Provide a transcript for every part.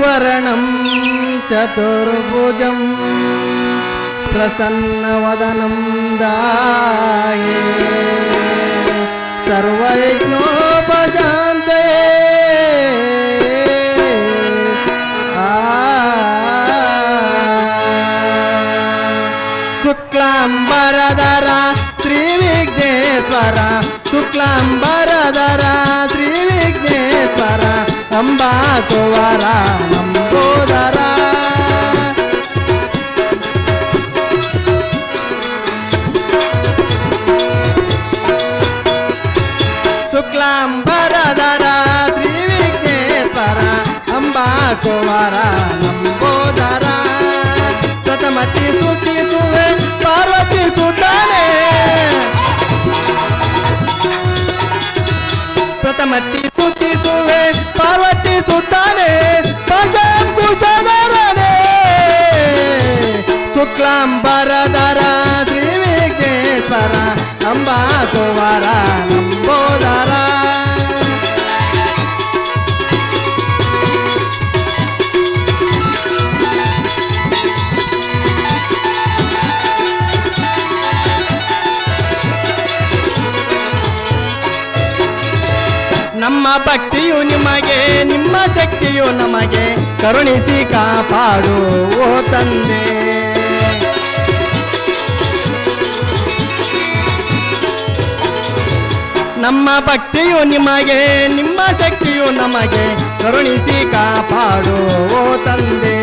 वरणं चतुर्भुजं प्रसन्नवदनं ध्याये सर्वविघ्नोपशान्तये शुक्लांबरधर त्रिविघ्नेश्वर शुक्लांबरधर त्रिविघ्नेश्वर अंबा कुंवर लंबोदर शुक्लांबरधर त्रिविघ्नेश्वर अंबा कुंवर लंबोदर प्रथमति सुखी सुवे पार्वती सुताने प्रथमति सुखी सुवे पार्वती सुताने पंचकुशधरने शुक्लांबरधर त्रिविघ्नेश्वर अंबा कुंवर लंबोदर ನಮ್ಮ ಭಕ್ತಿಯು ನಿಮಗೆ ನಿಮ್ಮ ಶಕ್ತಿಯು ನಮಗೆ ಕರುಣಿಸಿ ಕಾಪಾಡು ಓ ತಂದೆ ನಮ್ಮ ಭಕ್ತಿಯು ನಿಮಗೆ ನಿಮ್ಮ ಶಕ್ತಿಯು ನಮಗೆ ಕರುಣಿಸಿ ಕಾಪಾಡು ಓ ತಂದೆ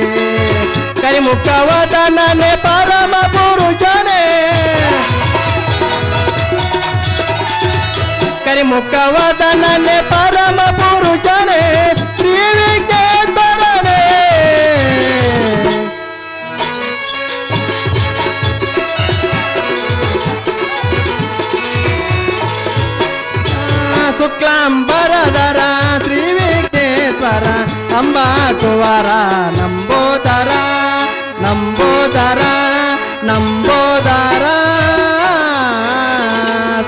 ಕರಿಮುಖವದನನೆ ಪರಮ ಪುರುಷನೇ ಕರಿಮುಖವದನನೆ ಪರಮ ಪುರುಷನೇ ತ್ರಿವಿಘ್ನೇಶ್ವರನೇ ಶುಕ್ಲಾಂಬರಧರ ತ್ರಿವಿಘ್ನೇಶ್ವರ ಅಂಬಾ ಕುಂವರ ಲಂಬೋದರ ಲಂಬೋದರ ಲಂಬೋದರ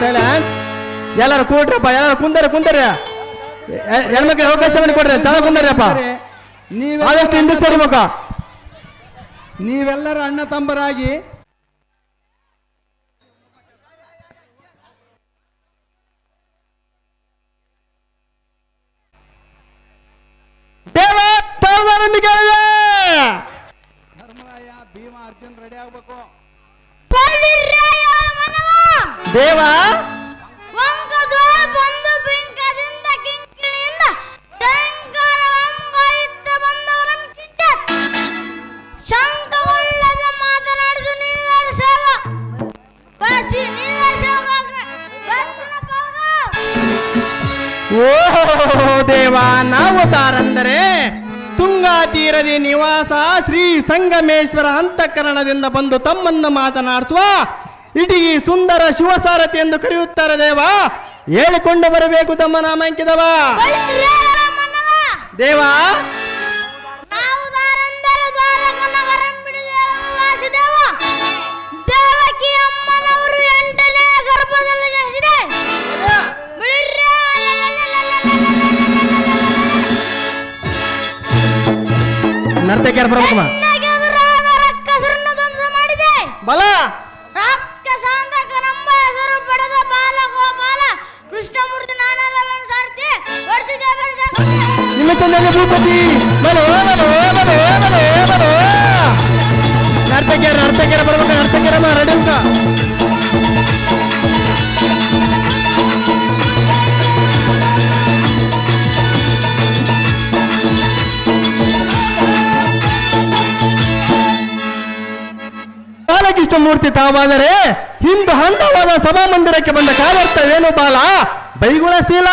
ಸೈಲೆನ್ಸ್ ಎಲ್ಲರೂ ಕೂಡ್ರಪ್ಪ ಎಲ್ಲರೂ ಕುಂದರಿ ಹೆಣ್ಮಕ್ಳಿಗೆ ಅವಕಾಶ ಕೊಡ್ರಿ ತಳ ಕುಂದರಿಯಪ್ಪ ಆದಷ್ಟು ಹಿಂದಕ್ಕೆ ಸರಿ ಮುಖ ನೀವೆಲ್ಲರ ಅಣ್ಣ ತಂಬರಾಗಿ ಧರ್ಮರಾಯ ಭೀಮ ಅರ್ಜುನ್ ರೆಡಿ ಆಗ್ಬೇಕು ದೇವ ಓ ದೇವ ನಾವು ತಾರಂದರೆ ತುಂಗಾ ತೀರದಿ ನಿವಾಸ ಶ್ರೀ ಸಂಗಮೇಶ್ವರ ಅಂತಃಕರಣದಿಂದ ಬಂದು ತಮ್ಮನ್ನು ಮಾತನಾಡಿಸುವ ಇಡೀ ಸುಂದರ ಶಿವಸಾರಥಿ ಎಂದು ಕರೆಯುತ್ತಾರೆ ದೇವ ಹೇಳಿಕೊಂಡು ಬರಬೇಕು ತಮ್ಮ ನಾಮಾಂಕಿತವ ದೇವ ನರ್ತಕಿಯರ ಬರಬೇಕು ಬಲ ನಿಮ್ಮ ತಂದೆ ಭೂಪತಿ ಬಲೋ ಬಲೋ ಬಲೋ ಬಲೋ ಬಲೋ ನರ್ತಕಿಯರ ಬರ್ಬೇಕು ನರ್ತಕಿಯರಮ್ಮ ರೆಡಿ ಉಂಟ ಬಾಲಕೃಷ್ಣಮೂರ್ತಿ ತಾವಾದರೆ ಹಿಂದು ಹಂತವಾದ ಸಭಾಮಂದಿರಕ್ಕೆ ಬಂದ ಕಾರ್ಯಾರ್ಥವೇನು ಬಾಲ ಬೈಗುಣಶೀಲ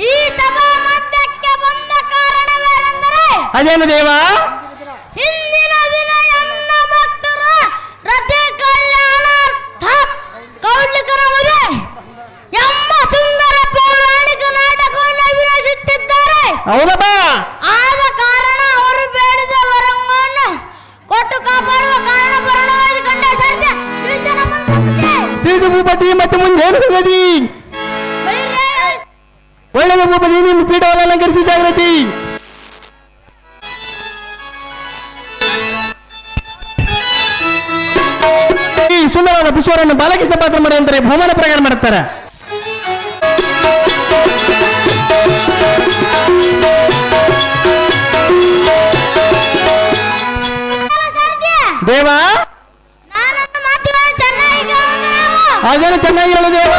ಈ ಸಭಾ ಮಧ್ಯಕ್ಕೆ ಬಂದ ಕಾರಣವೇನೆಂದರೆ ಅದೇನು ದೇವ ಹಿಂದಿನ ದಿನ ಎನ್ನ ಭಕ್ತರ ರಥೆ ಕಲ್ಯಾಣಾರ್ಥ ಕೌಲಿಕರ ಮದುವೆ ಎಂಬ ಸುಂದರ ಪೌರಾಣಿಕ ನಾಟಕವನ್ನು ಅಭಿನಯಿಸುತ್ತಿದ್ದಾರೆ. ಹೌದಪ್ಪ. ಆದ ಕಾರಣ ಅವರು ಬೇಡಿದ ವರವನ್ನು ಕೊಟ್ಟು ಕಾಪಾಡುವ ಕಾರಣ ಪರಿಣಾಮವಾಗಿ ಕಂಡ ಸತ್ಯ ತಿಳಿದು ಭೂಪತಿ ಮತ್ತೆ ಮುಂದೆ ಏನು ಸಂಗತಿ? ಒಳ್ಳೆಯ ಭೂಪತಿ ನಿಮ್ಮ ಪೀಠವನ್ನು ಅಲಂಕರಿಸಿ ಜಾಗೃತಿ. ಈ ಸುಂದರವಾದ ಪುಷ್ಪವನ್ನು ಬಾಲಕೃಷ್ಣ ಪಾತ್ರ ಮಾಡುವಂತಾರೆ ಬಹುಮಾನ ಪ್ರದಾನ ಮಾಡುತ್ತಾರೆ. ದೇವ ಅದೇನು ಚೆನ್ನಾಗಿ ಹೇಳು ದೇವ.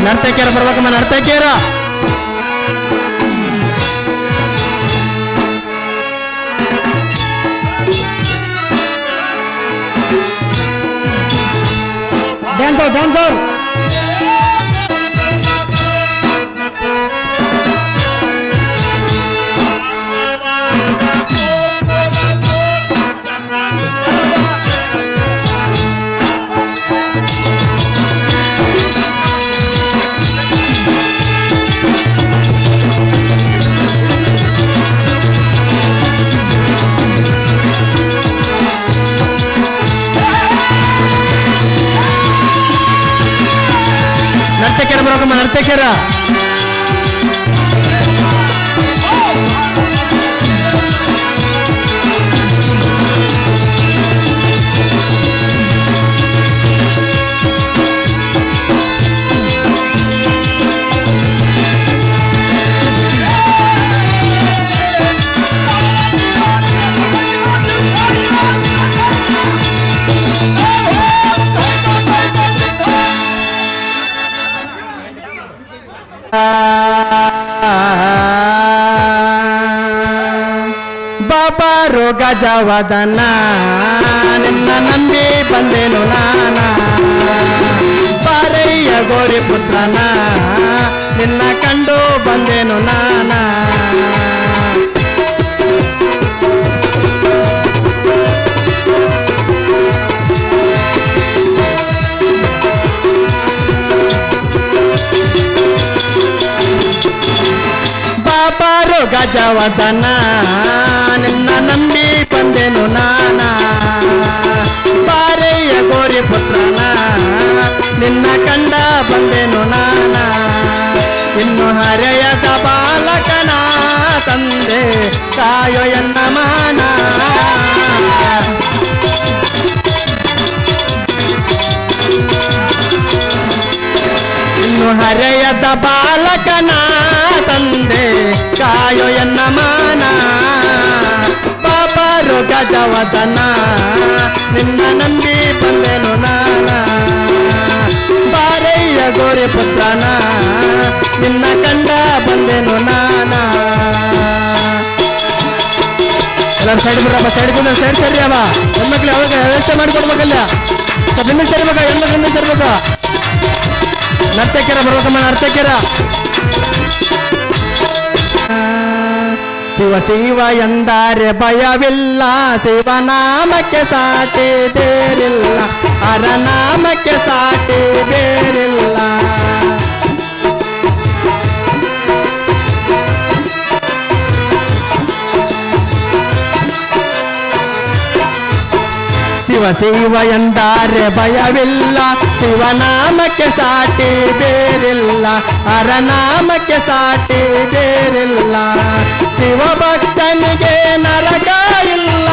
ನರ್ತಕಿಯರ ಬರ್ಬೇಕಮ್ಮ, ನರ್ತಕಿಯರ. Dancer dancer. ನರ್ತಕಿಯರ ಬರೋಕಮ್ಮ, ನರ್ತಕಿಯರ. ಬಾಬಾರೋ ಗಜವದನ ನಿನ್ನ ನಂಬಿ ಬಂದೆನು ನಾನ. ಬಾರಯ್ಯ ಗೋರಿ ಪುತ್ರನ ನಿನ್ನ ಕಂಡು ಬಂದೆನು ನಾನ. ಬಾಬಾರೋ ಗಜವದನ ನಿನ್ನ ನಂಬಿ ಬಂದೆನು ನಾನ. ಬಾರಯ್ಯ ಗೋರಿ ಪುತ್ರನ ನಿನ್ನ ಕಂಡ ಬಂದೆನು ನಾನ. ಇನ್ನು ಹರೆಯದ ಬಾಲಕನ ತಂದೆ ಕಾಯೋ ಎನ್ನ ಮಾನ. ಇನ್ನು ಹರೆಯದ ಬಾಲಕನ ತಂದೆ ಕಾಯೋ ಎನ್ನ ಮಾನ. ಬಾಬಾರೋ ಗಜವದನ ನಿನ್ನ ನಂಬಿ ಬಂದೆನು ನಾನ. ಬಾರಯ್ಯ ಗೋರಿ ಪುತ್ರನ ನಿನ್ನ ಕಂಡ ಬಂದೆನು ನಾನ. ಎಲ್ಲರೂ ಸೈಡ್ ಬರ್ರಪ್ಪ, ಸೈಡ್ ಬಂದ ಸೈಡ್ ಸರಿ ಅವ. ಹೆಣ್ಮಕ್ಳು ಅವಾಗ ವ್ಯವಸ್ಥೆ ಮಾಡಿಕೊಡ್ಬೇಕಲ್ಲ, ಸ್ವಲ್ಪ ಹಿಂದೆ ಸೇರ್ಬೇಕ, ಹೆಣ್ಮಕ್ಳು ಹಿಂದೆ ಸೇರ್ಬೇಕ. ನರ್ತಕಿಯರ ಬರ್ಬೇಕಮ್ಮ, ನರ್ತಕಿಯರ. ಶಿವ ಶಿವ ಎಂದರೆ ಭಯವಿಲ್ಲ, ಶಿವನಾಮಕ್ಕೆ ಸಾಟಿ ಬೇರಿಲ್ಲ, ಹರನಾಮಕ್ಕೆ ಸಾಟಿ ಬೇರಿಲ್ಲ. ಶಿವ ಶಿವ ಎಂದರೆ ಭಯವಿಲ್ಲ, ಶಿವನಾಮಕ್ಕೆ ಸಾಟಿ ಬೇರಿಲ್ಲ, ಹರನಾಮಕ್ಕೆ ಸಾಟಿ ಬೇರಿಲ್ಲ. ಶಿವ ಭಕ್ತನಿಗೆ ನರಕ ಇಲ್ಲ,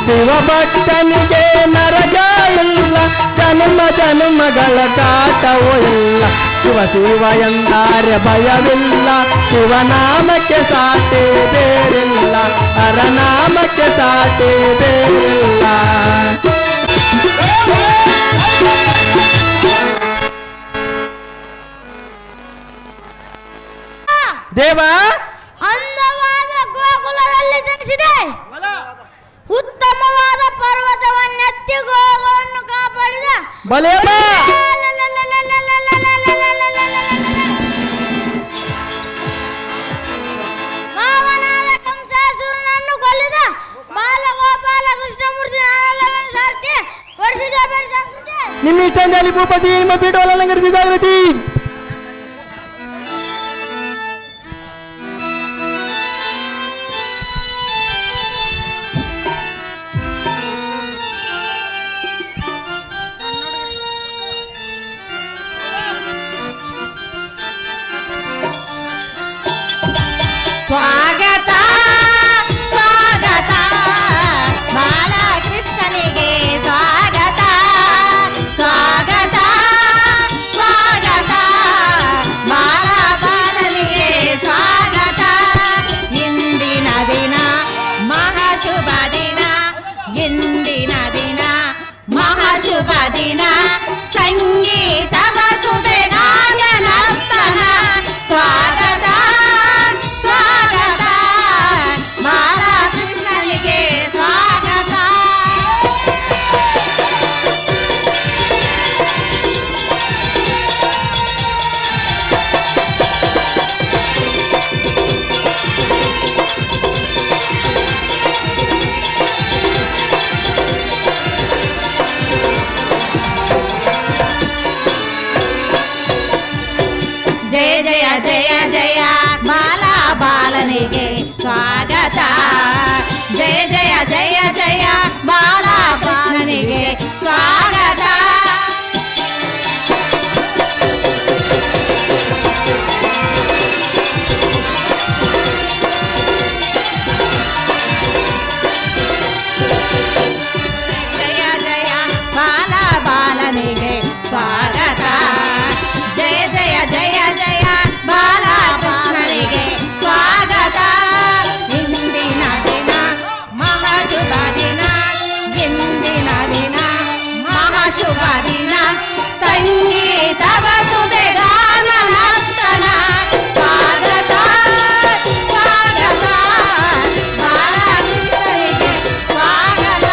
ಶಿವ ಭಕ್ತನಿಗೆ ನರಕ ಇಲ್ಲ, ಜನ್ಮ ಜನ್ಮಗಳ ಕಾಟವೂ ಇಲ್ಲ. ಶಿವ ಶಿವ ಎಂದರೆ ಭಯವಿಲ್ಲ, ಶಿವನಾಮಕ್ಕೆ ಸಾಟಿ ಬೇರಿಲ್ಲ, ಹರನಾಮಕ್ಕೆ ಸಾಟಿ ಬೇರಿಲ್ಲ. ದೇವ ಅಂದವಾದ ಗೋಕುಲದಲ್ಲಿ ಜನಿಸಿದೆ, ಉತ್ತಮವಾದ ಪರ್ವತವನ್ನೆತ್ತಿ ಗೋವನ್ನು ಕಾಪಾಡಿದ ಬಲೇಪ್ಪ. ಮಾವನಾದ ಕಂಸಾಸುರನನ್ನು ಕೊಲ್ಲಿದ ಬಾಲಗೋಪಾಲ ಕೃಷ್ಣಮೂರ್ತಿ ನಾನೆಲ್ಲವನ್ನು ಸಾರ್ತಿ ವರ್ಷಿದ ನಿಮ್ಮ ಇಷ್ಟಂದಲ್ಲಿ ಭೂಪತಿ ನಿಮ್ಮ ಪೀಠವನ್ನು ಅಲಂಕರಿಸಿ ಜಾಗೃತಿ. ಸ್ವಾಗತ ಸ್ವಾಗತ ಬಾಲಕೃಷ್ಣನಿಗೆ ಸ್ವಾಗತ ಸ್ವಾಗತ ಸ್ವಾಗತ ಬಾಲನಿಗೆ ಸ್ವಾಗತ ಇಂದಿನ ದಿನ ಮಹಾಶುಭ ದಿನ ಇಂದಿನ ದಿನ ಮಹಾಶುಭ ದಿನ ಸಂಗೀತವ ಸುಬೆಗಾನ ನರ್ತನ ಸ್ವಾಗತ ಸ್ವಾಗತ ಬಾಲಕೃಷ್ಣನಿಗೆ ಸ್ವಾಗತ ಜಯ ಜಯ ಜಯ ಜಯ ಬಾಲನಿಗೆ ಸ್ವಾಗತ ಜಯ ಜಯ ಜಯ ಜಯ ಬಾಲಕೃಷ್ಣನಿಗೆ ಸ್ವಾಗತ ಜಯ ಜಯ ಬಾಲನಿಗೆ ಸ್ವಾಗತ ಜಯ ಜಯ ಜಯ ಜಯ ಬಾಲಕೃಷ್ಣನಿಗೆ ಸ್ವಾಗತ ಇಂದಿನ ದಿನ ಮಹಾಶುಭ ದಿನ ಇಂದಿನ ದಿನ ಮಹಾಶುಭ ದಿನ ಸಂಗೀತವ ಸುಬೆಗಾನ ನರ್ತನ ಸ್ವಾಗತ ಸ್ವಾಗತ ಬಾಲಕೃಷ್ಣನಿಗೆ ಸ್ವಾಗತ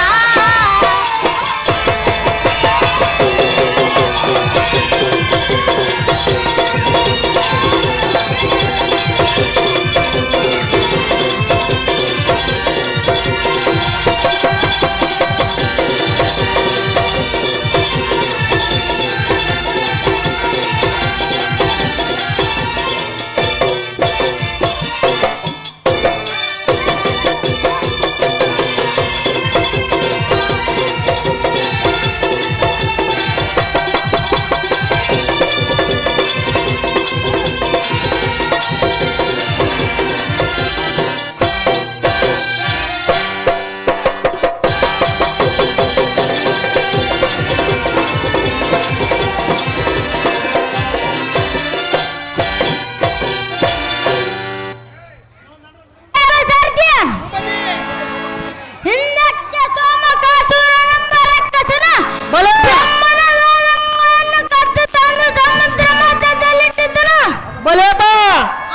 ಹಿಂದಕ್ಕೆ ಸೋಮಕಾಸುರನೆಂಬ ರಕ್ಕಸನ ಬ್ರಹ್ಮನ ವೇದಗಳನ್ನು ಕದ್ದು ತಂದು ಸಮುದ್ರ ಮಧ್ಯದಲ್ಲಿಟ್ಟಿದ್ದನು.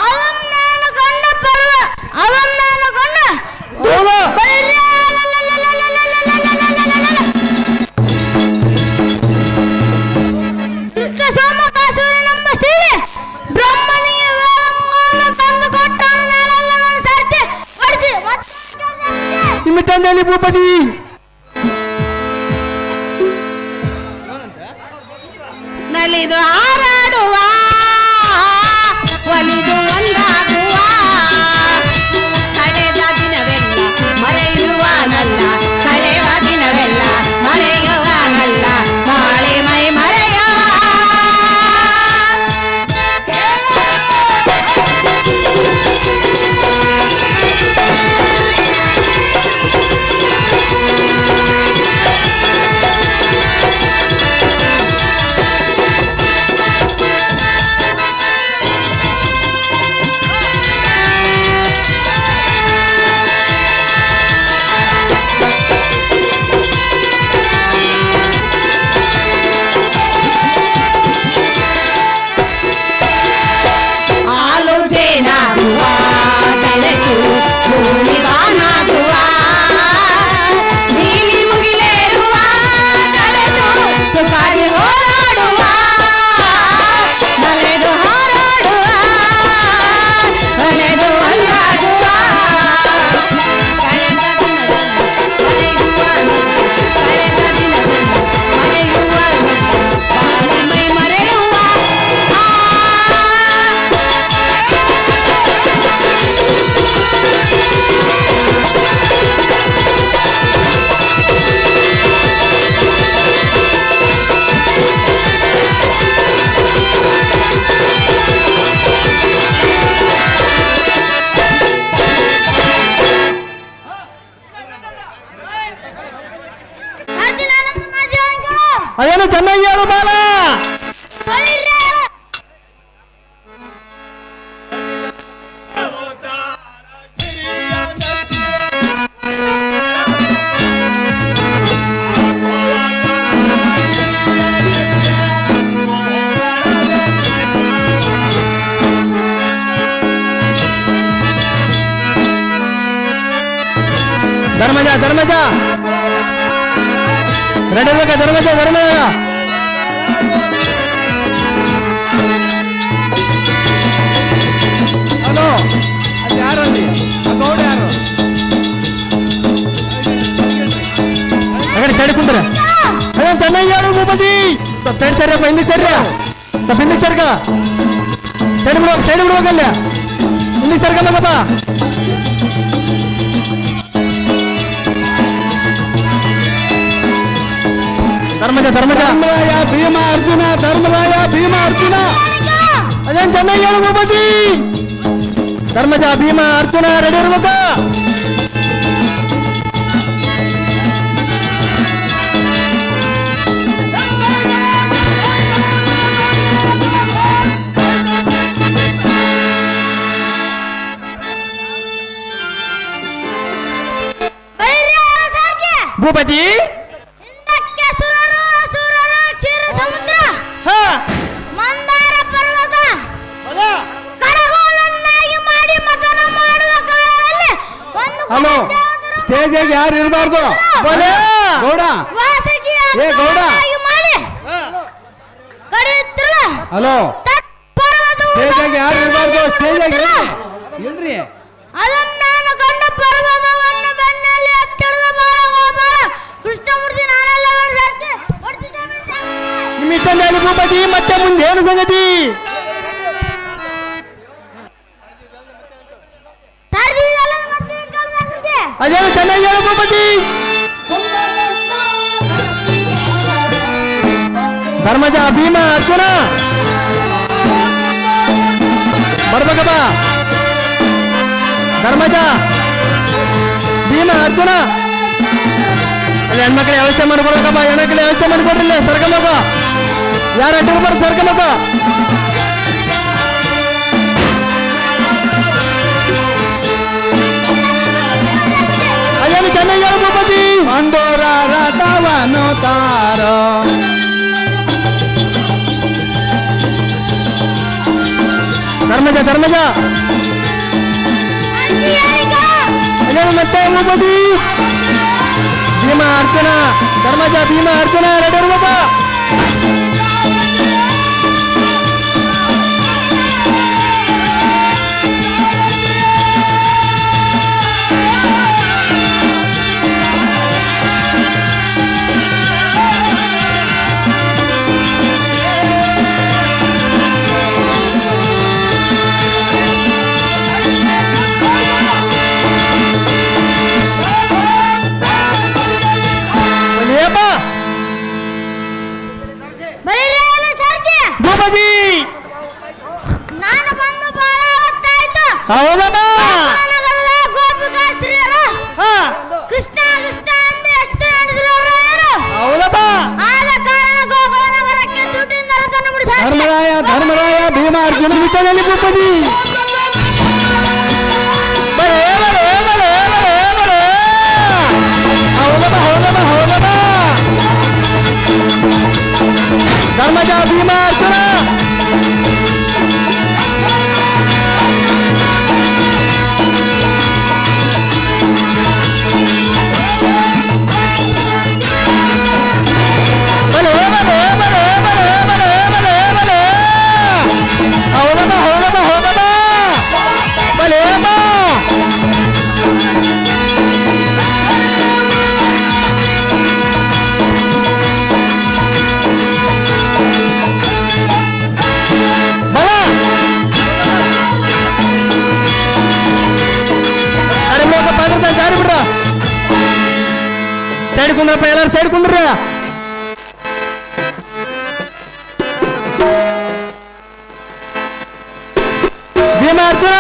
ಅವನನ್ನು ಕಂಡ ಸೋಮಕಾಸುರನೆಂಬ ಶಿವೆ ಬ್ರಹ್ಮನಿಗೆ ವೇದಗಳನ್ನು ತಂದು ಕೊಟ್ಟನು. ನಾಳೆಲ್ಲವನ್ನು ಸರ್ತಿ ಹೊಡೆಸಿ ನಿಮಿತ್ತಂದಲ್ಲಿ ಭೂಪತಿ ನಲಿದು ಹಾರಾಡುವ ಒಲಿದು ಒಂದಾಗುವ ಕಳೆದ ದಿನವೆಲ್ಲ ಮರೆಯುವಾನಲ್ಲ ಕಳೆವ ದಿನವೆಲ್ಲ ಮರೆಯುವಾನಲ್ಲ ಬಾಳೆ ಮೈ ಮರೆಯುವ ಅದೇನು ಚೆನ್ನಾಗಿ ಹೇಳು ಬಾಲ. ಧರ್ಮಜ ಧರ್ಮಜ ರೆಡಿ ಬೇಕಾ? ಧರ್ಮಜ ಧರ್ಮಜ ಹಲೋ, ಅಲ್ಲಿ ಯಾರಲ್ಲಿ ಆ ಗೌಡ ಯಾರು? ಹಾಗಾದ್ರೆ ಸೈಡ್ ಕುಂದ್ರೆ ಅದೇ ಚೆನ್ನಾಗಿ ಹೇಳು ಭೂಪತಿ. ಸ್ವಲ್ಪ ಸೈಡ್ ಸರಿಯಪ್ಪ, ಹಿಂದಿಗೆ ಸರಿ, ಸ್ವಲ್ಪ ಹಿಂದಿಗೆ ಸರ್ಕ, ಸೈಡ್ ಬಿಡುವಾಗಲ್ಲ, ಹಿಂದಿಗೆ ಸರ್ಕಲ್ಲಪ್ಪ. ಧರ್ಮಜ ಧರ್ಮಜ ಧರ್ಮರಾಯ ಭೀಮ ಅರ್ಜುನ, ಧರ್ಮರಾಯ ಭೀಮ ಅರ್ಜುನ. ಅದೇನು ಚೆನ್ನಾಗಿ ಹೇಳು ಭೂಪತಿ. ಧರ್ಮಜ ಭೀಮ ಅರ್ಜುನ ರೆಡಿ ಇರ್ಬೇಕ. ಭೂಪತಿ ಹಾ ಮಂದಾರ ಪರ್ವತ ಕರಗೋಲನ್ನಾಗಿ ಮಾಡಿ ಮತನ ಮಾಡುವ ಕಾಲದಲ್ಲಿ ಒಂದು ಹಲೋ, ಸ್ಟೇಜಿಗೆ ಯಾರು ಇರಬಾರ್ದು. ಗೌಡ, ಏ ಗೌಡ. ಮಾಡಿ ಕರೆಯುತ್ತಿರಲ್ಲ. ಹಲೋ, ಸ್ಟೇಜಿಗೆ ಯಾರು ಇರಬಾರ್ದು. ಸ್ಟೇಜಿಗೆ ಇಲ್ರಿ. ಅದನ್ನು ನಾನು ಕಂಡ ಪರ್ವತವನ್ನು ಬೆನ್ನಲ್ಲಿ ಹತ್ತಿರದ ಬಾಲಗೋಪಾಲ ಕೃಷ್ಣಮೂರ್ತಿ ನಾನೆಲ್ಲ ನಿಮ್ಮ ಇಷ್ಟಲ್ಲಿ ಭೂಪತಿ. ಮತ್ತೆ ಮುಂದೆ ಏನು ಸಂಗತಿ? ಅದೇನು ಚೆನ್ನಾಗಿ ಹೇಳು ಭೂಪತಿ. ಧರ್ಮಜ ಭೀಮ ಅರ್ಜುನ ಬರ್ಬೇಕಪ್ಪ. ಧರ್ಮಜ ಭೀಮ ಅರ್ಜುನ ಅಲ್ಲಿ ಹೆಣ್ಮಕ್ಳ ವ್ಯವಸ್ಥೆ ಮಾಡ್ಕೊಡ್ಬೇಕಪ್ಪ. ಹೆಣ್ಮಕ್ಳ ವ್ಯವಸ್ಥೆ ಮಾಡ್ಕೊಡ್ರಿಲ್ಲ. ಸರ್ಕಮಪ್ಪ, ಯಾರು ಅಡ್ಡಿರ್ಬಾರ್ದು, ಸರ್ಕಮಪ್ಪ. ಅದೇನು ಚೆನ್ನಾಗಿ ಹೇಳು ಭೂಪತಿ. ಮಂಡೋರ ರಥವನ್ನು ತಾರೋ. ಧರ್ಮಜ ಧರ್ಮಜ ಅದೇನು ಮತ್ತೆ ಭೂಪತಿ. ಭೀಮ ಅರ್ಜುನ ಧರ್ಮಜ ಭೀಮ ಅರ್ಜುನ ರೆಡಿ ಇರ್ಬೇಕ. ಭೂಪತಿ ನಾನು ಬಂದು ಬಹಳ ಹೊತ್ತಾಯ್ತು. ಹೌದಮ್ಮ. ಗೋಪಿಕಾಸ್ತ್ರೀಯರು ಕೃಷ್ಣ ಕೃಷ್ಣ ಎಂದು ಎಷ್ಟು ನಡೆದ್ರು ಅವರು. ಹೌದಮ್ಮ. ಆದ ಕಾರಣ ಗೋಕುಲನಗರಕ್ಕೆ ದುಡ್ಡಿಂದ ರಥವನ್ನು ಬಿಡಿಸಿ ಧರ್ಮರಾಯ ಧರ್ಮರಾಯ ಭೀಮ ಅರ್ಜುನ ಮಿಟ್ಟದಲ್ಲಿ ಭೂಪತಿ. ಬರೇ ಬರೇ ಬರೇ ಬರೇ ಬರೇ. ಹೌದಮ್ಮ ಹೌದಮ್ಮ ಹೌದಮ್ಮ. ಧರ್ಮಜ ಭೀಮ ಅರ್ಜುನ ಬರೇ ಬರೇ ಬರೇ ಬರೇ ಬರೇ ಬರೇ ಬರೇ. ಹೌದಮ್ಮ ಹೌದಮ್ಮ ಹೌದಮ್ಮ. ಬರೇ ಬಾ. ಸೈಡ್ ಬಿಡ್ರ, ಸೈಡ್ ಕುಂದ್ರಪ್ಪ, ಎಲ್ಲಾರು ಸೈಡ್ ಕುಂದ್ರ. ಭೀಮ ಅರ್ಜುನ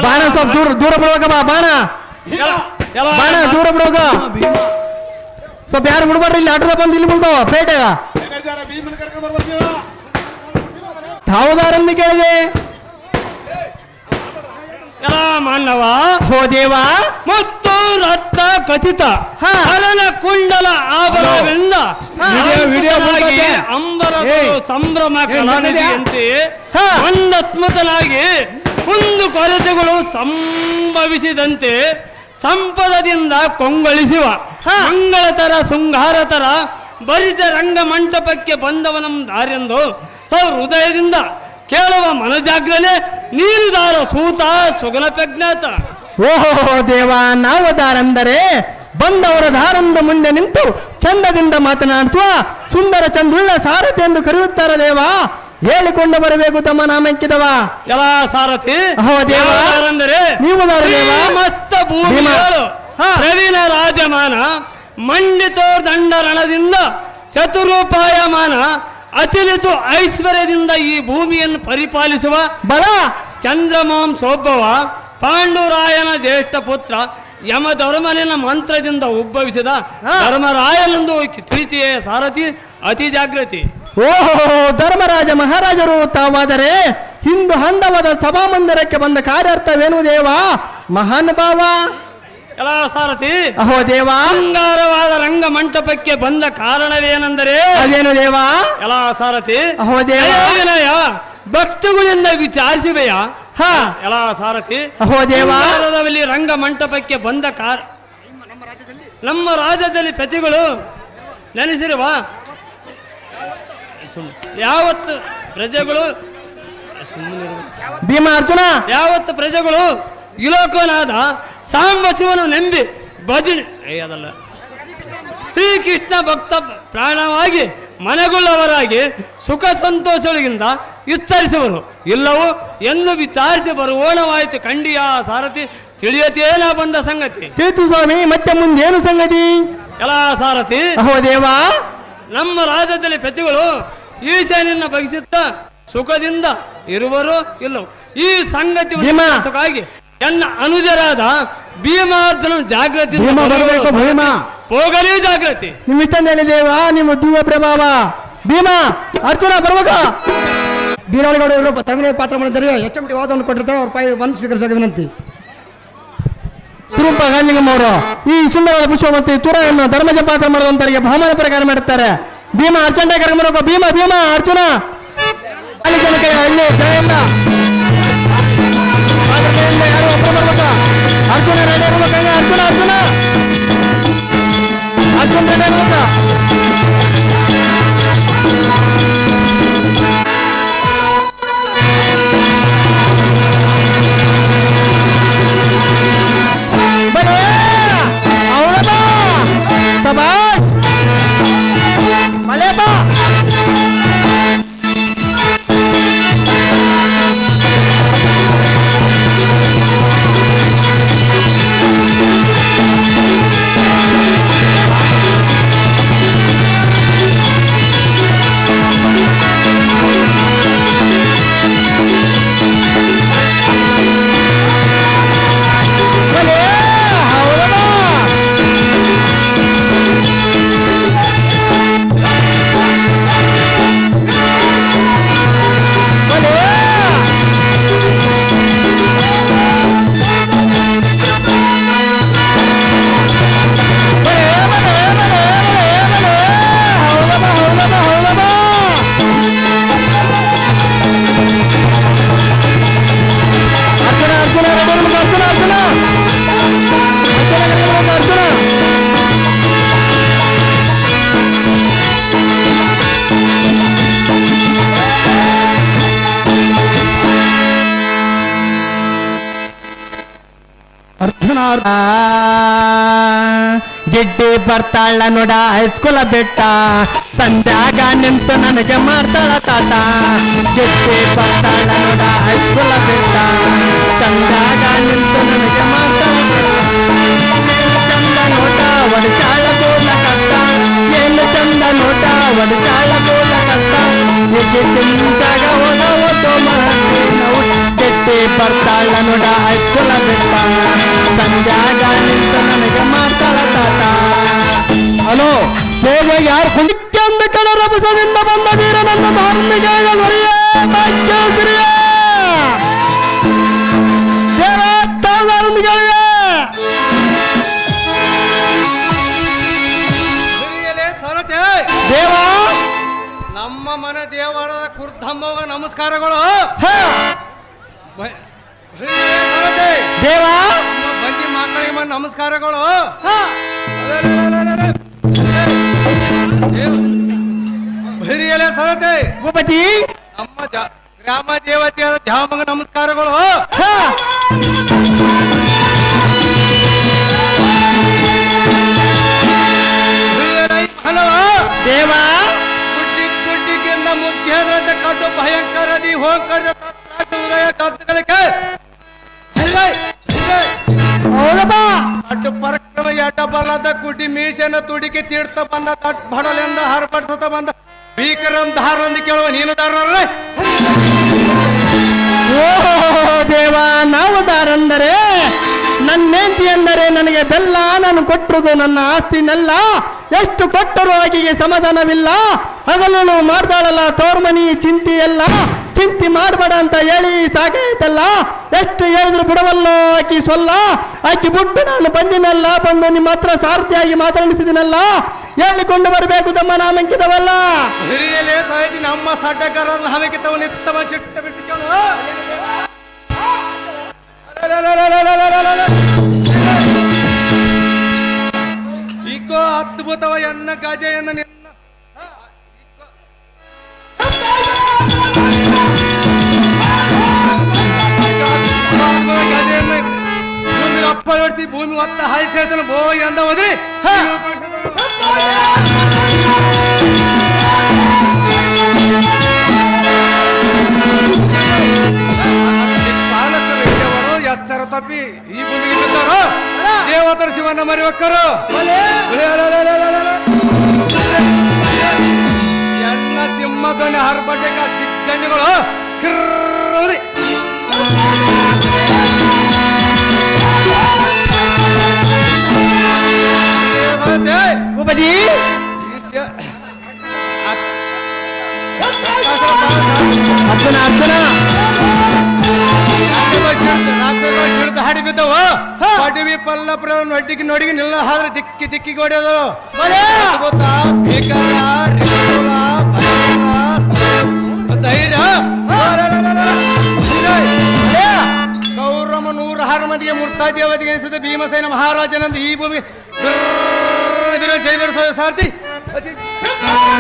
ಬಾಣ ಸ್ವಲ್ಪ ದೂರ ಬಿಡ್ಬೇಕ ಬಾಣ ಬಾಣ ದೂರ ಬಿಡ್ಬೇಕ ಸ್ವಲ್ಪ ಯಾರು ಬಿಡ್ಬಾರ್ರಿ ಇಲ್ಲಿ ಆಟೋದ ಬಂದು ಇಲ್ಲಿ ಬಿಡ್ತಾವ ಪೇಟೆಗ ತಾವುದಾರಂದು ಕೇಳಿದೆ ಎಲ್ಲ ಮಾನವ ಹೋ ದೇವ ಮತ್ತು ರಕ್ತ ಖಚಿತ ಹಾ. ಹರನ ಕುಂಡಲ ಆಭರಣದಿಂದ ವಿಡಿಯೋ ಅಂಬರಗಳು ಸಂಭ್ರಮ ಕಲಾನಿಧಿಯಂತೆ ಹಾ. ಮಂದಸ್ಮೃತನಾಗಿ ಕುಂದು ಕೊರತೆಗಳು ಸಂಭವಿಸಿದಂತೆ ಸಂಪದದಿಂದ ಕೊಂಗೊಳಿಸುವ ಹಾ. ಮಂಗಳತರ ಶೃಂಗಾರತರ ಭರಿತ ರಂಗ ಮಂಟಪಕ್ಕೆ ಬಂದವನಂ ದಾರೆಂದು ಹೃದಯದಿಂದ ಕೇಳುವ ಮನಜಾಗ್ರನೆ ನೀನುದಾರ ಸೂತ ಸುಗನ ಪ್ರಜ್ಞಾತ. ಓಹೋ ದೇವ ನಾವು ದಾರಂದರೆ ಬಂದವರ ದಾರಂದ ಮುಂದೆ ನಿಂತು ಚಂದದಿಂದ ಮಾತನಾಡಿಸುವ ಸುಂದರ ಚಂದುಳ್ಳ ಸಾರಥಿ ಎಂದು ಕರೆಯುತ್ತಾರೆ ದೇವ. ಹೇಳಿಕೊಂಡು ಬರಬೇಕು ತಮ್ಮ ನಾಮಕ್ಕಿದವ ಎಲ್ಲ ಸಾರಥಿ ಅಹೋ ದೇವ. ಅಂದರೆ ನೀವು ದಾರ ದೇವ. ಮಸ್ತ ಭೂಮಿಗಳು ಹಾ. ಪ್ರವೀಣ ರಾಜಮಾನ ಮಂಡಿತೋ ದಂಡರಣದಿಂದ ಚತುರೂಪಾಯಮಾನ ಅತಿಲಿತು ಐಶ್ವರ್ಯದಿಂದ ಈ ಭೂಮಿಯನ್ನು ಪರಿಪಾಲಿಸುವ ಬಲ ಚಂದ್ರಮಾಂ ಸೋಬ್ಬವ ಪಾಂಡುರಾಯನ ಜ್ಯೇಷ್ಠ ಪುತ್ರ ಯಮಧರ್ಮನಿನ ಮಂತ್ರದಿಂದ ಉದ್ಭವಿಸಿದ ಹಾ. ಧರ್ಮರಾಯನೆಂದು ಪ್ರೀತಿಯ ಸಾರಥಿ ಅತಿ ಜಾಗೃತಿ. ಓಹೋ ಧರ್ಮರಾಜ ಮಹಾರಾಜರು ತಾವಾದರೆ ಹಿಂದು ಹಂದವದ ಸಭಾಮಂದಿರಕ್ಕೆ ಬಂದ ಕಾರ್ಯಾರ್ಥವೇನು ದೇವ ಮಹಾನುಭಾವ. ಎಲ್ಲ ಸಾರಥಿ ಅಹೋ ದೇವ ಬಂಗಾರವಾದ ರಂಗ ಮಂಟಪಕ್ಕೆ ಬಂದ ಕಾರಣವೇನೆಂದರೆ ಅದೇನು ದೇವ ಎಲ್ಲ ಸಾರಥಿ ಅಹೋ ದೇವ ವಿನಯ ಭಕ್ತಗಳಿಂದ ವಿಚಾರಿಸಿವೆಯ ಹಾ ಎಲ್ಲ ಸಾರಥಿ ಅಹೋ ದೇವ ಬಂಗಾರದಲ್ಲಿ ರಂಗ ಮಂಟಪಕ್ಕೆ ಬಂದ ನಮ್ಮ ರಾಜ್ಯದಲ್ಲಿ ಪ್ರತಿಗಳು ನೆನೆಸಿರುವ ಯಾವತ್ತು ಪ್ರಜೆಗಳು ಭೀಮ ಅರ್ಜುನ ಯಾವತ್ತು ಪ್ರಜೆಗಳು ಇಲೋಕನಾದ ಸಾಂಬ ಶಿವನು ನಂಬಿ ಭಜನೆ ಅದಲ್ಲ ಶ್ರೀಕೃಷ್ಣ ಭಕ್ತ ಪ್ರಾಣವಾಗಿ ಮನೆಗೊಳ್ಳವರಾಗಿ ಸುಖ ಸಂತೋಷಗಳಿಂದ ವಿಸ್ತರಿಸುವರು ಇಲ್ಲವೋ ಎಂದು ವಿಚಾರಿಸಿ ಬರುವೋಣವಾಯಿತು ಕಂಡಿಯ ಸಾರಥಿ ತಿಳಿಯತೇನ ಬಂದ ಸಂಗತಿ. ತಿಳಿತು ಸ್ವಾಮಿ ಮತ್ತೆ ಮುಂದೇನು ಸಂಗತಿ. ಎಲ್ಲ ಸಾರಥಿ ಅಹೋ ದೇವ ನಮ್ಮ ರಾಜ್ಯದಲ್ಲಿ ಪ್ರಜೆಗಳು ಈಶಾನ್ಯನ ಬಗೆಸುತ್ತ ಸುಖದಿಂದ ಇರುವರು ಇಲ್ಲವೋ ಈ ಸಂಗತಿ ಭೀಮ. ಎನ್ನ ಅನುಜರಾದ ಭೀಮಾರ್ಜುನ ಜಾಗೃತಿ ಭೀಮ ಬರಬೇಕು ಭೀಮ. ಹೋಗಲಿ ಜಾಗೃತಿ. ನಿಮ್ಮ ಇಷ್ಟನೇಲಿ ದೇವ ನಿಮ್ಮ ದಿವ್ಯ ಪ್ರಭಾವ. ಭೀಮ ಅರ್ಜುನ ಬರ್ಬೇಕ. ಬೀರಾಳಿಗೌಡರು ತಮಿಳು ಪಾತ್ರ ಮಾಡಿದ್ದಾರೆ HMD ವಾದವನ್ನು ಕೊಟ್ಟಿರ್ತಾರೆ ಅವ್ರ ಪಾಯಿ ಬಂದು ಸ್ವೀಕರಿಸೋಕೆ ವಿನಂತಿ. ಸ್ವರೂಪ ಗಾಂಧಿಗಮ್ಮ ಅವರು ಈ ಸುಂದರವಾದ ಪುಷ್ಪ ಮತ್ತು ತುರವನ್ನು ಧರ್ಮಜ ಪಾತ್ರ ಮಾಡುವಂತವರಿಗೆ ಬಹುಮಾನ ಪ್ರಕಾರ ಮಾಡುತ್ತಾರೆ. ಭೀಮ ಅರ್ಜುನ ಕರ್ಕೊಂಡು ಬರ್ಬೇಕು. ಭೀಮ ಭೀಮ ಅರ್ಜುನ ಅಲ್ಲಿ ಜನಕ್ಕೆ ಅಲ್ಲಿ ಜಯಲ್ಲ ಯಾರು ಒಬ್ಬರು ಬರ್ಬೇಕ. ಅರ್ಜುನ ರೆಡಿ ಇರ್ಬೇಕಂಗ. ಅರ್ಜುನ ಅರ್ಜುನ ಅರ್ಜುನ ರೆಡಿ ಇರ್ಬೇಕ. ಬಲೆ ಅವಳದ ಸಬಾಸ್ ಮಲೆ ಬಾ. ಬಲೆ ಅವಳದ ಬಲೆ ಅರ್ಜುನ ಅರ್ಜುನ ಅರ್ಜುನ ಅರ್ಜುನ ಅರ್ಜುನ ಅರ್ಜುನ ಅರ್ಜುನ ಗಿಡ್ಡಿ ಬರ್ತಾಳ ನೋಡ ಹೈಸ್ಕೂಲ ಬೆಟ್ಟ ಸಂಧ್ಯಾಗ ನಿಂತು ನನಗೆ ಮಾಡ್ತಾಳ ತಾಟ. ಗಿಡ್ಡಿ ಬರ್ತಾಳ ನೋಡ ಹೈಸ್ಕೂಲ ಬೆಟ್ಟ ಸಂಧ್ಯಾಗ ನಿಂತು ನನಗೆ ಮಾಡ್ತಾಳ ಚಂದ ನೋಟ ಒಡಚಾಳ ಗೋಲ ಕಟ್ಟ. ಏನು ಚಂದ ನೋಟ ಒಡಚಾಳ ಗೋಲ ಕಟ್ಟ. ಚಿಂತಾಗ ಹೋದ ಗೆಡ್ಡಿ ಬರ್ತಾಳ ನೋಡ ನೋಡ ಹೈಸ್ಕೂಲ ಬಿಟ್ಟ ಸಂಧ್ಯಾಗ ನಿಂತು ನನಗೆ ಮಾಡ್ತಾಳ ತಾತ. ಹಲೋ ಬೇಗ ಯಾರು ಕುಂದಿಕ್ಕೆಂದ ಕಣ ರಭಸದಿಂದ ಬಂದ ವೀರ ನನ್ನ ಧಾರ್ಮಿಕ ದೊರೆಯ ಕೇಳಿಸಿರಿಯ ಸರತೆ ದೇವಾ ನಮ್ಮ ಮನೆ ದೇವರ ಕುರ್ಧಮ್ಮಗ ನಮಸ್ಕಾರಗಳು. ಸರತೆ ದೇವಾ ನಮ್ಮ ಬಂದಿ ಮಕ್ಕಳಿಗೆ ನಮಸ್ಕಾರಗಳು. ಹಿರಿಯಲೇ ಸರತೆ ಭೂಪತಿ ನಮ್ಮ ಗ್ರಾಮ ದೇವತೆಯಾದ ಧ್ಯಾಮಗ ನಮಸ್ಕಾರಗಳು. ದೇವಾ ಕುಟ್ಟಿಗಿಂದ ಮುಖ್ಯದ ಕಟ್ಟು ಭಯಂಕರದಿ ಹೋಂಕರದ ಉದಯ ತತ್ವಗಳಿಗೆ ಹೌದಪ್ಪ ಅಡ್ಡು ಪರಕ್ರಮ ಎಟ ಬಲ್ಲದ ಕುಟಿ ಮೀಸೆನ ತುಡಿಕೆ ತೀರ್ಥ ಬಂದ ತಟ್ ಬಡಲೆಂದ ಹರಪಡಿಸುತ್ತ ಬಂದ ಭೀಕರಂ ಧಾರಂದು ಕೇಳುವ ನೀನು ದಾರರೇ. ಓ ದೇವ ನಾವು ದಾರಂದರೆ ನನ್ನೇಂತಿ ಎಂದರೆ ನನಗೆ ಬೆಲ್ಲ ನಾನು ಕೊಟ್ಟರುದು ನನ್ನ ಆಸ್ತಿನೆಲ್ಲ ಎಷ್ಟು ಕೊಟ್ಟರು ಆಕೆಗೆ ಸಮಾಧಾನವಿಲ್ಲ ಹಗಲು ಮಾಡ್ತಾಳಲ್ಲ ತೋರ್ಮನಿ ಚಿಂತಿ ಎಲ್ಲ ಚಿಂತಿ ಮಾಡಬೇಡ ಅಂತ ಹೇಳಿ ಸಾಕಾಯ್ತಲ್ಲ ಎಷ್ಟು ಹೇಳಿದ್ರು ಬಿಡವಲ್ಲೋ ಆಕಿ ಸೊಲ್ಲ ಆಕಿ ಬಿಟ್ಟು ನಾನು ಬಂದಿನಲ್ಲ ಬಂದು ನಿಮ್ಮ ಹತ್ರ ಸಾರಥಿಯಾಗಿ ಮಾತನಾಡಿಸಿದಿನಲ್ಲ ಹೇಳಿಕೊಂಡು ಬರಬೇಕು ತಮ್ಮ ನಾಮಂಕಿತವಲ್ಲ. ಹಿರಿಯಲೇ ಸಾಯ್ತಿ ನಮ್ಮ ಸಡ್ಡಗಾರರನ್ನು ಹಮಕಿತವ ನಿತ್ತಮ ಚಿಟ್ಟ ಬಿಟ್ಟು ಕೇಳು. ಇಗೋ ಅದ್ಭುತವ ಎನ್ನ ಗಜೆಯನ್ನು ನಿನ್ನ ಗಜೆಯನ್ನು ಭೂಮಿ ಅಪ್ಪ ನೋಡ್ತಿ ಭೂಮಿ ಒತ್ತ ಹಾಯಿಸೇಸನ ಬೋ ಎಂದ ಹೋದ್ರಿ. ಪಾಲಕರು ಹಿರಿಯವರು ಎಚ್ಚರ ತಪ್ಪಿ ಈ ಗುಂಡಿಗೆ ಬಿದ್ದಾರೋ ದೇವತರ ಶಿವನ ಮರಿವಕ್ಕರು ಎನ್ನ ಸಿಂಹಧ್ವನಿ ಹರ್ಬಡ್ಡೆಗ ದಿಗ್ಗಂಡಿಗಳು ಕಿರ್ರಿ ಭೂಪತಿ ಅರ್ಜುನ ಅರ್ಜುನ ಹಿಡಿದು ಹಾಡಿ ಬಿದ್ದವ ಪಡವಿ ಪಲ್ಲಪುರ ನೊಡ್ಡಿಗೆ ನೋಡಿಗೆ ನಿಲ್ಲ ಹಾದ್ರೆ ದಿಕ್ಕಿ ದಿಕ್ಕಿಗೆ ಹೊಡೆಯೋದು ಗೊತ್ತಾ ಭೀಕರ ರಿಪುರ, ಭಯಂಕರ, ಧೈರ್ಯ ಕೌರವ 106 ಮಂದಿಗೆ ಮುರ್ತಾ ದೇವತೆಗೆ ಎನಿಸಿದ ಭೀಮಸೇನ ಮಹಾರಾಜನಂದು ಈ ಭೂಮಿ ಜೈವರ ಸಾರಥಿ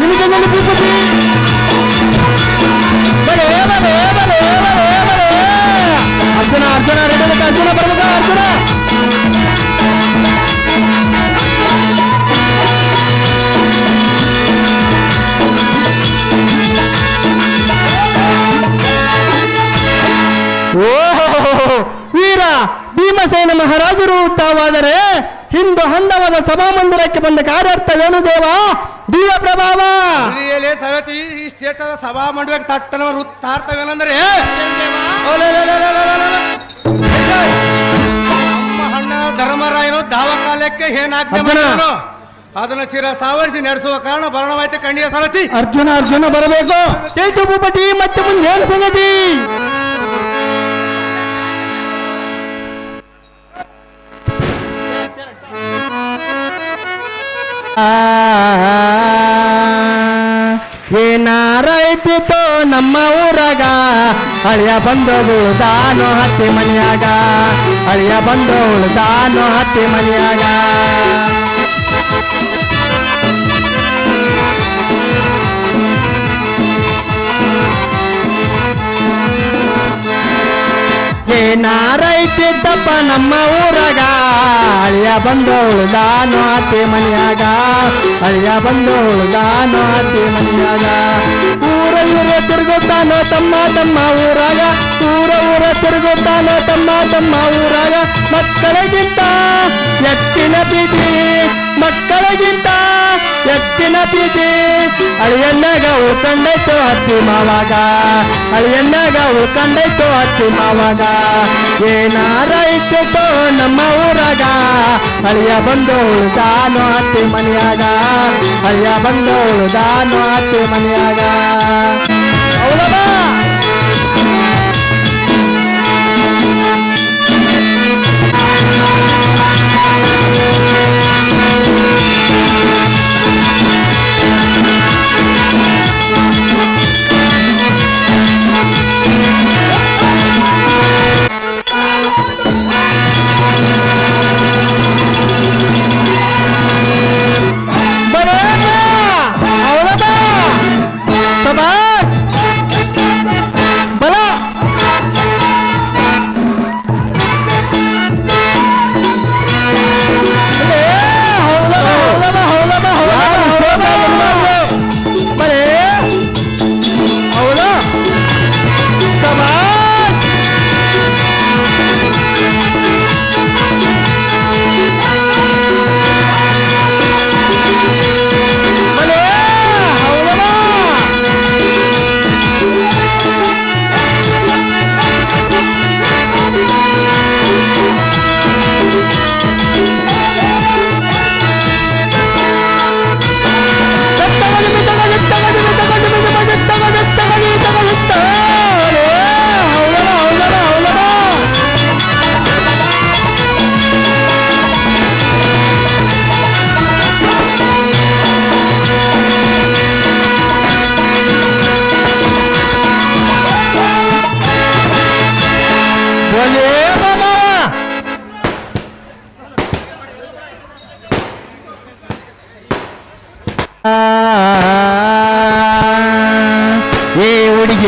ನಿಮಗೆ ನನ್ನ ಭೂಪತಿ ಬಲೆ ಬಲೆ ಬಲೆ ಬಲೆ ಬಲೆ ಅರ್ಜುನ ಅರ್ಜುನ ರೆಡಿ ಅರ್ಜುನ ಬರ್ಬೇಕ ಅರ್ಜುನ ಓಹೋ ವೀರ ಭೀಮಸೇನ ಮಹಾರಾಜರು ತಾವಾದರೆ ಹಿಂದು ಹಂದವಾದ ಸಭಾಮಂದಿರಕ್ಕೆ ಬಂದ ಕಾರ್ಯಾರ್ಥವೇನು ದೇವ ದಿವ್ಯ ಪ್ರಭಾವ. ಹಿರಿಯಲೇ ಸರತಿ ಈ ಸ್ಟೇಟದ ಸಭಾ ಮಂಡಲಕ್ಕೆ ತಟ್ಟನ ವೃತ್ತಾರ್ಥವೇನೆಂದರೆ ನಮ್ಮ ಹಣ್ಣನ ಧರ್ಮರಾಯನು ದಾವಕಾಲಕ್ಕೆ ಏನಾಗ್ತಾನೋ ಅದನ್ನ ಶಿರ ಸಾವರಿಸಿ ನಡೆಸುವ ಕಾರಣ ಭರಣವಾಯ್ತು ಕಣ್ಣಿಯ ಸರತಿ. ಅರ್ಜುನ ಅರ್ಜುನ ಬರಬೇಕು ತಿಳಿತು ಭೂಪತಿ ಮತ್ತೆ ಮುಂದೆ ಏನು ಸಂಗತಿ. ಏನಾರೈತಿತೋ ನಮ್ಮ ಊರಾಗ ಅಳಿಯ ಬಂದು ಉಳ್ದಾನು ಹತ್ತಿ ಮನೆಯಾಗ ಅಳಿಯ ಬಂದು ಉಳ್ದಾನು ಹತ್ತಿ ಮನೆಯಾಗ ಏನಾರೈತಿದ್ದಪ್ಪ ನಮ್ಮ ಊರಾಗ ಅಳಿಯ ಬಂದು ಉಳ್ದಾನು ಹತ್ತಿ ಮನೆಯಾಗ ಅಳಿಯ ಬಂದು ಉಳ್ದಾನು ಹತ್ತಿ ಮನೆಯಾಗ ಊರ ತಿರುಗುತ್ತಾನೋ ತಮ್ಮ ತಮ್ಮ ಊರಾಗ ಊರ ತಿರುಗುತ್ತಾನೋ ತಮ್ಮ ತಮ್ಮ ಊರಾಗ ಮಕ್ಕಳಿಗಿಂತ ಹೆಚ್ಚಿನ ಪ್ರೀತಿ ಮಕ್ಕಳಿಗಿಂತ ಹೆಚ್ಚಿನ ಪ್ರೀತಿ ಅಳಿಯನ್ನಾಗ ಉಳ್ಕೊಂಡೈತು ಅತ್ತಿ ಮಾವಾಗ ಅಳಿಯನ್ನಾಗ ಉಳ್ಕೊಂಡೈತು ಅತ್ತಿ ಮಾವಾಗ ಏನಾರ ಇತ್ತು ನಮ್ಮ ಊರಾಗ ಅಳಿಯ ಬಂದು ಉಳ್ದಾನು ಅತ್ತಿ ಮನೆಯಾಗ ಅಳಿಯ ಬಂದು ಉಳ್ದಾನು ಅತ್ತಿ ಮನೆಯಾಗ ಹೌದಮ್ಮ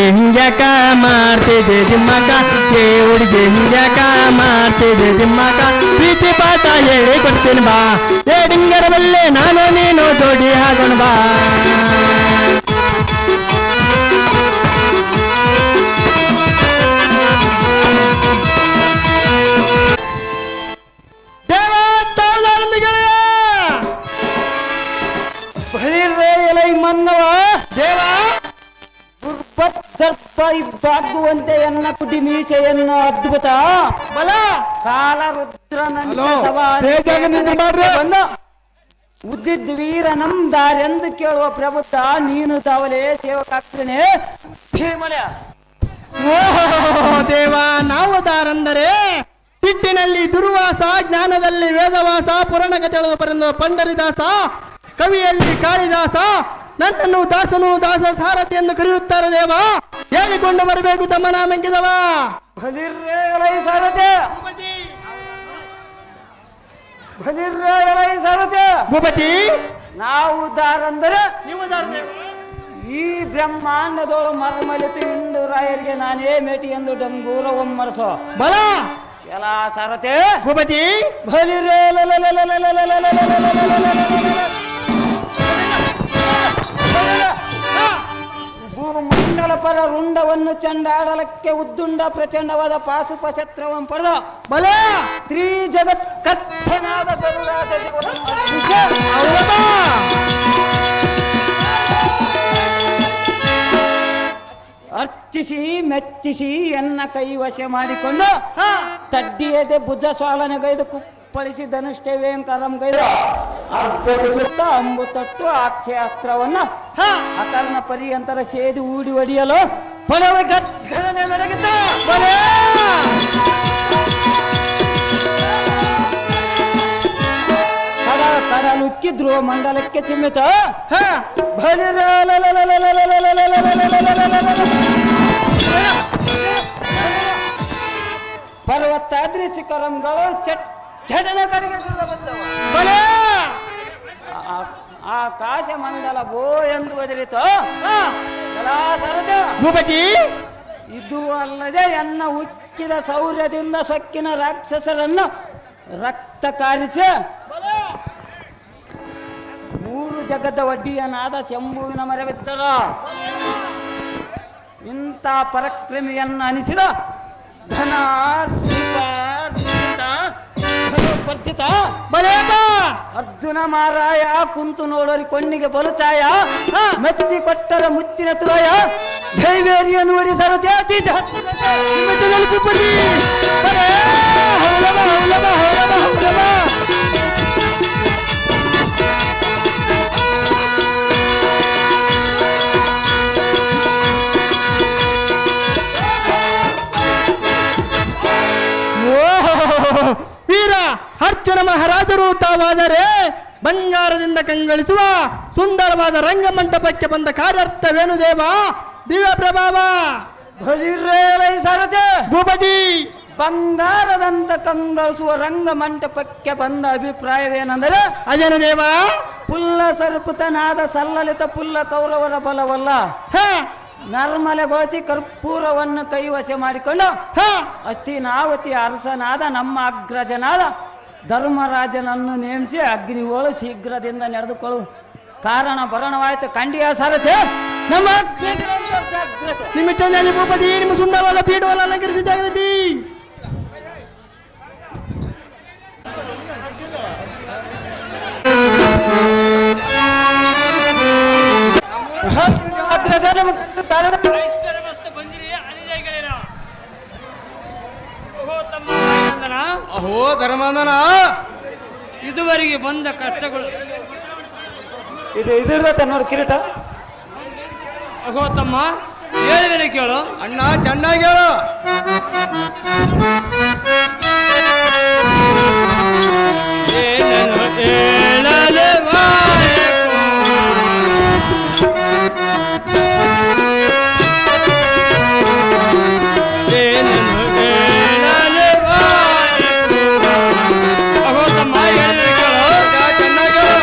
ಹಿಂಗ್ಯಾಕ ಮಾಡ್ತಿದ್ದೆ ದಿಮ್ಮಕ್ಕ ಏ ಹುಡುಗಿ ಹಿಂಗ್ಯಾಕ ಮಾಡ್ತಿದ್ದೆ ದಿಮ್ಮಕ್ಕ ಪ್ರೀತಿ ಪಾಠ ಹೇಳಿ ಕೊಡ್ತೀನಿ ಬಾ ಏ ಡಿಂಗರ ಬಲ್ಲೆ ನಾನು ನೀನು ಜೋಡಿ ಹಾಗೋಣ ಬಾ ಮನ್ನವ ದೇವ ದರ್ಪ ಇಬ್ಬಾಗುವಂತೆ ಎನ್ನ ಕುಟಿ ಮೀಸೆಯನ್ನ ಅದ್ಭುತ ಬಲ ಕಾಲ ರುದ್ರನಂತ ಬಂದ ಉದ್ದಿದ್ದ ವೀರ ನಮ್ ದಾರೆಂದು ಕೇಳುವ ಪ್ರಭುತ್ತ ನೀನು ತಾವಲೇ ಸೇವಕಾಗ್ತೇನೆ ಭೀಮಳೆ ದೇವ ನಾವು ದಾರಂದರೆ ಸಿಟ್ಟಿನಲ್ಲಿ ದುರ್ವಾಸ ಜ್ಞಾನದಲ್ಲಿ ವೇದವಾಸ ಪುರಾಣ ಕಥೆಗಳು ಪರಂದು ಪಂಡರಿದಾಸ ಕವಿಯಲ್ಲಿ ಕಾಳಿದಾಸ ನನ್ನನ್ನು ದಾಸನು ದಾಸ ಸಾರಥಿ ಎಂದು ಕರೆಯುತ್ತಾರೆ ದೇವ ಹೇಳಿಕೊಂಡು ಬರಬೇಕು ತಮ್ಮನ ಮೆಂಗಿದವ ಭೂಪತಿ ನಾವು ದಾರಂದರೆ ನೀವು ಈ ಬ್ರಹ್ಮಾಂಡದೋಳು ಮರಮಲಿತು ಇಂಡು ರಾಯರಿಗೆ ನಾನೇ ಮೇಟಿ ಎಂದು ಡಂಗೂರ ಒಮ್ಮರಸೋ ಬಲ ಎಲ್ಲ ಸಾರಥಿ ಭೂಪತಿ ಬಲಿರೇ ಭೂಮಂಡಲ ಪರ ರುಂಡವನ್ನು ಚಂಡಾಡಲಕ್ಕೆ ಉದ್ದುಂಡ ಪ್ರಚಂಡವಾದ ಪಾಶುಪಶಸ್ತ್ರವನ್ನು ಪಡೆದ ಬಲ ತ್ರೀ ಜಗತ್ ಕಥನಾದ ಅರ್ಚಿಸಿ ಮೆಚ್ಚಿಸಿ ಎನ್ನ ಕೈವಶ ಮಾಡಿಕೊಂಡು ತಡ್ಡಿಯದೆ ಬುದ್ಧ ಸ್ವಾಲನೆಗೈದು ಕುಪ್ಪಳಿಸಿ ಧನುಷ್ಟೇ ವೇಂಕರಂ ಗೈದು ಅರ್ಧಸುತ್ತ ಅಂಬು ತಟ್ಟು ಅಕ್ಷಯಾಸ್ತ್ರವನ್ನ ಅಕರ್ಣ ಪರ್ಯಂತರ ಸೇದಿ ಊಡಿ ಹೊಡಿಯಲು ಪಡವ ಗದ್ದನೆ ಮೆರಗಿದ್ದ ಕಡಲುಕ್ಕಿ ಧ್ರುವ ಮಂಡಲಕ್ಕೆ ಚಿಮ್ಮಿತ ಪರ್ವತಾದ್ರಿ ಶಿಖರಂಗಳು ಚಟನ ಕಡೆಗೆ ಆಕಾಶ ಮಂಡಲ ಭೋ ಎಂದು ಒದರಿತು ಭೂಪತಿ ಇದು ಅಲ್ಲದೆ ಎನ್ನ ಉಕ್ಕಿದ ಶೌರ್ಯದಿಂದ ಸೊಕ್ಕಿನ ರಾಕ್ಷಸರನ್ನು ರಕ್ತ ಕಾರಿಸಿ ಮೂರು ಜಗದ ಒಡ್ಡಿಯನಾದ ಶಂಭುವಿನ ಮರವಿದ್ದರ ಇಂಥ ಪರಾಕ್ರಮಿಯನ್ನು ಅನಿಸಿದ ಧನಾರ್ಜಿತ ಅರ್ಜುನ ಮಾರಾಯ ಕುಂತು ನೋಡೋರಿ ಕೊಣ್ಣಿಗೆ ಬಲು ಛಾಯ ಮೆಚ್ಚಿ ಕೊಟ್ಟರ ಮುತ್ತಿನ ತುರಾಯ ಜೈವೇರಿಯ ನೋಡಿ ಸರತಿ ಅತಿ ಜಾಸ್ತಿ ಭೂಪತಿ ಬರೇ, ಹೌಲವ, ಹೌಲವ, ಹೌಲವ, ಹೌಲವ. ವೀರ ಅರ್ಜುನ ಮಹಾರಾಜರು ತಾವಾದರೆ ಬಂಗಾರದಿಂದ ಕಂಗೊಳಿಸುವ ಸುಂದರವಾದ ರಂಗಮಂಟಪಕ್ಕೆ ಬಂದ ಕಾರ್ಯಾರ್ಥವೇನು ದೇವ? ದಿವ್ಯ ಪ್ರಭಾವ ಬಲಿರೇಲೈ ಸರತಿ ಭೂಪತಿ ಬಂಗಾರದಂತ ಕಂಗೊಳಿಸುವ ರಂಗ ಮಂಟಪಕ್ಕೆ ಬಂದ ಅಭಿಪ್ರಾಯವೇನೆಂದರೆ ಅದೇನು ದೇವ? ಪುಲ್ಲ ಸರ್ಪುತನಾದ ಸಲ್ಲಲಿತ ಪುಲ್ಲ ಕೌರವರ ಬಲವಲ್ಲ, ಹ ನರ್ಮಲೆಗೊಳಿಸಿ ಕರ್ಪೂರವನ್ನು ಕೈವಶ ಮಾಡಿಕೊಂಡು ಹ ಹಸ್ತಿನಾವತಿ ಅರಸನಾದ ನಮ್ಮ ಅಗ್ರಜನಾದ ಧರ್ಮರಾಜನನ್ನು ನೇಮಿಸಿ ಅಗ್ನಿಗೋಳು ಶೀಘ್ರದಿಂದ ನಡೆದುಕೊಳ್ಳುವ ಕಾರಣ ಭರಣವಾಯಿತು ಕಂಡಿಯ ಸಾರಥಿ ನಮ್ಮ ನಿಮ್ಮ ಚಂದಾಲಿ ಭೂಪತಿ ನಿಮ್ಮ ಸುಂದರವಾದ ಪೀಠವನ್ನು ಅಲಂಕರಿಸಿದ್ದಾಗಿ ಅಗ್ರಜನ ಕಾರಣ ಅಹೋ ಧರ್ಮಾನನ, ಇದುವರೆಗೆ ಬಂದ ಕಷ್ಟಗಳು ಇದಿರ್ದತ್ತ ನೋಡಿ ಕಿರೀಟ ಅಗೋ ತಮ್ಮ ಹೇಳಿದರೆ ಕೇಳು. ಅಣ್ಣ ಚೆನ್ನಾಗಿ ಹೇಳು. ಏನನ್ನು ಹೇಳಲೆ ಬಾಯಕು, ಏನನ್ನು ಹೇಳಲೆ ಬಾಯಕು. ಅಗೋ ತಮ್ಮ ಹೇಳಿದರೆ ಕೇಳು. ಚೆನ್ನಾಗಿ ಹೇಳು.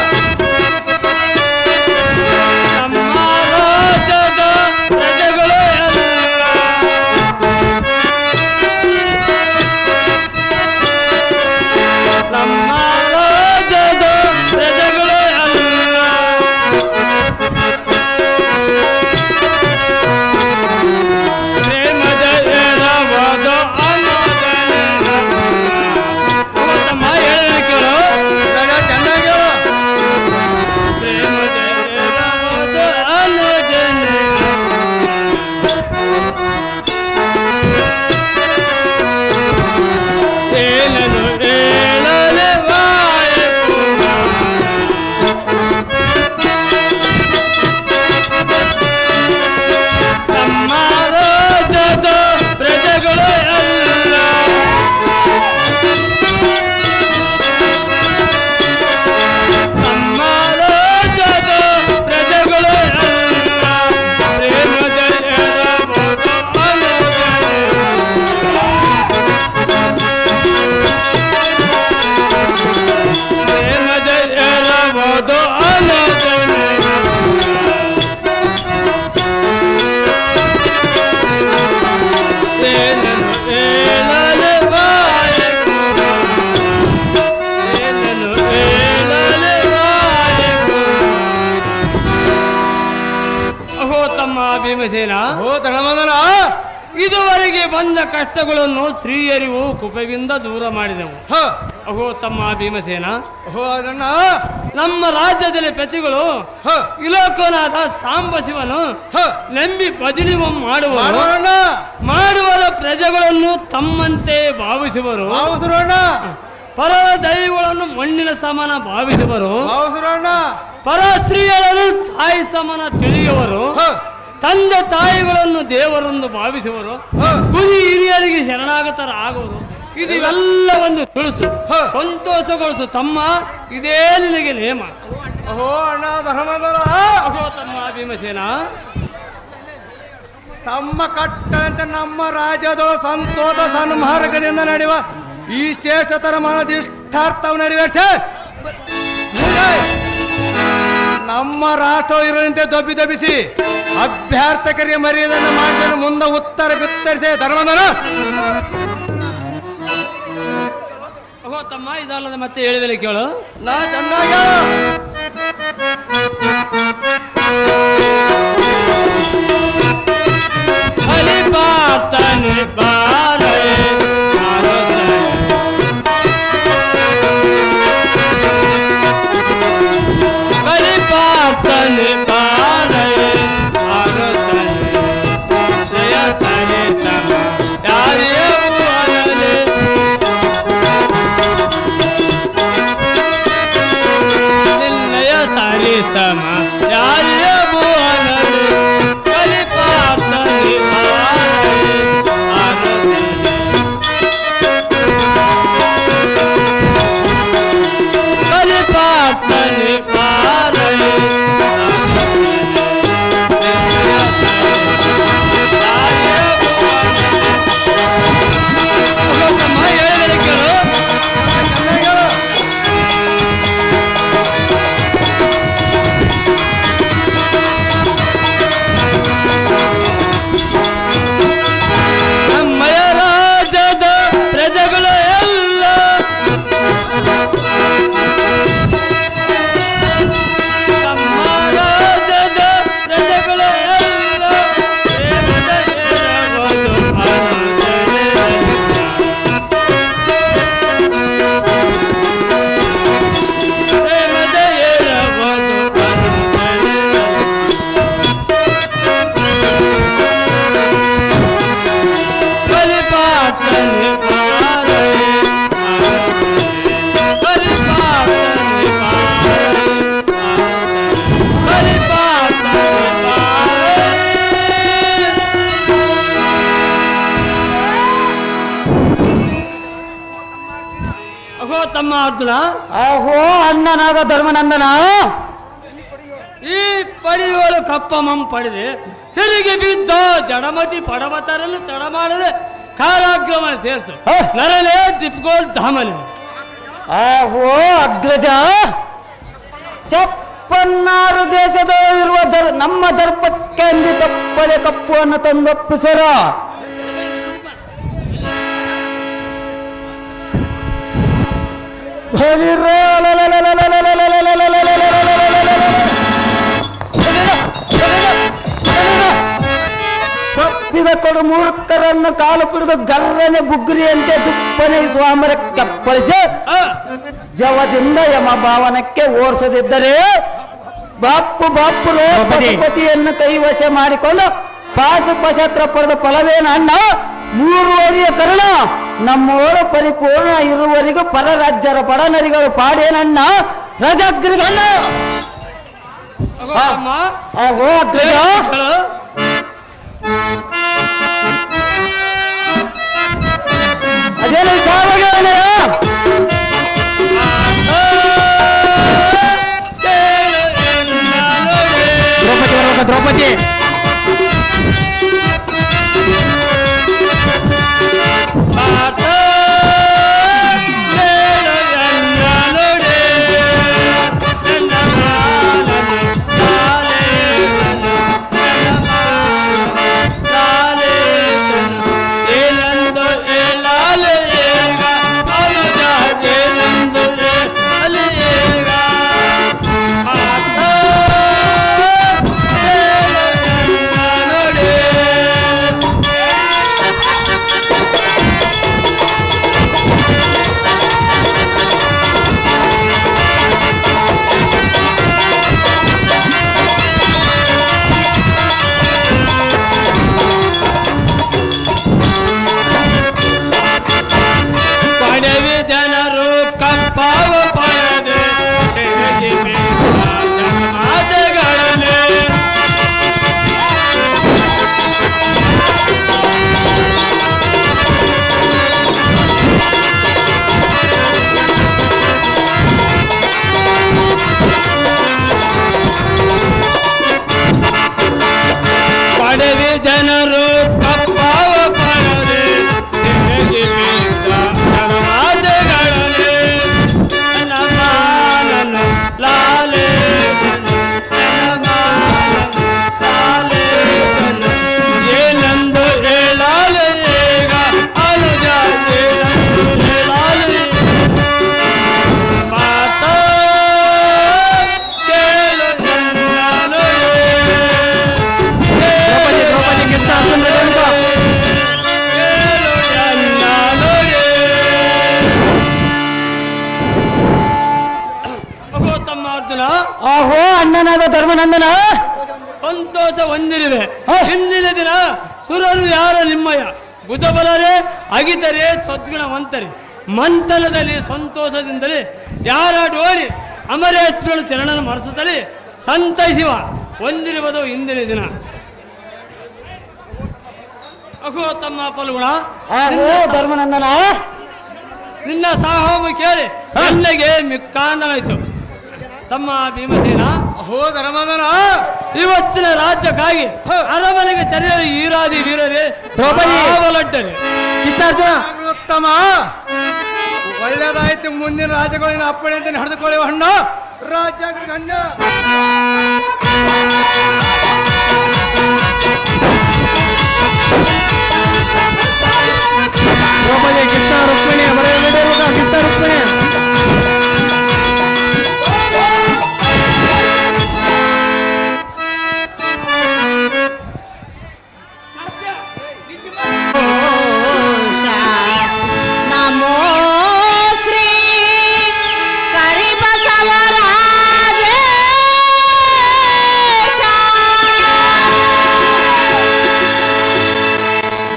ನಮ್ಮ ರಾಜ್ಯದ ಪ್ರಜೆಗಳು ನಮ್ಮ ರಾಜ್ಯದ ಪ್ರಜೆಗಳು ಅಲ್ಲ, ಪ್ರೇಮದ ಎರವಾದ ಅನ್ನೋದನ್ನ. ತಮ್ಮ ಹೇಳಿದ್ರೆ ಕೇಳು. ಚೆನ್ನಾಗಿ ಹೇಳು. ಪ್ರೇಮದ ಎರವಾದ ಅನ್ನೋದನ್ನ. ಏನನ್ನು ಹೇಳಲೆ ಬಾಯಕು, ನಮ್ಮ ರಾಜ್ಯದ ಪ್ರಜೆಗಳು ಅಲ್ಲ, ನಮ್ಮ ರಾಜ್ಯದ ಪ್ರಜೆಗಳು ಅಲ್ಲ, ಪ್ರೇಮದ ಎರವಾದ ಪ್ರೇಮದ ಎರವಾದ ಅನ್ನೋದನ್ನ. ಏನನ್ನು ಹೇಳಲೆ ಬಾಯಕು, ಏನನ್ನು ಹೇಳಲೆ ಬಾಯಕು. ಅಹೋ ತಮ್ಮ ಭೀಮಸೇನ, ಅಹೋ ಧರ್ಮಾನನ, ಇದುವರೆಗೆ ಬಂದ ಕಷ್ಟಗಳನ್ನು ಸ್ತ್ರೀಯರಿವು ಕುಪವಿಂದ ದೂರ ಮಾಡಿದೆವು. ಹ ಅಹೋ ತಮ್ಮ ಭೀಮಸೇನ, ಅಹೋ ಅದಣ್ಣ, ನಮ್ಮ ರಾಜ್ಯದಲ್ಲಿ ಪ್ರತಿಗಳು ಹ ಇಲೋಕನಾದ ಸಾಂಬ ಶಿವನು ಹ ನಂಬಿ ಭಜನೆ ಮಾಡುವರು, ಮಾಡೋಣ ಮಾಡುವರ ಪ್ರಜೆಗಳನ್ನು ತಮ್ಮಂತೆ ಭಾವಿಸುವರು, ಅವಸರೋಣ ಪರ ದೈವಗಳನ್ನು ಮಣ್ಣಿನ ಸಮಾನ ಭಾವಿಸುವರು, ಅವಸರೋಣ. ಪರ ಸ್ತ್ರೀಯರನ್ನು ತಾಯಿ ಸಮಾನ ತಿಳಿಯುವರು, ಹ ತಂದೆ ತಾಯಿಗಳನ್ನು ದೇವರೆಂದು ಭಾವಿಸುವರು, ಹ ಗುರಿ ಹಿರಿಯರಿಗೆ ಶರಣಾಗತರಾಗುವರು. ಇದೆಲ್ಲ ಒಂದು ತಿಳಿಸು, ಹ. ಸಂತೋಷಗೊಳಿಸು ತಮ್ಮ, ಇದೇ ನಿನಗೆ ನೇಮ. ಅಹೋ ಅಣ್ಣ ಧರ್ಮಾನನ, ಅಹೋ ತಮ್ಮ ಭೀಮಸೇನ, ತಮ್ಮ ಕಟ್ಟಂತೆ ನಮ್ಮ ರಾಜ್ಯದ ಸಂತೋಷ ಸನ್ಮಾರ್ಗದಿಂದ ನಡೆಯುವ ಈ ಶ್ರೇಷ್ಠತರ ಮನದಿಷ್ಟಾರ್ಥವನ್ನು ನೆರವೇರಿಸಿ ನಮ್ಮ ರಾಷ್ಟ್ರ ಇರುವಂತೆ ದಬ್ಬಿಸಿ ಅಭ್ಯರ್ಥಕರಿಗೆ ಮರ್ಯಾದೆಯನ್ನು ಮಾಡಿದ ಮುಂದೆ ಉತ್ತರ ಬಿತ್ತರಿಸಿ ಧರ್ಮದನ. ಅಹೋ ತಮ್ಮ ಇದಲ್ಲದೆ ಮತ್ತೆ ಹೇಳಿದರೆ ಕೇಳು. ನಾ ಚೆನ್ನಾಗಿ ಹೇಳು. ಹರಿಪಾತನೆ ಬಾರೆ ಅಗೋ ತಮ್ಮ ಅರ್ಜುನ, ಆಹೋ ಅಣ್ಣನಾದ ಧರ್ಮನಂದನ, ಈ ಪಡೆಯುವಳು ಕಪ್ಪಮಂ ಪಡೆದೆ ತಿರುಗಿ ಬಿದ್ದ ಜಡಮತಿ ಪಡಮತರನ್ನು ತಡ ಮಾಡದೆ ಕಾರಾಗ್ರಮಣ ಸೇರಿಸು ನರನೇ ದಿಪ್ಗೋಲ್ ಧಾಮನೆ. ಆಹೋ ಅಗ್ರಜ, ಚಪ್ಪನ್ನಾರು ದೇಶದ ಇರುವ ನಮ್ಮ ದರ್ಪಕ್ಕೆ ಅಂದಿ ತಪ್ಪದೆ ಕಪ್ಪುವನ್ನು ತಂದೊಪ್ಪಿಸರ. ತಪ್ಪಿದ ಕೊಡು ಮೂರ್ಖರನ್ನು ಕಾಲು ಪಿಡಿದು ಗರ್ರನೆ ಬುಗ್ರಿಯಂತೆ ದುಪ್ಪನೆ ಸ್ವಾಮರಕ್ಕೆ ಅಪ್ಪಳಿಸಿ ಜವದಿಂದ ಯಮ ಭಾವನಕ್ಕೆ ಓಡಿಸದಿದ್ದರೆ ಬಾಪು ಪಶುಪತಿಯನ್ನು ಕೈವಶ ಮಾಡಿಕೊಂಡು ಪಾಶುಪಶತ್ರ ಪಡೆದ ಫಲವೇನ ಅಣ್ಣ. 3 ವರ್ಷ ಕರ್ಣ ನಮ್ಮೋರ ಪರಿಪೂರ್ಣ ಇರುವವರೆಗೂ ಪರರಾಜ್ಯರ ಪಡನರಿಗಳು ಪಾಡೇನಣ್ಣ ರಜಗ್ರಿಗಣ್ಣ. ಅಗೋ ತಮ್ಮ, ಆಹೋ ಅಗ್ರಜ, ಹೇಳು. ಅದೇನು ವಿಚಾರವಾಗಿ ದ್ರೌಪದಿ ಬರ್ಬೇಕ, ದ್ರೌಪದಿ ಆಹೋ ಅಣ್ಣನಾದ ಧರ್ಮನಂದನ, ಸಂತೋಷ ಹೊಂದಿರುವೆ. ಹಿಂದಿನ ದಿನ ಸುರರು ಯಾರ ನಿಮ್ಮಯ ಬುಧಬಲರೇ ಅಗಿತರೆ ಸದ್ಗುಣವಂತರೆ ಮಂಥನದಲ್ಲಿ ಸಂತೋಷದಿಂದಲೇ ಯಾರಾಡೋಡಿ ಅಮರೇಶ್ವರನ ಚರಣನ ಮರೆಸುತ್ತಲೇ ಸಂತೈಸುವ ಹೊಂದಿರುವುದು ಇಂದಿನ ದಿನ. ಅಗೋ ತಮ್ಮ ಫಲ್ಗುಣ, ಆಹೋ ಧರ್ಮನಂದನ, ನಿನ್ನ ಸಾಹೋಮ ಕೇಳಿ ನನಗೆ ಮಿಕ್ಕಾಂದನಾಯ್ತು. ತಮ್ಮ ಭೀಮಸೇನ, ಅಹೋ ಧರ್ಮನಂದನ, ಇವತ್ತಿನ ರಾಜ್ಯಕ್ಕಾಗಿ ಅರಮನೆಗೆ ತೆರೆಯಲು ಈರಾದಿ ವೀರರೇ ದ್ರೌಪದಿ ಅವಲಡ್ಡರೆ ಕೃಷ್ಣಾರ್ಜುನ ಉತ್ತಮ, ಒಳ್ಳೆದಾಯ್ತು. ಮುಂದಿನ ರಾಜ್ಯಗಳಿನ ಅಪ್ಪಣೆ ಅಂತ ನಡೆದುಕೊಳ್ಳುವ ಹಣ್ಣು ರಾಜ್ಯ ಗಣ್ಯ. ದ್ರೌಪದಿ ಕೃಷ್ಣ ರುಕ್ಮಿಣಿ ಬರೆಯಲಿರುವ ಕೃಷ್ಣ ರುಕ್ಮಿಣಿ ನಮೋ ಶ್ರೀ ಕರಿಬಸವರಾಜೇಶ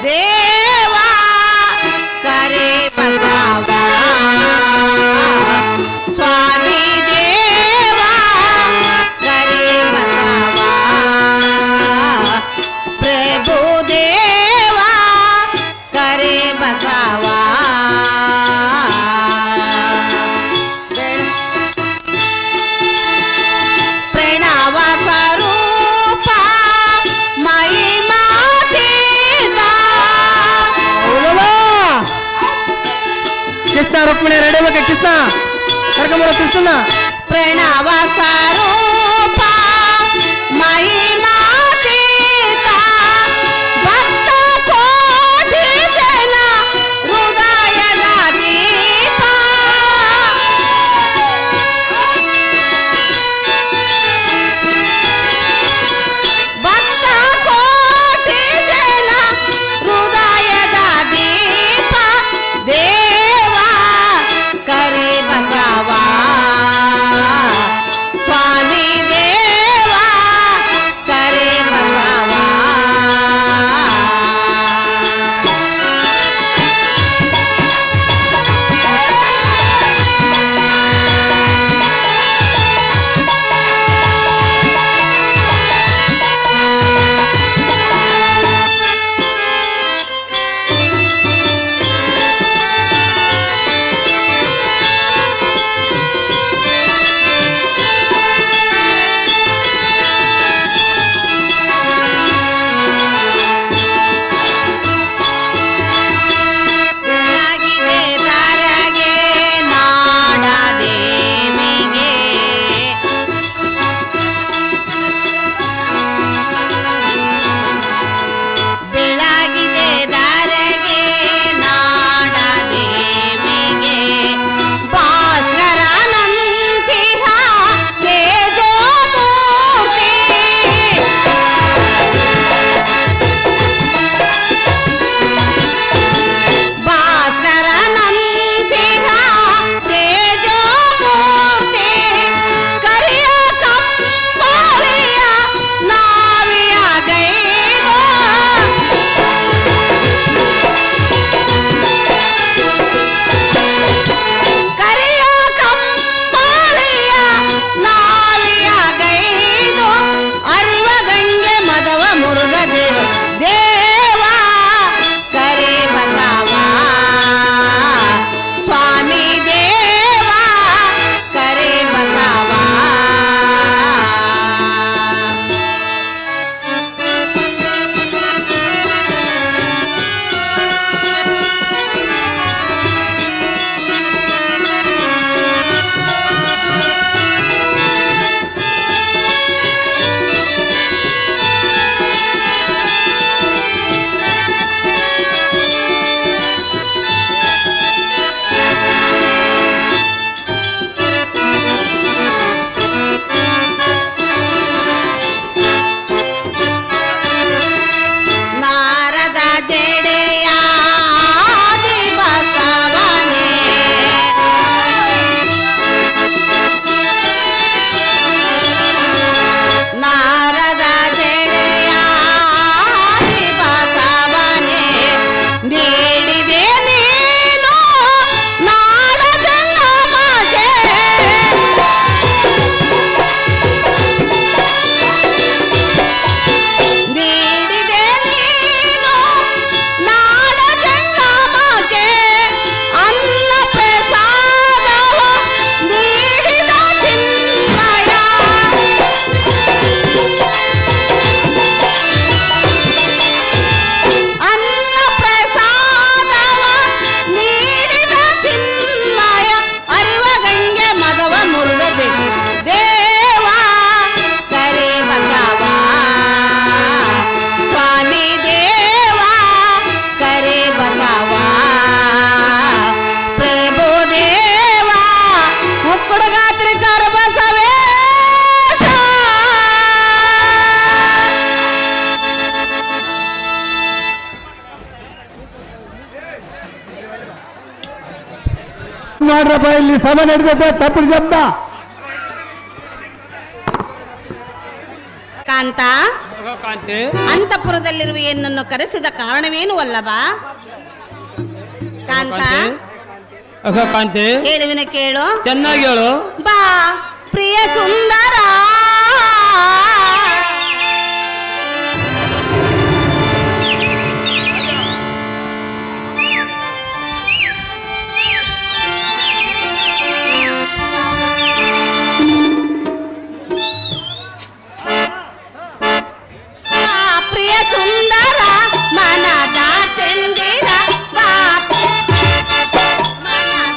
ದೇವಾ ಕರಿಬ ಕೃಷ್ಣ ರುಕ್ಮಿಣಿ ರೆಡಿ ಬೇಕಾ ಕೃಷ್ಣ ಕರ್ಕೊಂಬರೋ ಕೃಷ್ಣನ ಪ್ರಣವ ಸ್ವರೂಪ ಮಹಿಮಾತೀತ ಭಕ್ತ ಕೋಟಿ ಜನ ಹೃದಯದ ದೀಪ ಭಕ್ತ ಕೋಟಿ ಜನ ಹೃದಯದ ದೀಪ ದೇವ ಕರಿ ಬಸವ ಸ್ವಾಮಿ ದೇವ ಕರಿ ಬಸವ ಬೆಳಗಿದೆ ಧರೆಗೆ ನಾಡ ದೇವಿಗೆ ಬೆಳಗಿದೆ ಧರೆಗೆ ನಾಡ ದೇವಿಗೆ ಭಾಸ್ಕರ ನಂತಿಹ ತೇಜೋಮೂರ್ತಿ ಭಾಸ್ಕರ ನಂತಿಹ ತೇಜೋಮೂರ್ತಿ ಕರಿಯ ಕಂಬಳಿಯ ನಾವಿಯ ಗೈದ ಕರಿಯ ಕಂಬಳಿಯ ನಾವಿಯ ಗೈದು ಅರಿವ ಗಂಗೆ ಮದವ ಮುರುಗದೇವ ದೇವ ಕರಿ ಬಸವ ಸ್ವಾಮಿ ದೇವ ಕರಿ ಬಸವ ನಾರದ ಜಡೆಯ ಆದಿ ಬಸವನೇ ನಾರದ ಜಡೆಯ ಆದಿ ಬಸವನೇ ನೀಡಿದೆ ನೀನು ನಾಡ ಜಂಗಮಗೆ ನೀಡಿದೆ ನೀನು ನಾಡ ಜಂಗಮಗೆ ಅನ್ನ ಪ್ರಸಾದವ ನೀಡಿದ ಚಿನ್ಮಯ ಅನ್ನ ಪ್ರಸಾದವ ನೀಡಿದ ಚಿನ್ಮಯ ಅರಿವ ಗಂಗೆ ಮದವ ಮುರುಗದೆ ದೇವ ಕರಿ ಬಸವ ಸ್ವಾಮಿ ದೇವ ಕರಿ ಬಸವ ಪ್ರಭು ದೇವ ಮುಕ್ಕುಡುಗಾತ್ರಿ ಕರ ಬಸವೇಶ ಮಾಡ್ರಪ್ಪ ಇಲ್ಲಿ ಸಭೆ ನಡೆದೈತೆ ತಪ್ಪು ಶಬ್ದ ಕಾಂತ ಕಾಂತಿ ಅಂತಃಪುರದಲ್ಲಿರುವ ಏನನ್ನು ಕರೆಸಿದ ಕಾರಣವೇನು ಅಲ್ಲವ ಕಾಂತ ಕಾಂತಿ ಹೇಳುವಿನ ಕೇಳು ಚೆನ್ನಾಗಿ ಹೇಳು ಬಾ ಪ್ರಿಯ ಸುಂದರ ಸುಂದರ ಮನದ ಚಂದಿರ ಬಾಪ ಮನದ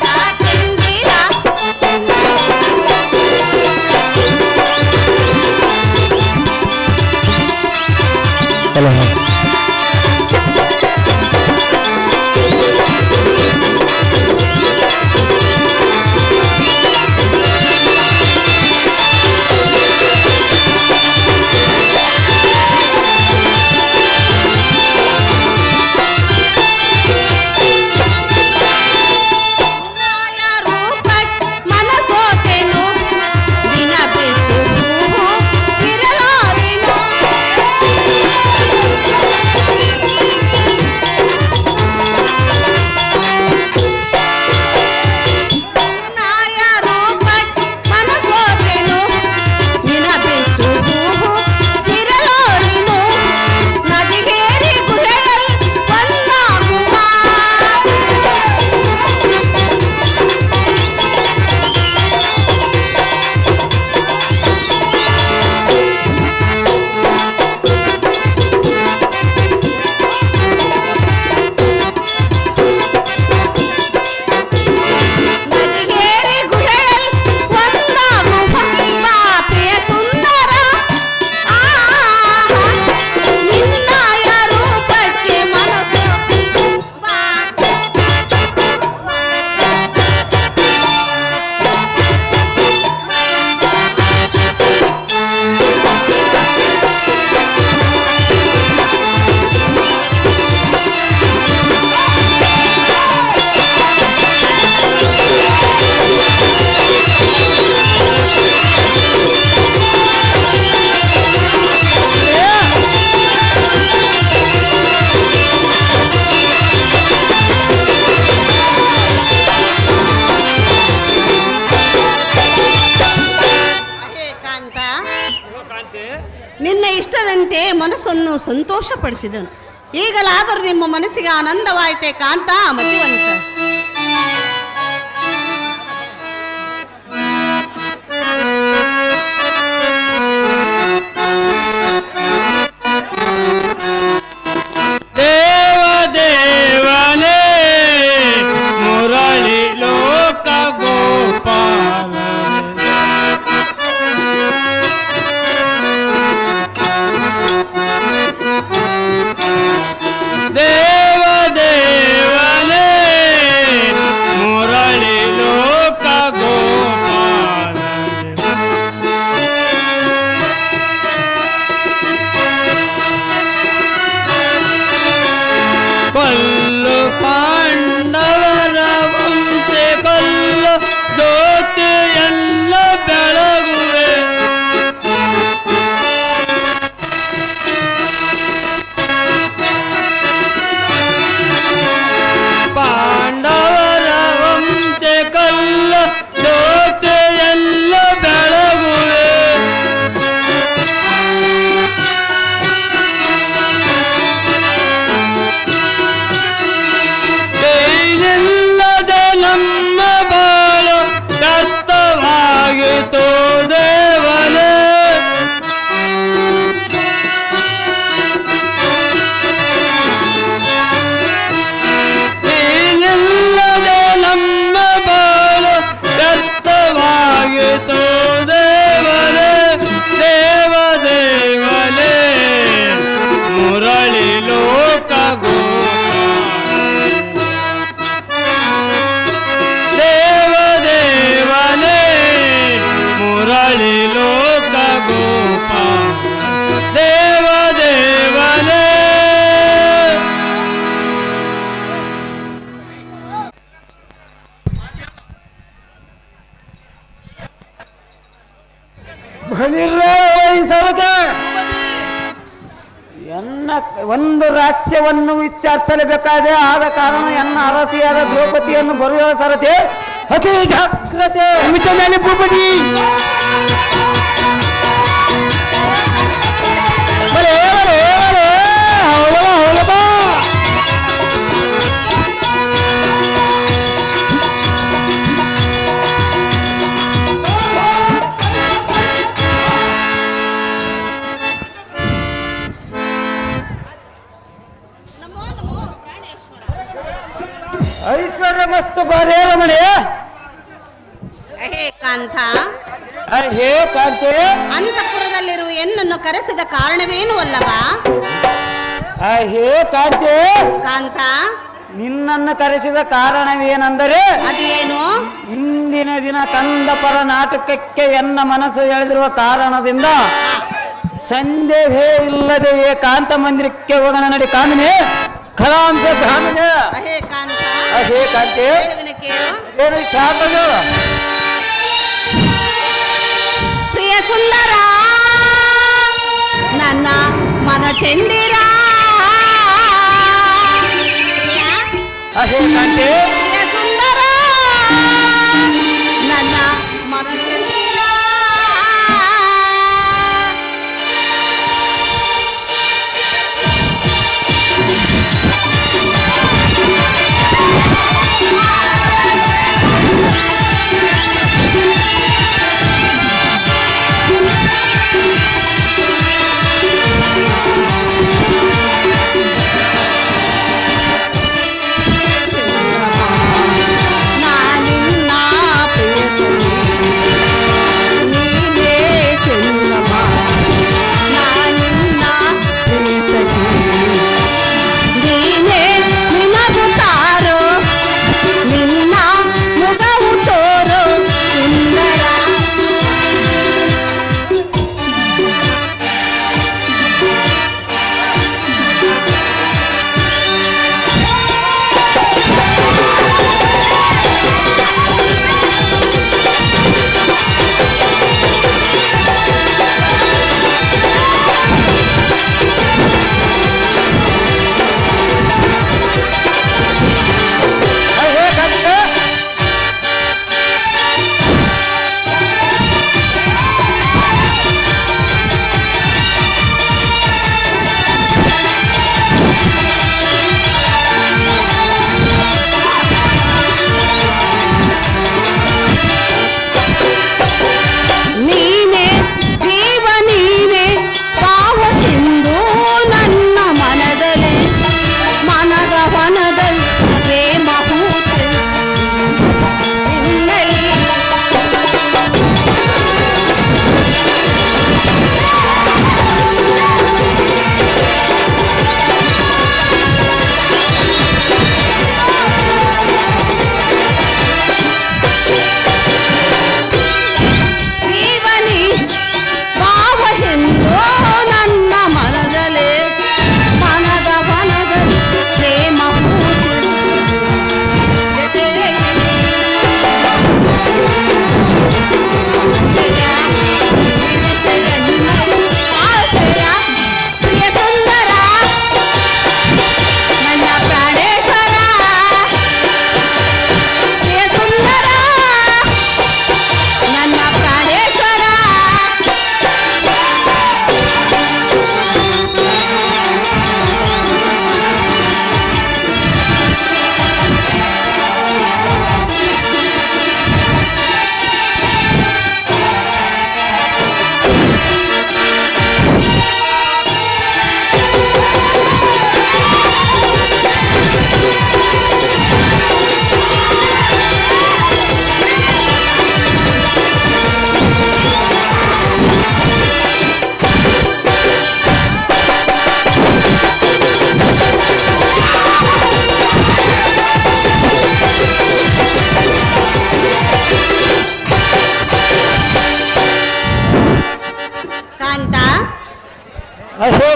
ನಿನ್ನ ಇಷ್ಟದಂತೆ ಮನಸ್ಸನ್ನು ಸಂತೋಷಪಡಿಸಿದನು. ಈಗಲಾದರೂ ನಿಮ್ಮ ಮನಸ್ಸಿಗೆ ಆನಂದವಾಯಿತೆ ಕಾಂತ ಮತಿವಂತ. ದೇವ ದೇವನೇ ಮುರಳಿ ಲೋಕ ಗೋಪಾಲ ದೇವ ದೇವನೇ ಮುರಳಿ ಲೋಕ ಗೋಪಾಲ ಕೊಲ್ಲು ಪಾಂಡವರ ವಂತೆ ಕೊಲ್ಲು ಜ್ಯೋತಿಯೆಲ್ಲ ಬೆಳಗುವೆ ಪಾಂಡವರ ವಂತೆ ಕೊಲ್ಲು ಜ್ಯೋತಿಯೆಲ್ಲ ಬೆಳಗುವೆ ಇಲ್ಲದೆ ನಮ್ಮ ಬಾಳು ವ್ಯರ್ಥವಾಗಿತು ದೇವನೇ. ಇಲ್ಲದೆ ನಮ್ಮ ಬಾಳು ವ್ಯರ್ಥವಾಗಿತು ದೇವನೇ. ದೇವ ದೇವನೇ ಮುರಳಿ ಲೋಕ ದೇವ ದೇವನೇ ಮುರಳಿ ಲೋಕ ಗೋಪಾಲ ದೇವ ದೇವನೇ. ಎನ್ನ ಒಂದು ರಹಸ್ಯವನ್ನು ವಿಚಾರಿಸಲೇಬೇಕಾದೆ. ಆದ ಕಾರಣ ಎನ್ನ ಅರಸಿಯಾದ ದ್ರೌಪದಿಯನ್ನು ಬರುವ ಸರತೆ ಅತಿ ಜಾಗ್ರತೆ. ಭೂಪತಿ ಬರೇ ಬರೇ ಬರೇ ಹೌಳ ಹೌಳಪ್ಪ. ಐಶ್ವರ್ಯ ಮಸ್ತು ಬರೇ ರಮಣಿ. ಹೇ ಕಾಂತ, ಹೇ ಕಾಂತೆ, ಅಂತಃಪುರದಲ್ಲಿರುವ ಎನ್ನನ್ನು ನನ್ನನ್ನು ಕರೆಸಿದ ಕಾರಣವೇನು ಅಲ್ಲವಾ? ಹೇ ಕಾಂತಿ, ಕಾಂತ, ನಿನ್ನನ್ನು ಕರೆಸಿದ ಕಾರಣವೇನೆಂದರೆ ಅದೇನು? ಇಂದಿನ ದಿನ ಕಂದಪರ ನಾಟಕಕ್ಕೆ ಎನ್ನ ಮನಸ್ಸು ಎಳೆದಿರುವ ಕಾರಣದಿಂದ ಸಂದೇಹೇ ಇಲ್ಲದೆ ಏಕಾಂತ ಮಂದಿರಕ್ಕೆ ಹೋಗೋಣ ನಡಿ. ಕಾಮಿನಿ, ಕಲಾಂಶ ಕಾಮಿನಿ. ಅಹೇ ಕಾಂತ, ಹೇ ಕಾಂತಿ, ಹೇಳುವೆನು ಕೇಳು. ಏನು ಚಾಪದು? ಪ್ರಿಯ ಸುಂದರ ನನ್ನ ಮನ ಚಂದಿರ. ಹೇ ಕಾಂತಿ, ಪ್ರಿಯ ಸುಂದರ ನನ್ನ ಮನ ಚಂದಿರ.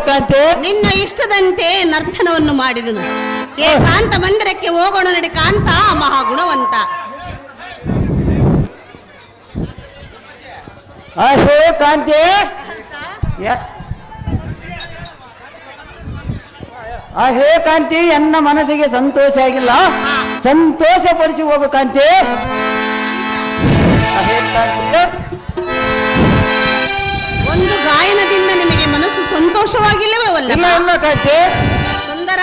ಕಾಂತಿ, ನಿನ್ನ ಇಷ್ಟದಂತೆ ನರ್ತನವನ್ನು ಮಾಡಿದನು. ಏಕಾಂತ ಮಂದಿರಕ್ಕೆ ಹೋಗೋಣ ನಡಿ ಕಾಂತ, ಮಹಾಗುಣವಂತ. ಹೇ ಕಾಂತಿ, ಹೇ ಕಾಂತಿ, ಎನ್ನ ಮನಸ್ಸಿಗೆ ಸಂತೋಷ ಆಗಿಲ್ಲ, ಸಂತೋಷ ಪಡಿಸಿ ಹೋಗು ಕಾಂತಿ. ಹೇ ಕಾಂತಿ, ಒಂದು ಗಾಯನದಿಂದ ನಿಮಗೆ ಮನಸ್ಸು ಸಂತೋಷವಾಗಿಲ್ಲವೇ ಇಲ್ಲ ವಲ್ಲಭ? ಇಲ್ಲ ಕಾಂತಿ. ಸುಂದರ,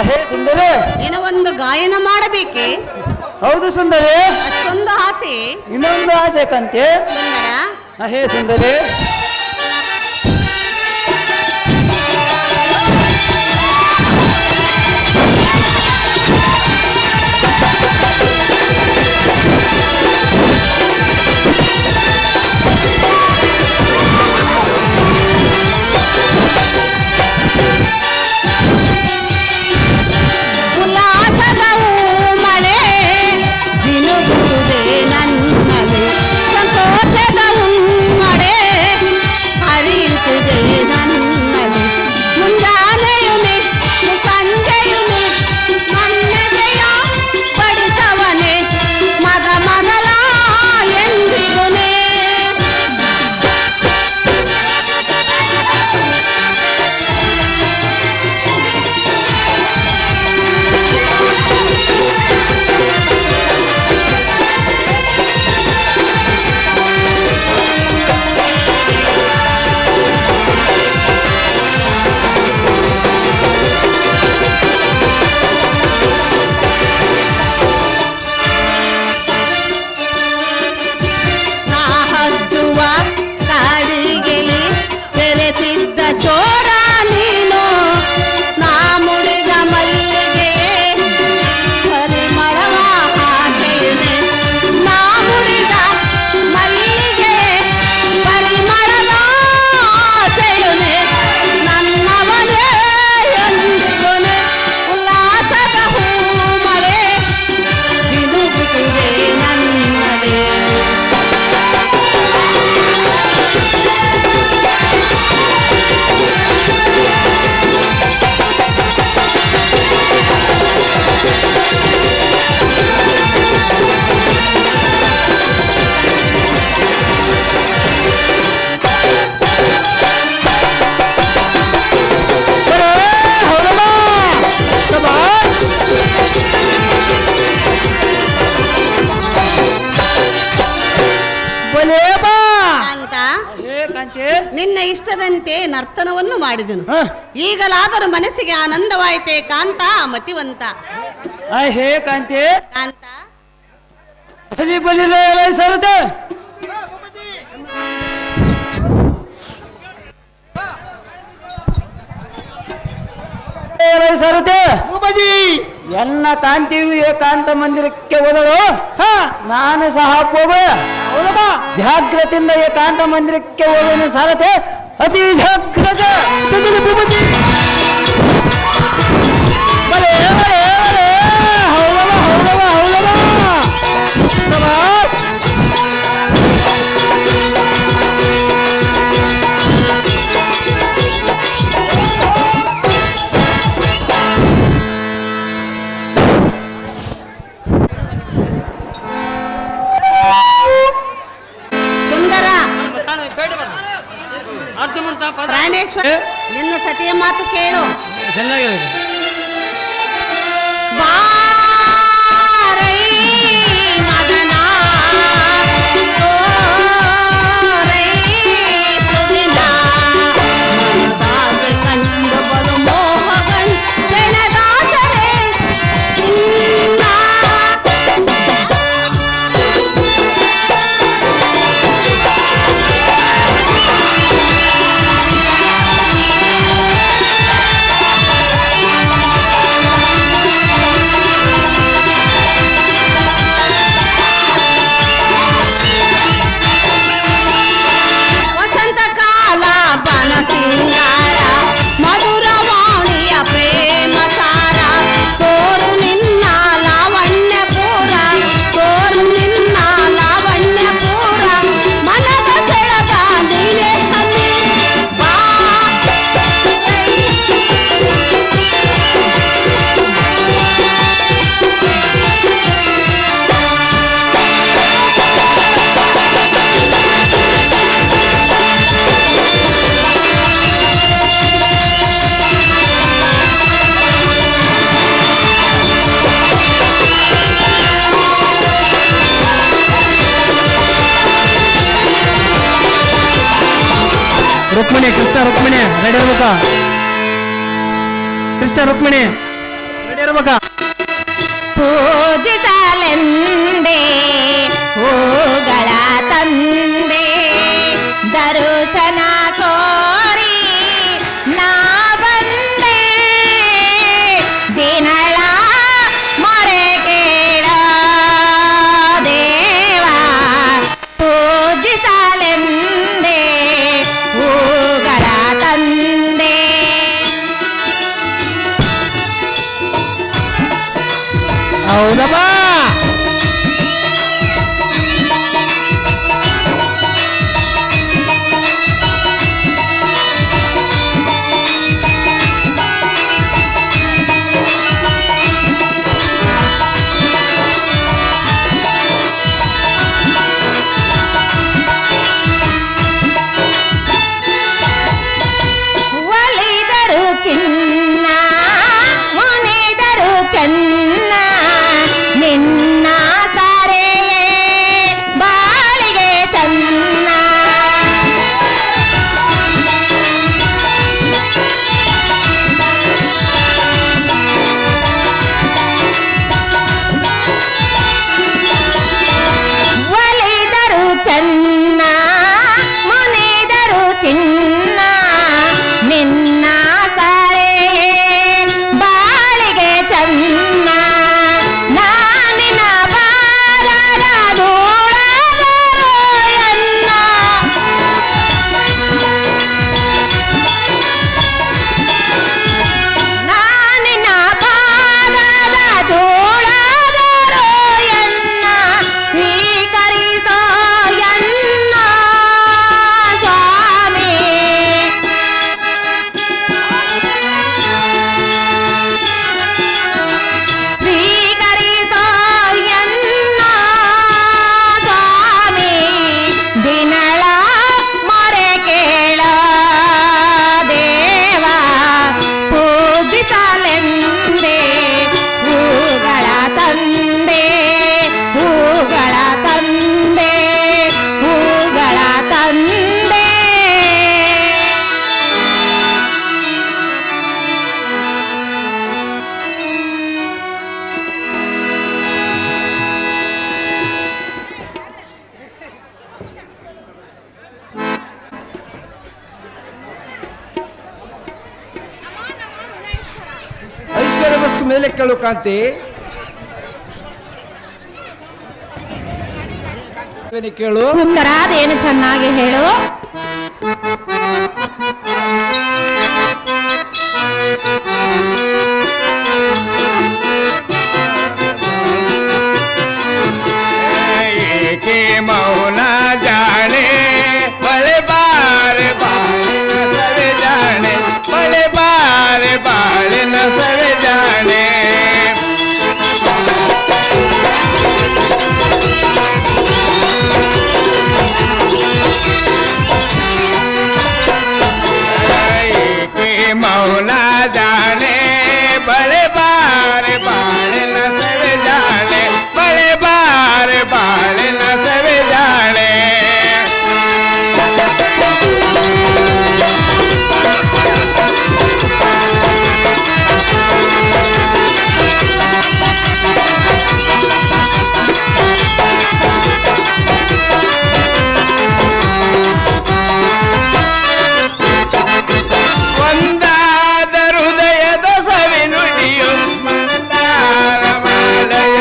ಹೇ ಸುಂದರಿ, ಏನೋ ಒಂದು ಗಾಯನ ಮಾಡಬೇಕೆ? ಹೌದು ಸುಂದರಿ, ಅಷ್ಟೊಂದು ಆಸೆ ಇನ್ನೊಂದು ಆಸೆ ಕಾಂತಿ. ಸುಂದರ. ಹೇ ಸುಂದರಿ, ಕಾಂತಿ ನಿನ್ನ ಇಷ್ಟದಂತೆ ನರ್ತನವನ್ನು ಮಾಡಿದನು. ಹ. ಈಗಲಾದರೂ ಮನಸ್ಸಿಗೆ ಆನಂದವಾಯಿತೆ ಕಾಂತ ಮತಿವಂತ. ಹೇ ಕಾಂತಿ ಕಾಂತ ಬಲಿ ಬಲಿರ ಸರತೆ ಸರತೆ ಎನ್ನ ಕಾಂತಿಯು ಏಕಾಂತ ಮಂದಿರಕ್ಕೆ ಹೋದಳು. ನಾನು ಸಹ ಹೋಗುವೆ. ಜಾಗ್ರತೆಯಿಂದ ಏಕಾಂತ ಮಂದಿರಕ್ಕೆ ಹೋದನು ಸಾರಥೆ. ಅತಿ ಜಾಗ್ರತೆ. ಸುಂದರ ಅರ್ಧ ಮಂತ ಪ್ರಾಣೇಶ್ವರ, ನಿನ್ನ ಸತಿಯ ಮಾತು ಕೇಳು. ಚೆನ್ನಾಗಿದೆ. ಬಾರೈ ಮದನ ತೋರೈ ಸುದಿನ ಮನದಾಸೆ ಕಂಡು ಬಲು ಮೋಹಗಳು ಸೆಳೆದಾಸರೆ ಇನ್ನ. ವಸಂತ ಕಾಲ ಬನ ಸಿಂಗಾರ ಮಧುರವಾಣಿಯ ಪ್ರೇಮ ಸಾರ ತೋರು ನಿನ್ನ ಲಾವಣ್ಯ ಪೂರ, ತೋರು ನಿನ್ನ ಲಾವಣ್ಯ ಪೂರ ಮನದ ಸೆಳೆದ ನೀನೇ ಹನಿ. ಬಾ ರುಕ್ಮಿಣಿ, ಕೃಷ್ಣ ರುಕ್ಮಿಣಿ ರೆಡಿ ಇರ್ಬೇಕಾ? ಕೃಷ್ಣ ರುಕ್ಮಿಣಿ ರೆಡಿ ಇರ್ಬೇಕಾ? ಪೂಜಿಸಲೆಂದೇ ಹೂಗಳ ತಂದೆ ದರ್ಶನ ಕೋರಿ ನಾ ಬಂದೆ ದಿನಳ ಮೊರೆ ಕೇಳ ದೇವ. ಪೂಜಿಸಲೆಂದೇ ಹೂಗಳ ತಂದೆ. ಹೌದಮ್ಮ. ಮೇಲೆ ಕೇಳು ಕಾಂತಿ. ಕೇಳು. ಸುಂದರ ಅದೇನು ಚೆನ್ನಾಗಿ ಹೇಳು. ಏಕೆ ಮೌನ ಜಾಣೆ ಬಳೆ ಬಾರೆ ಬಾಳಿನ ಸವೆ ಜಾಣೆ ಬಳೆ ಬಾರೆ ಬಾಳಿನ ಸವೆ ಜಾಣೆ ಏಕೆ ಮೌನ ಜಾಣೆ ಬಳೆ ಬಾರೆ ಬಾಳಿನ ಸವೆ ಜಾಣೆ ಬಳೆ ಬಾರೆ ಬಾಳಿನ ಸವೆ ಜಾಣೆ ಒಂದಾದ ಹೃದಯದ ಸವಿ ನುಡಿಯು ಮಂದಾರ ಮಾಲೆಯ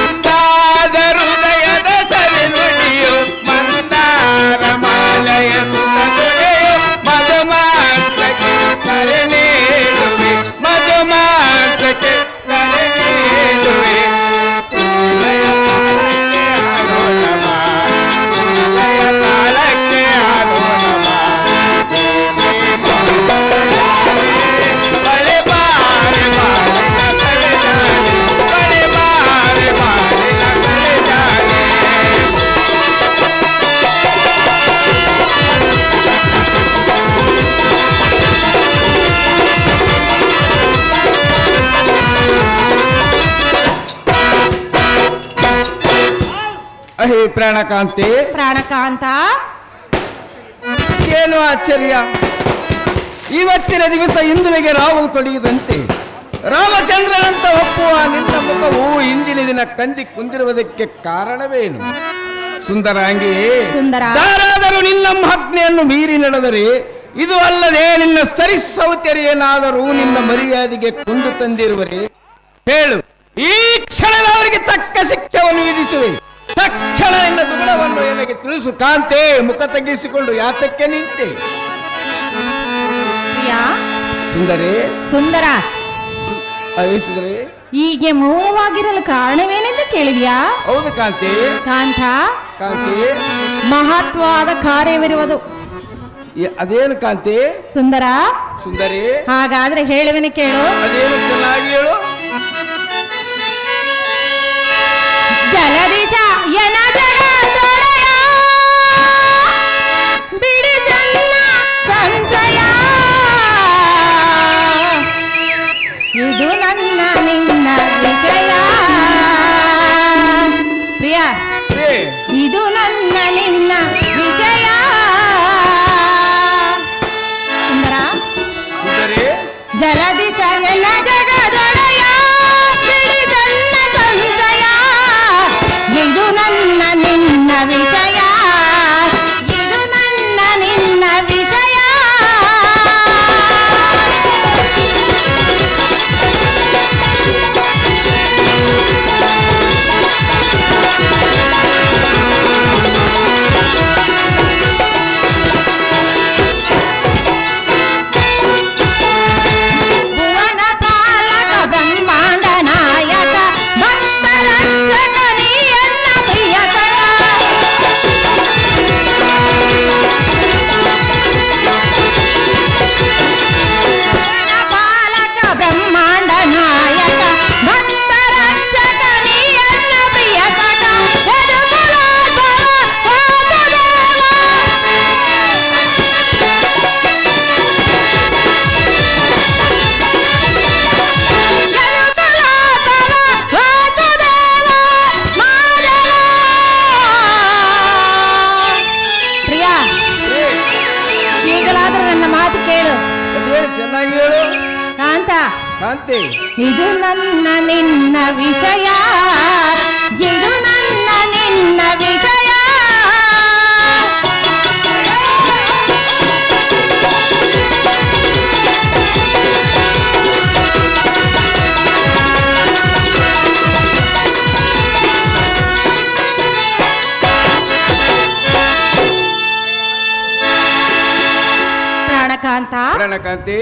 ಒಂದಾದ ಹೃದಯದ ಸವಿ ನುಡಿಯು ಮಂದಾರ ಮಾಲೆಯ ಸುಖದುಡೆಯು ಮಧುಮಾಸಕ್ಕೆ ಕರೆ ನೀಡುವೆ ಮಧುಮಾಸಕ್ಕೆ ಕರೆ ನೀಡುವೆ ಕಾಲಕ್ಕೆ ಆಗೋಣ ಬಳೆ ಬಾರೆ ಬಾಳಿನ ಸವೆ ಜಾಣೆ ಬಳೆ ಬಾರೆ ಬಾಳಿನ ಸವೆ ಜಾಣೆ ಅಹೇ ಪ್ರಾಣಕಾಂತಿ, ಪ್ರಾಣಕಾಂತ ಏನು ಆಶ್ಚರ್ಯ, ಇವತ್ತಿನ ದಿವಸ ಇಂದುವಿಗೆ ರಾವು ತೊಡಗಿದಂತೆ ರಾಮಚಂದ್ರನಂತ ಒಪ್ಪುವ ನಿನ್ನ ಮುಖವು ಇಂದಿನ ದಿನ ಕಂದಿ ಕುಂದಿರುವುದಕ್ಕೆ ಕಾರಣವೇನು? ಸುಂದರಾಂಗಿ, ಸುಂದರ. ಯಾರಾದರೂ ನಿನ್ನ ಆಜ್ಞೆಯನ್ನು ಮೀರಿ ನಡೆದರೆ ಇದು ಅಲ್ಲದೆ ನಿನ್ನ ಸರಿಸೌತೆರಿಯೇನಾದರೂ ನಿನ್ನ ಮರ್ಯಾದೆಗೆ ಕುಂದು ತಂದಿರುವರೆ ಹೇಳು, ಈ ಕ್ಷಣದವರಿಗೆ ತಕ್ಕ ಶಿಕ್ಷೆಯನ್ನು ವಿಧಿಸುವೆ. ತಕ್ಷಣ ನಿನ್ನ ದುಗುಡವನ್ನು ನನಗೆ ತಿಳಿಸು ಕಾಂತೆ. ಮುಖ ತಗ್ಗಿಸಿಕೊಂಡು ಯಾತಕ್ಕೆ ನಿಂತೆ? ಪ್ರಿಯಾ, ಸುಂದರಿ, ಸುಂದರ ಅವೇ ಸುಂದರಿ, ಹೀಗೆ ಮೌನವಾಗಿರಲು ಕಾರಣವೇನೆಂದು ಕೇಳಿದ್ಯಾ? ಹೌದು ಕಾಂತಿ. ಕಾಂತ, ಕಾಂತಿ, ಮಹತ್ವವಾದ ಕಾರ್ಯವಿರುವುದು. ಅದೇನು ಕಾಂತಿ? ಸುಂದರ, ಸುಂದರಿ, ಹಾಗಾದ್ರೆ ಹೇಳುವೆನು ಕೇಳು. ಅದೇನು ಚೆನ್ನಾಗಿ ಹೇಳು. ಜಲದಿಶ ಎನ ಜಗದೊಡೆಯ ಬಿಡಿ ಜನ್ನ ಸಂಚಯ ಇದು ನನ್ನ ನಿನ್ನ ವಿಷಯ. ಪ್ರಿಯ, ಏ, ಇದು ನನ್ನ ನಿನ್ನ ವಿಷಯ. ಸುಂದರ, ಸುಂದರಿ, ಜಲದಿಶ ಎನ ಜಗದೊಡೆಯ ಬಿಡಿ ಜನ್ನ ಸಂಚಯ ಇದು ನನ್ನ ನಿನ್ನ ವಿಷಯ. ಇದು ನನ್ನ ನಿನ್ನ ವಿಷಯ. ಭುವನ ಪಾಲಕ ಬ್ರಹ್ಮಾಂಡ ನಾಯಕ ಭಕ್ತರ ರಕ್ಷಕ ನೀಯನ್ನ ಪ್ರಿಯಕರ. ಭುವನ ಪಾಲಕ ಬ್ರಹ್ಮಾಂಡ ನಾಯಕ ಭಕ್ತರ ರಕ್ಷಕ ನೀಯನ್ನ ಪ್ರಿಯಕರ. ಯದುಕುಲೋದ್ಭವ ವಾಸುದೇವ. ಪ್ರಿಯಾ, ಈಗಲಾದ್ರೂ ನನ್ನ ಮಾತು ಕೇಳು. ಅದೇನು ಚೆನ್ನಾಗಿ ಹೇಳು. ಕಾಂತ, ಕಾಂತಿ, ಇದು ನನ್ನ ನಿನ್ನ ವಿಷಯ. ಇದು ನನ್ನ ನಿನ್ನ ವಿಷಯ. ಕಾರಣ ಕಾಂತಿ?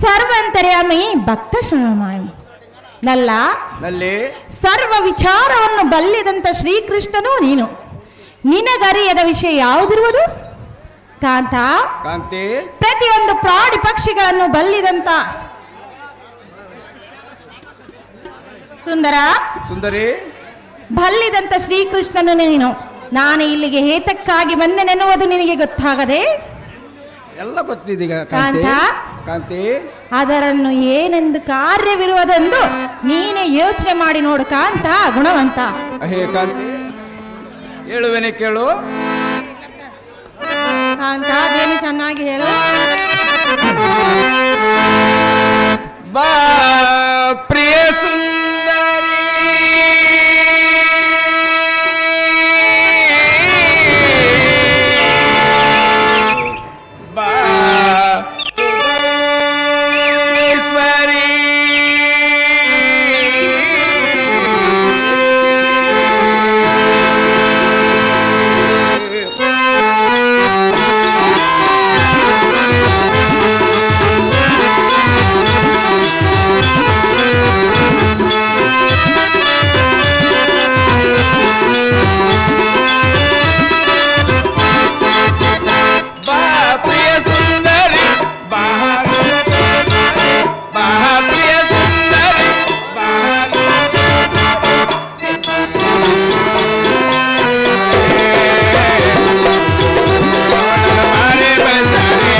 ಸರ್ವಂತರ್ಯಾಮಿ ಭಕ್ತ ಶರಣಮಾಯ ನಲ್ಲ ನಲ್ಲಿ ಸರ್ವ ವಿಚಾರವನ್ನು ಬಲ್ಲಿದಂತ ಶ್ರೀಕೃಷ್ಣನು ನೀನು. ನಿನಗರಿಯದ ವಿಷಯ ಯಾವುದಿರುವುದು ಕಾಂತ? ಕಾಂತಿ ಪ್ರತಿಯೊಂದು ಪ್ರಾಣಿ ಪಕ್ಷಿಗಳನ್ನು ಬಲ್ಲಿದಂತ ಸುಂದರ ಸುಂದರಿ ಬಲ್ಲಿದಂತ ಶ್ರೀಕೃಷ್ಣನು ನೀನು. ನಾನು ಇಲ್ಲಿಗೆ ಹೇತಕ್ಕಾಗಿ ಬಂದೆನೆನ್ನುವುದು ನಿನಗೆ ಗೊತ್ತಾಗದೆ ಎಲ್ಲ ಗೊತ್ತಿದೀಗ ಕಾಂತಿ. ಕಾಂತ? ಕಾಂತಿ ಅದರನ್ನು ಏನೆಂದು ಕಾರ್ಯವಿರುವುದೆಂದು ನೀನೇ ಯೋಚನೆ ಮಾಡಿ ನೋಡು ಕಾಂತ ಗುಣವಂತ. ಹೇ ಕಾಂತಿ ಹೇಳುವೆನೆ ಕೇಳು. ಕಾಂತ ಅದೇನು ಚೆನ್ನಾಗಿ ಹೇಳು. ಬಾ ಪ್ರಿಯ ಸುಂದರಿ ಬಾ ಸುಂದರೇಶ್ವರಿ ಬಾ ಪ್ರಿಯ ಸುಂದರಿ ಬಾ ಬಾ ಪ್ರಿಯ ಸುಂದರಿ ಬಾ ಬಾರೆ ಬಂದರೆ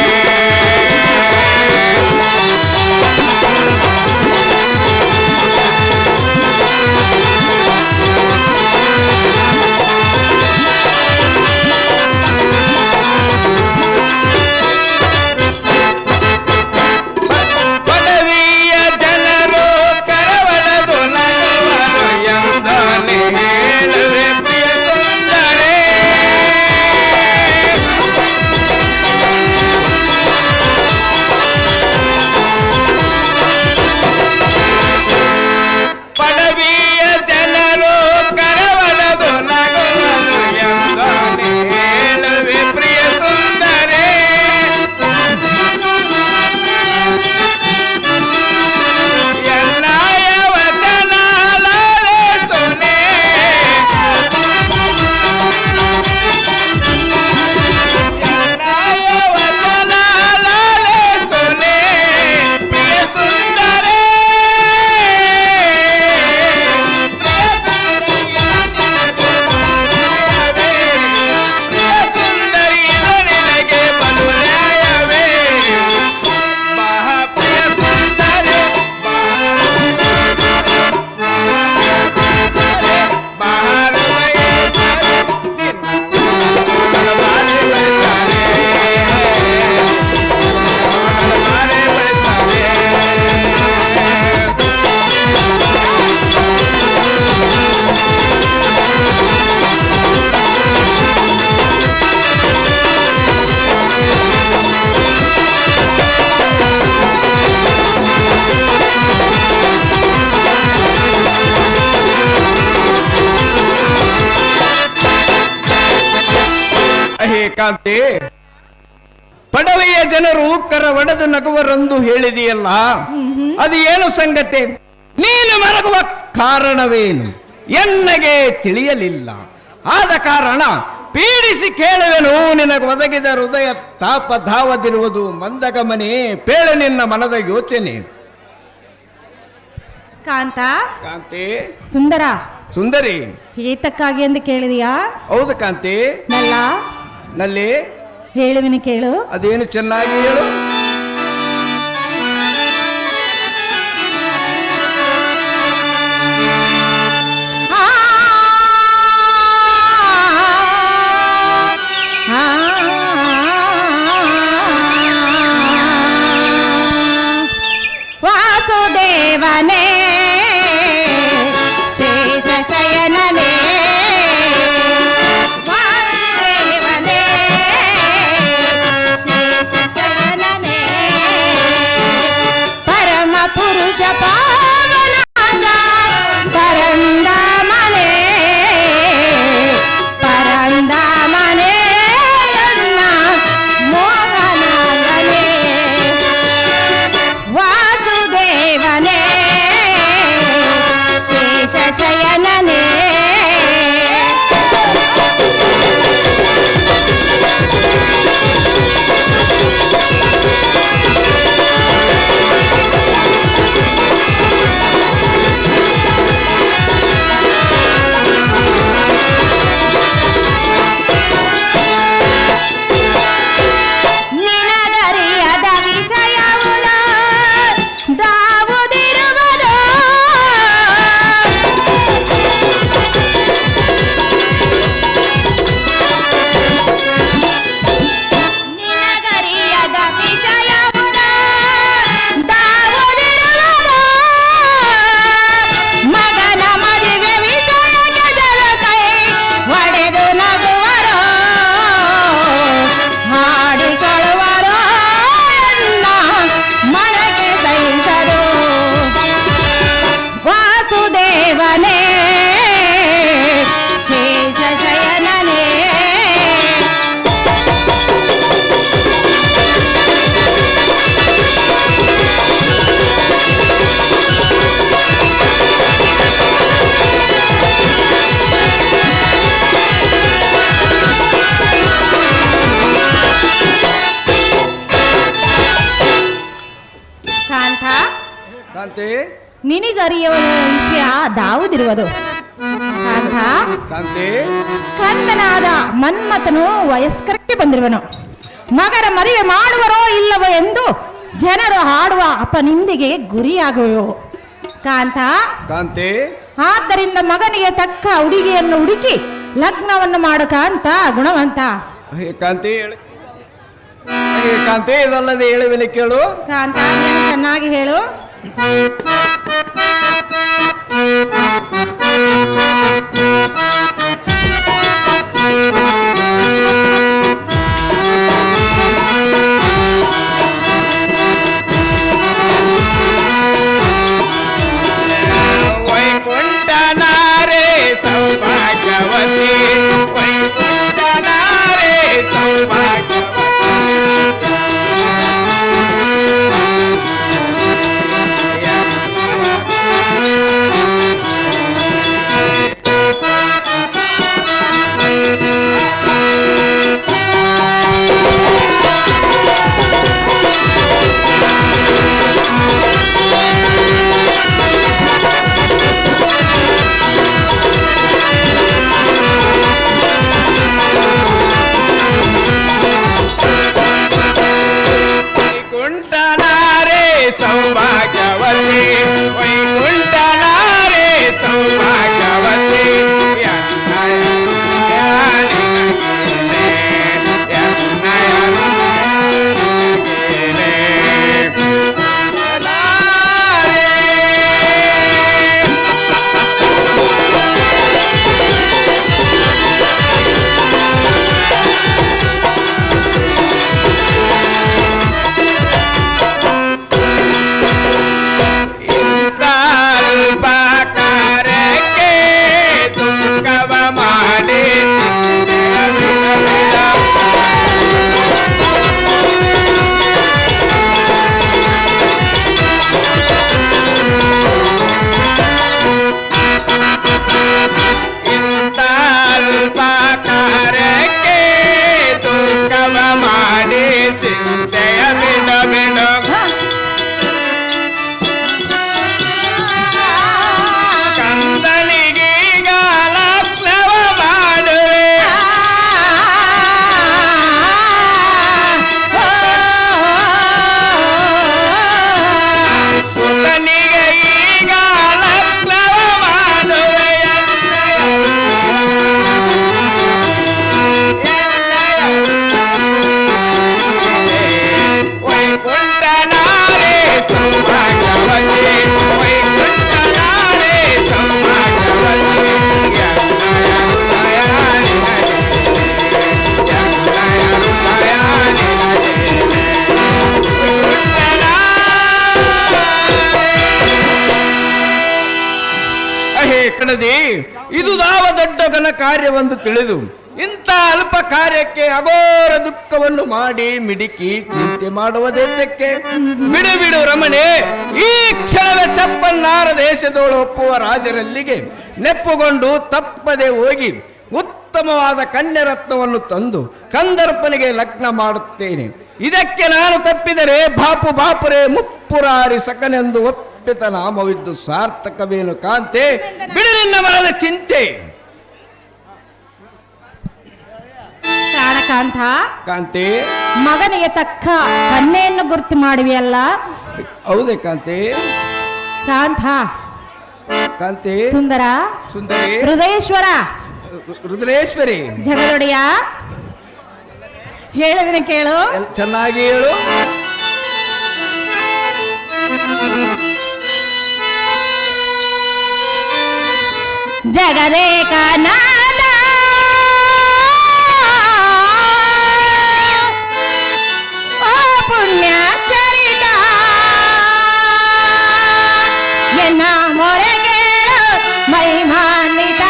ಪದವಿಯ ಜನರು ಕರವಳದು ನಗುವರು ಎಂದಲೇ ಹೇಳುವೆ ಪ್ರಿಯ ಸುಂದರೇ. ಪದವಿಯ ಜನರು ಕರವಳದು ನಗುವರು ಎಂದಲೇ ಹೇಳುವೆ ಪ್ರಿಯ ಸುಂದರೇ. ಎನ್ನಾಯ ವಚನ ಲಾಲಿಸುನೆ. ಎನ್ನಾಯ ವಚನ ಲಾಲಿಸುನೆ ಪ್ರಿಯ ಸುಂದರೇ. ಪ್ರಿಯ ಸುಂದರಿ ಇದು ನಿನಗೆ ಬಲು ನ್ಯಾಯವೇ. ಬಾ ಪ್ರಿಯ ಸುಂದರಿ ಬಾ ಹೇ ಕಾಂತಿ, ಪಡವೆಯ ಜನರು ಕರ ಒಡೆದು ನಗುವರೆಂದು ಹೇಳಿದೆಯಲ್ಲ, ಅದು ಏನು ಸಂಗತಿ? ನೀನು ಮರಗುವ ಕಾರಣವೇನು ಎನ್ನಗೆ ತಿಳಿಯಲಿಲ್ಲ. ಆದ ಕಾರಣ ಪೀಡಿಸಿ ಕೇಳುವೆನು ನಿನಗೆ ಒದಗಿದ ಹೃದಯ ತಾಪ ಧಾವದಿರುವುದು ಮಂದಗಮನೆ ಪೇಳು ನಿನ್ನ ಮನದ ಯೋಚನೆ. ಕಾಂತ ಕಾಂತಿ ಸುಂದರ ಸುಂದರಿ ಹೇತಕ್ಕಾಗಿ ಎಂದು ಕೇಳಿದೀಯಾ? ಹೌದು ಕಾಂತಿ. ನಲ್ಲ ನಲ್ಲಿ ಹೇಳುವಿನ ಕೇಳು. ಅದೇನು ಚೆನ್ನಾಗಿ ಹೇಳು. ವಾಸುದೇವನೇ ಶೇಷಶಯನನೇ ವಾಸುದೇವನೇ ಶೇಷಶಯನನೇ ಪರಮ ಪುರುಷ ಪಾವನಾಂಗ ಪರಂದಾಮನೇ ಪರಂದಾಮನೇ ನನ್ನ ಮೋಹನಾಂಗನೇ ಕಾಂತಿ ನಿನಗರಿಯುವ ವಿಷಯ ದಾವುದಿರುವುದು ಕಾಂತ. ಕಾಂತಿ ಕಂದನಾದ ಮನ್ಮಥನು ವಯಸ್ಕರಕ್ಕೆ ಬಂದಿರುವನು. ಮಗನ ಮದುವೆ ಮಾಡುವರೋ ಇಲ್ಲವೋ ಎಂದು ಜನರು ಹಾಡುವ ಅಪನಿಂದಿಗೆ ಗುರಿಯಾಗುವೆವು ಕಾಂತ. ಕಾಂತಿ ಆದ್ದರಿಂದ ಮಗನಿಗೆ ತಕ್ಕ ಹುಡುಗಿಯನ್ನು ಹುಡುಕಿ ಲಗ್ನವನ್ನು ಮಾಡು ಕಾಂತ ಗುಣವಂತ. ಹೇ ಕಾಂತಿ ಹೇ ಕಾಂತಿ ಇದಲ್ಲದೆ ಹೇಳುವೆನೆ ಕೇಳು. ಕಾಂತ ನೀನು ಚೆನ್ನಾಗಿ ಹೇಳು. ವೈಕುಂಠನಾರೇ ಸೌಭಾಗ್ಯವತಿ ವೈಕುಂಠನಾರೇ ಸೌಭಾಗ್ಯವತಿ ಇದು ಯಾವ ದೊಡ್ಡ ಘನ ಕಾರ್ಯವೆಂದು ತಿಳಿದು ಇಂಥ ಅಲ್ಪ ಕಾರ್ಯಕ್ಕೆ ಅಘೋರ ದುಃಖವನ್ನು ಮಾಡಿ ಮಿಡಿಕಿ ಚಿಂತೆ ಮಾಡುವುದಕ್ಕೆ ಬಿಡು ಬಿಡು ರಮಣೆ. ಈ ಕ್ಷಣವೇ ಚಪ್ಪನ್ನಾರ ದೇಶದೋಳು ಒಪ್ಪುವ ರಾಜರಲ್ಲಿಗೆ ನೆಪ್ಪುಗೊಂಡು ತಪ್ಪದೆ ಹೋಗಿ ಉತ್ತಮವಾದ ಕನ್ಯರತ್ನವನ್ನು ತಂದು ಕಂದರ್ಪನಿಗೆ ಲಗ್ನ ಮಾಡುತ್ತೇನೆ. ಇದಕ್ಕೆ ನಾನು ತಪ್ಪಿದರೆ ಬಾಪುರೇ ಮುಪ್ಪುರಾರಿ ಸಕನೆಂದು ಒಪ್ಪಿತ ನಾಮವಿದ್ದು ಸಾರ್ಥಕವೇನು ಕಾಂತೆ. ಬಿಡು ನಿನ್ನ ಮನದ ಚಿಂತೆ. ಕಾಂತ ಕಾಂತಿ ಮಗನಿಗೆ ತಕ್ಕ ಕನ್ಯೆಯನ್ನು ಗುರುತು ಮಾಡುವೆಯಲ್ಲ. ಹೌದೇ ಕಾಂತಿ? ಕಾಂತ ಕಾಂತಿ ಸುಂದರ ಸುಂದರಿ ಹೃದಯೇಶ್ವರ ರುದ್ರೇಶ್ವರಿ ಜಗದೊಡೆಯ ಹೇಳಿದನೆ ಕೇಳು. ಚೆನ್ನಾಗಿ ಹೇಳು. ಜಗದೇಕನಾದ ಓ ಪುಣ್ಯ ಚರಿತ ಎನ್ನ ಮೊರೆಗೇಳು ಮಹಿಮಾನ್ವಿತ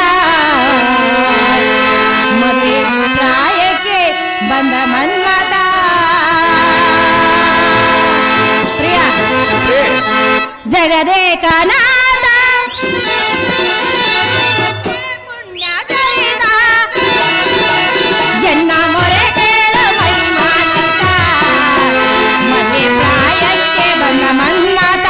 ಮದುವೆ ಪ್ರಾಯಕ್ಕೆ ಬಂದ ಮನ್ಮತ ಪ್ರಿಯ ಜಗದೇಕನಾದ ಪುಣ್ಯಚರಿತ ಎನ್ನ ಮೊರೆಗೇಳು ಮಹಿಮಾನ್ವಿತ ಮದುವೆ ಪ್ರಾಯಕ್ಕೆ ಬಂದ ಮನ್ಮತ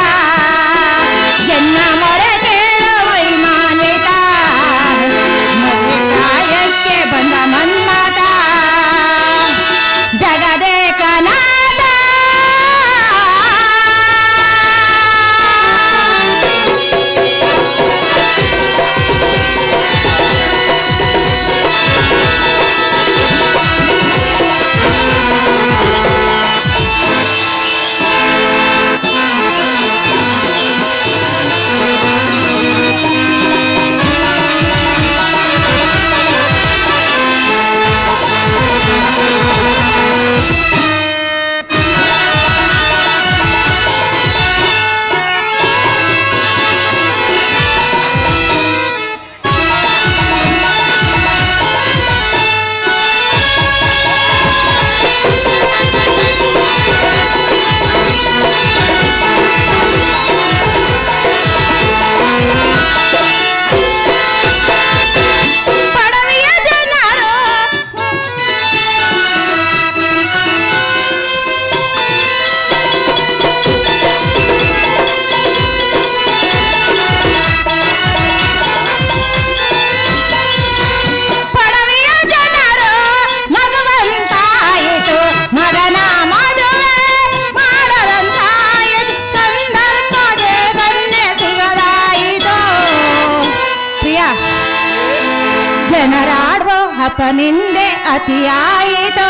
ಪಾಪ ನಿಂದೆ ಅತಿಯಾಯಿತೋ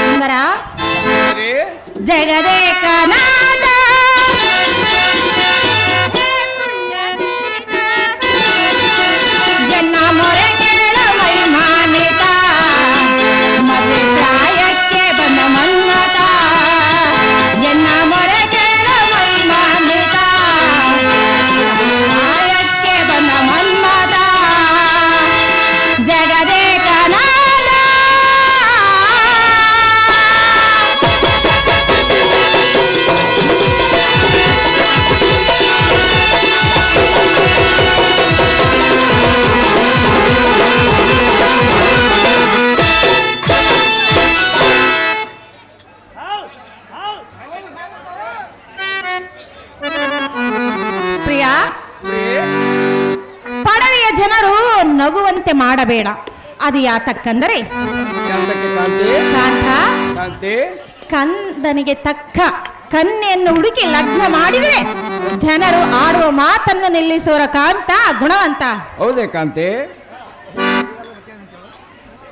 ಸುಂದರ ಜಗದೇಕನಾಥ ಎನ್ನ ಮೊರೆ ಕೇಳ ವೈಮಾನಿತ ಮದುವೆ ಪ್ರಾಯಕ್ಕೆ ಬಂದ ಮನ್ಮತ ಎನ್ನ ಮೊರೆ ಕೇಳ ವೈಮಾನಿತ ಪ್ರಾಯಕ್ಕೆ ಬಂದ ಮನ್ಮತ ಜಗದೇಕನಾಥ ಪ್ರಿಯ ಪಡವೆಯ ಜನರು ನಗುವಂತೆ ಮಾಡಬೇಡ. ಅದು ಯಾತಕ್ಕಂದರೆ ಕಾಂತ ಕಾಂತಿ ಕಂದನಿಗೆ ತಕ್ಕ ಕನ್ಯೆಯನ್ನು ಹುಡುಕಿ ಲಗ್ನ ಮಾಡಿದರೆ ಜನರು ಆಡುವ ಮಾತನ್ನು ನಿಲ್ಲಿಸುವರ ಕಾಂತ ಗುಣವಂತ. ಹೌದೇ ಕಾಂತಿ?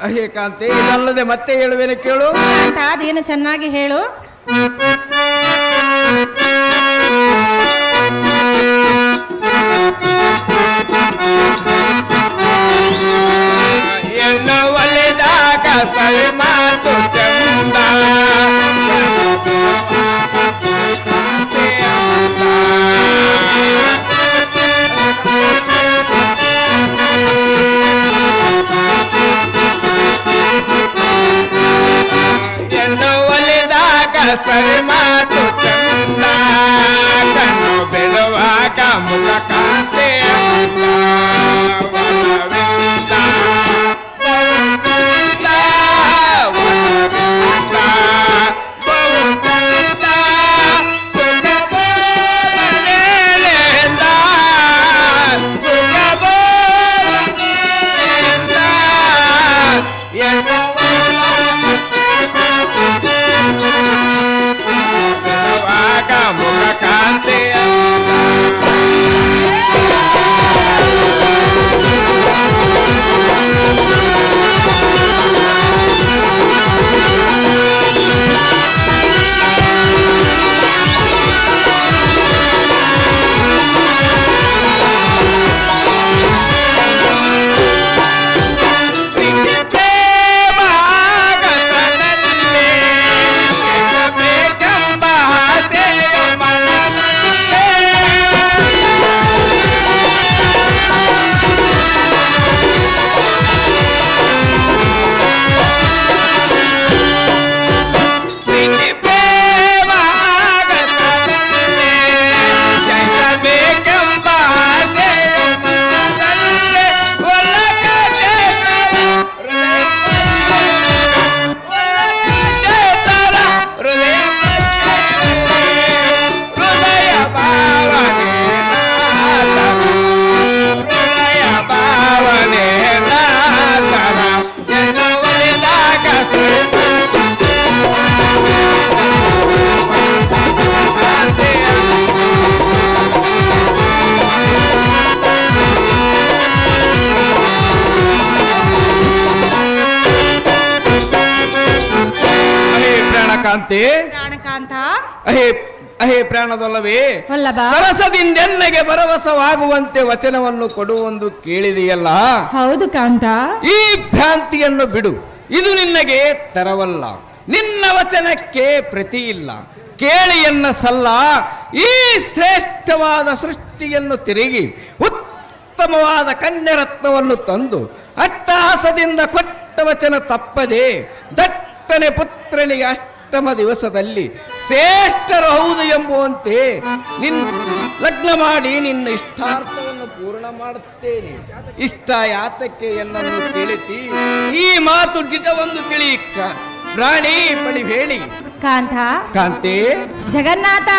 ಅಹೇ ಕಾಂತಿ, ಇದಲ್ಲದೆ ಮತ್ತೆ ಹೇಳುವೇನೆ ಕೇಳು. ಕಾಂತ ಅದೇನು ಚೆನ್ನಾಗಿ ಹೇಳು. ಎನ್ನು ಒಲಿದಾಗ ಸರಿ ಮಾತು ಚಂದ ಎನ್ನು ಒಲಿದಾಗ ಸರಿ ಮಾತು ಚಂದ ಕಣ್ಣು ಬಿಡುವಾಗ ಮುಖ ಕಾಂತಿ ಕಾಂತಿ ಪ್ರಾಣಕಾಂತ ಅಹೇ ಅಹೇ ಪ್ರಾಣದಲ್ಲವೇ ವಲ್ಲಭ. ಸರಸದಿಂದೆನ್ನೆಗೆ ಭರವಸವಾಗುವಂತೆ ವಚನವನ್ನು ಕೊಡುವೊಂದು ಕೇಳಿದೆಯಲ್ಲ. ಹೌದು ಕಾಂತ. ಈ ಭ್ರಾಂತಿಯನ್ನು ಬಿಡು. ಇದು ನಿನ್ನಗೆ ತರವಲ್ಲ. ನಿನ್ನ ವಚನಕ್ಕೆ ಪ್ರತಿ ಇಲ್ಲ. ಕೇಳಿಯನ್ನ ಸಲ್ಲ. ಈ ಶ್ರೇಷ್ಠವಾದ ಸೃಷ್ಟಿಯನ್ನು ತಿರುಗಿ ಉತ್ತಮವಾದ ಕನ್ಯರತ್ನವನ್ನು ತಂದು ಅಟ್ಟಹಾಸದಿಂದ ಕೊಟ್ಟ ವಚನ ತಪ್ಪದೆ ದಟ್ಟನೆ ಪುತ್ರನಿಗೆ ಅಷ್ಟಮ ದಿವಸದಲ್ಲಿ ಶ್ರೇಷ್ಠರು ಹೌದು ಎಂಬುವಂತೆ ಲಗ್ನ ಮಾಡಿ ನಿನ್ನ ಇಷ್ಟಾರ್ಥವನ್ನು ಪೂರ್ಣ ಮಾಡುತ್ತೇನೆ. ಇಷ್ಟ ಯಾತಕ್ಕೆ ಎನ್ನನ್ನು ಕೇಳಿತಿ? ಈ ಮಾತು ಜಿತವೊಂದು ತಿಳಿ ಪ್ರಾಣಿ ಪಡಿ ಹೇಳಿ. ಕಾಂತ ಕಾಂತಿ ಜಗನ್ನಾಥ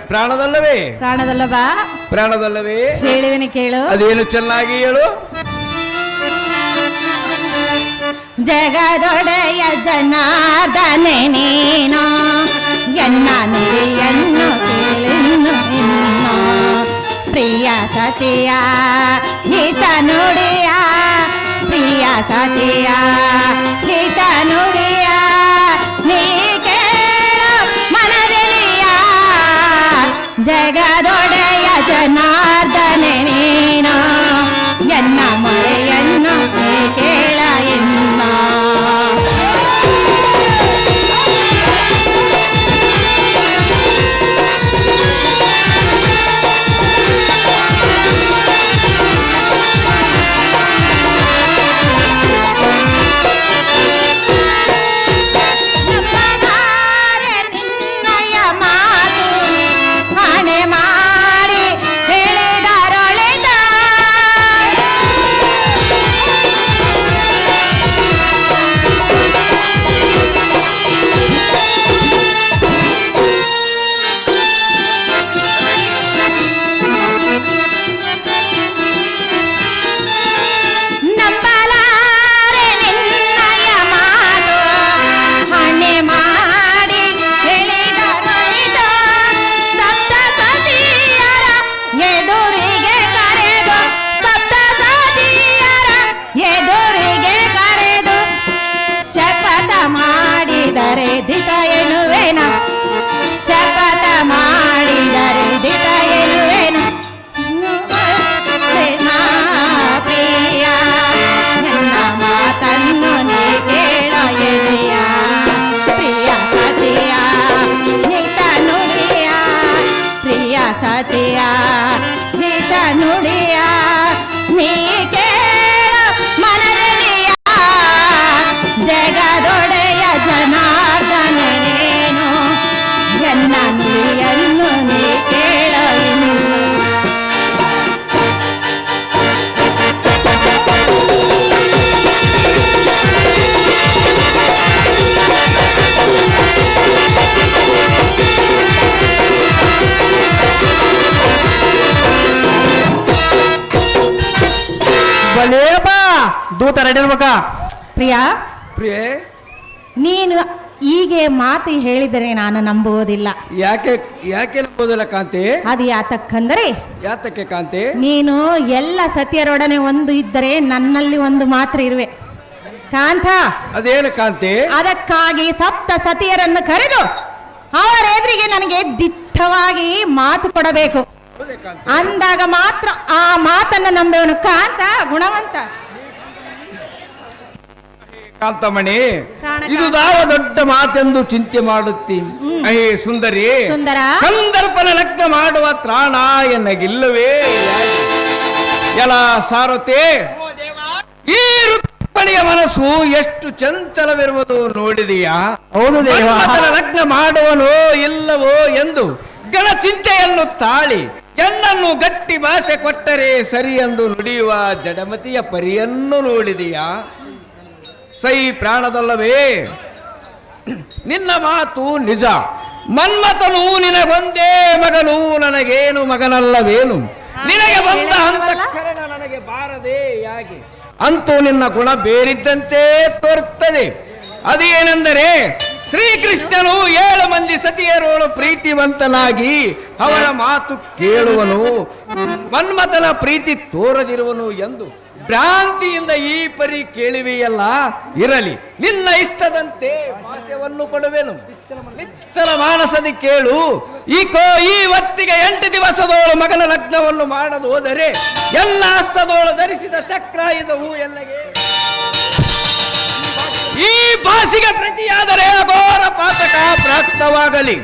ಪ್ರಾಣದಲ್ಲವೇ? ಪ್ರಾಣದಲ್ಲವ ಪ್ರಾಣದಲ್ಲವೇ? ಹೇಳುವೆನೆ ಕೇಳು. ಅದೇನು ಚೆನ್ನಾಗಿ ಹೇಳು. ಜಗದೊಡೆಯ ಜನಾರ್ದನೆ ನೀನು ಎನ್ನ ನುಡಿಯನ್ನು ಕೇಳಿನ್ನು ಇನ್ನು ಪ್ರಿಯ ಸತಿಯ ಹಿತ ನುಡಿಯ ಸತಿಯ ಹಿತ ನುಡಿಯ ನೀ ಕೇಳು ಮನದೆಲಿಯ ಜಗದೊಡೆಯ ಜನಾರ್ದನೆ ನೀನು ಎನ್ನ ಮೊರೆಯನ್ನು ನೀ ಕೇಳ ಎನ್ನ ದಿಟ ಎನ್ನುವೇನ ಶಪಥ ಮಾಡಿದರೆ ದಿಟ ಎನ್ನುವೇನ ಪ್ರಿಯ ನನ್ನ ಮಾತನ್ನು ನೀ ಕೇಳ ಎದೆಯ ಪ್ರಿಯ ಸತಿಯ ಹಿತ ನುಡಿಯ ಪ್ರಿಯ ಸತಿಯ ಹಿತ ನುಡಿಯ ನೀ ಕೇಳ ಮನದೆಲಿಯ ಜಗದೊಡೆಯ ಜನಾರ್ದನ ನೀನು ಎನ್ನ ನುಡಿಯನ್ನು ನೀ ಕೇಳ ಬಲೇಪ ದೂತ ರೆಡಿ ಇರ್ಬೇಕಾ? ಪ್ರಿಯಾ, ಪ್ರಿಯೆ, ನೀನು ಹೀಗೆ ಮಾತು ಹೇಳಿದರೆ ನಾನು ನಂಬುವುದಿಲ್ಲ. ಯಾಕೆ ಯಾಕೆ ನಂಬೋದಿಲ್ಲ ಕಾಂತಿ? ಅದು ಯಾತಕ್ಕಂದರೆ ಯಾತಕ್ಕೆ ಕಾಂತಿ? ನೀನು ಎಲ್ಲ ಸತಿಯರೊಡನೆ ಒಂದು ಇದ್ದರೆ ನನ್ನಲ್ಲಿ ಒಂದು ಮಾತ್ರ ಇರುವೆ ಕಾಂತ. ಅದೇನು ಕಾಂತಿ? ಅದಕ್ಕಾಗಿ ಸಪ್ತ ಸತಿಯರನ್ನು ಕರೆದು ಅವರ ಎದುರಿಗೆ ನನಗೆ ದಿಟ್ಟವಾಗಿ ಮಾತು ಕೊಡಬೇಕು. ಅಂದಾಗ ಮಾತ್ರ ಆ ಮಾತನ್ನು ನಂಬುವನು ಕಾಂತ ಗುಣವಂತ. ಕಾಂತಮಣಿ, ಪ್ರಾಣಕಾಂತ. ಇದು ಯಾವ ದೊಡ್ಡ ಮಾತೆಂದು ಚಿಂತೆ ಮಾಡುತ್ತಿ? ಅಹೇ ಸುಂದರಿ, ಸುಂದರ, ಕಂದರ್ಪನ ಲಗ್ನ ಮಾಡುವ ತ್ರಾಣ ಎನ್ನಗಿಲ್ಲವೇ? ಎಲ ಸಾರಥಿ, ಈ ರುಕ್ಮಿಣಿಯ ಮನಸ್ಸು ಎಷ್ಟು ಚಂಚಲವಿರುವುದು ನೋಡಿದೆಯಾ? ಹೌದು ದೇವ. ಮನ್ಮಥನ ಲಗ್ನ ಮಾಡುವನೋ ಇಲ್ಲವೋ ಎಂದು ಗಣ ಚಿಂತೆಯನ್ನು ತಾಳಿ ಎನ್ನನ್ನು ಗಟ್ಟಿ ಭಾಷೆ ಕೊಟ್ಟರೆ ಸರಿ ಎಂದು ನುಡಿಯುವ ಜಡಮತಿಯ ಪರಿಯನ್ನು ನೋಡಿದೆಯಾ? ಸೈ ಪ್ರಾಣದಲ್ಲವೇ? ನಿನ್ನ ಮಾತು ನಿಜ. ಮನ್ಮಥನು ನಿನಗೊಂದೇ ಮಗನು, ನನಗೇನು ಮಗನಲ್ಲವೇನು? ನಿನಗೆ ಬಂದ ಅಂತಃಕರಣ ನನಗೆ ಬಾರದೆ ಯಾಕೆ? ಅಂತೂ ನಿನ್ನ ಗುಣ ಬೇರಿದ್ದಂತೆ ತೋರುತ್ತದೆ. ಅದೇನೆಂದರೆ ಶ್ರೀಕೃಷ್ಣನು 7 ಮಂದಿ ಸತಿಯರೋಳು ಪ್ರೀತಿವಂತನಾಗಿ ಅವಳ ಮಾತು ಕೇಳುವನು, ಮನ್ಮಥನ ಪ್ರೀತಿ ತೋರದಿರುವನು ಎಂದು ಭ್ರಾಂತಿಯಿಂದ ಈ ಪರಿ ಕೇಳುವೆಯಲ್ಲ. ಇರಲಿ, ನಿನ್ನ ಇಷ್ಟದಂತೆ ಭಾಷ್ಯವನ್ನು ಕೊಡುವೆನು. ನಿಚ್ಚಲ ಮಾನಸದಿ ಕೇಳು. ಈ ಹೊತ್ತಿಗೆ 8 ದಿವಸದೋಳು ಮಗನ ಲಗ್ನವನ್ನು ಮಾಡದು ಹೋದರೆ ಎಲ್ಲ ಹಸ್ತದೋಳು ಧರಿಸಿದ ಚಕ್ರ ಇದವು ಎಲ್ಲಗೆ. ಈ ಭಾಷೆಗೆ ಪ್ರತಿಯಾದರೆ ಅಘೋರ ಪಾತಕ ಪ್ರಾಪ್ತವಾಗಲಿ.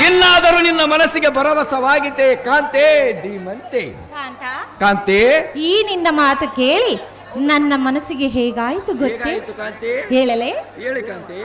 ಇನ್ನಾದರೂ ನಿನ್ನ ಮನಸ್ಸಿಗೆ ಭರವಸವಾಗಿದೆ ಕಾಂತೆ, ಧೀಮಂತೆ. ಕಾಂತ, ಕಾಂತೆ, ಈ ನಿನ್ನ ಮಾತು ಕೇಳಿ ನನ್ನ ಮನಸ್ಸಿಗೆ ಹೇಗಾಯಿತು ಗೊತ್ತೇ? ಹೇಗಾಯಿತು ಕಾಂತೆ? ಹೇಳಲೇ? ಹೇಳಿ ಕಾಂತೆ.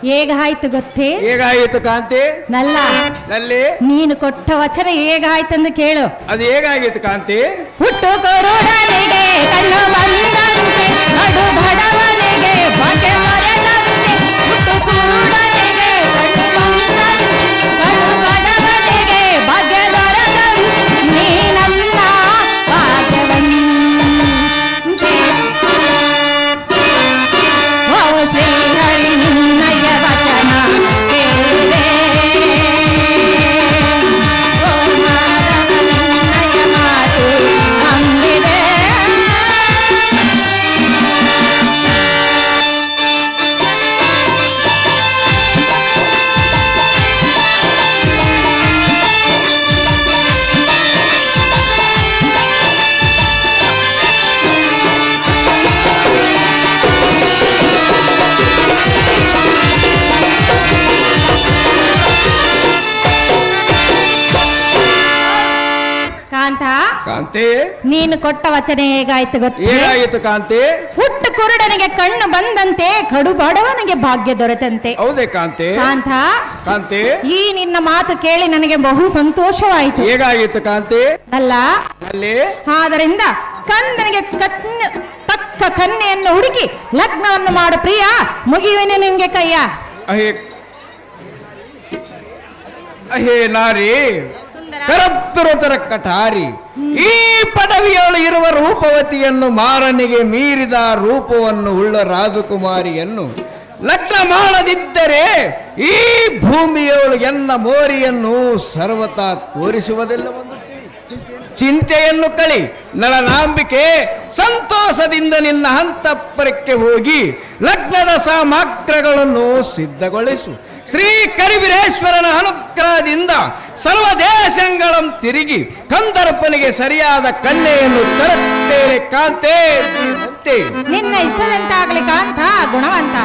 ಹೇಗಾಯ್ತು ಗೊತ್ತೇ? ಹೇಗಾಯಿತು ಕಾಂತಿ? ನಲ್ಲ ನಲ್ಲಿ ನೀನು ಕೊಟ್ಟ ವಚನ ಹೇಗಾಯ್ತಂದು ಕೇಳು. ಅದು ಹೇಗಾಗಿತ್ತು ಕಾಂತಿ? ಹುಟ್ಟು ಕೊರುಡನಿಗೆ ಕಣ್ಣು ಬಂದಂತೆ, ನಡು ಬಡವನಿಗೆ ಬಗೆ ಮರೆದಂತೆ. ಹುಟ್ಟು ಕುರುಡನಿಗೆ ಕಣ್ಣು ಬಂದಂತೆ, ನಡು ಬಡವನಿಗೆ ಬಗೆ ದೊರೆದಂತೆ. ನೀ ನನ್ನ ಭಾಗ್ಯವಂತೆ. ಓ ಶ್ರೀಹರಿ ನಿನ್ನಯ ವಚನ ಕೇಳಿದೆ. ಓ ಮಾಧವ ನಿನ್ನಯ ಮಾತು ನಂಬಿದೆ. ಕಾಂತ, ಕಾಂತಿ ನೀನು ಕೊಟ್ಟ ವಚನ ಹೇಗಾಯ್ತು ಗೊತ್ತೇ? ಹೇಗಾಯಿತು ಕಾಂತಿ? ಹುಟ್ಟು ಕುರುಡನಿಗೆ ಕಣ್ಣು ಬಂದಂತೆ, ಕಡು ಬಡವನಿಗೆ ಭಾಗ್ಯ ದೊರೆತಂತೆ. ಹೌದೇ ಕಾಂತಿ? ಕಾಂತ, ಕಾಂತಿ ಈ ನಿನ್ನ ಮಾತು ಕೇಳಿ ನನಗೆ ಬಹು ಸಂತೋಷವಾಯಿತು. ಹೇಗಾಗಿತ್ತು ಕಾಂತಿ? ಅಲ್ಲ, ನಲ್ಲಿ ಆದ್ದರಿಂದ ಕಂದನಿಗೆ ತಕ್ಕ ಕನ್ಯೆಯನ್ನು ಹುಡುಕಿ ಲಗ್ನವನ್ನು ಮಾಡು ಪ್ರಿಯ. ಮುಗಿಯುವೆನು ನಿನ್ಗೆ ಕೈಯ. ಅಹೇ ಅಹೇ ನಾರಿ ಕರಪ್ತುರತರ ಕಟಾರಿ, ಈ ಪದವಿಯೊಳು ಇರುವ ರೂಪವತಿಯನ್ನು, ಮಾರನಿಗೆ ಮೀರಿದ ರೂಪವನ್ನು ಉಳ್ಳ ರಾಜಕುಮಾರಿಯನ್ನು ಲಗ್ನ ಮಾಡದಿದ್ದರೆ ಈ ಭೂಮಿಯೊಳು ಎನ್ನ ಮೋರಿಯನ್ನು ಸರ್ವತಾ ತೋರಿಸುವುದೆಲ್ಲವೊಂದು ಚಿಂತೆಯನ್ನು ಕಳಿ. ನಳನಾಂಬಿಕೆ, ಸಂತೋಷದಿಂದ ನಿನ್ನ ಹಂತಪುರಕ್ಕೆ ಹೋಗಿ ಲಗ್ನದ ಸಾಮಗ್ರಗಳನ್ನು ಸಿದ್ಧಗೊಳಿಸು. ಶ್ರೀ ಕರಿವೀರೇಶ್ವರನ ಅನುಗ್ರಹದಿಂದ ಸರ್ವ ದೇಶಗಳನ್ನು ತಿರುಗಿ ಕಂದರ್ಪನಿಗೆ ಸರಿಯಾದ ಕನ್ಯೆಯನ್ನು ತರುತ್ತೇನೆ ಕಾಂತೆ. ನಿನ್ನ ಇಷ್ಟದಂತಾಗಲಿ ಕಾಂತ, ಗುಣವಂತ.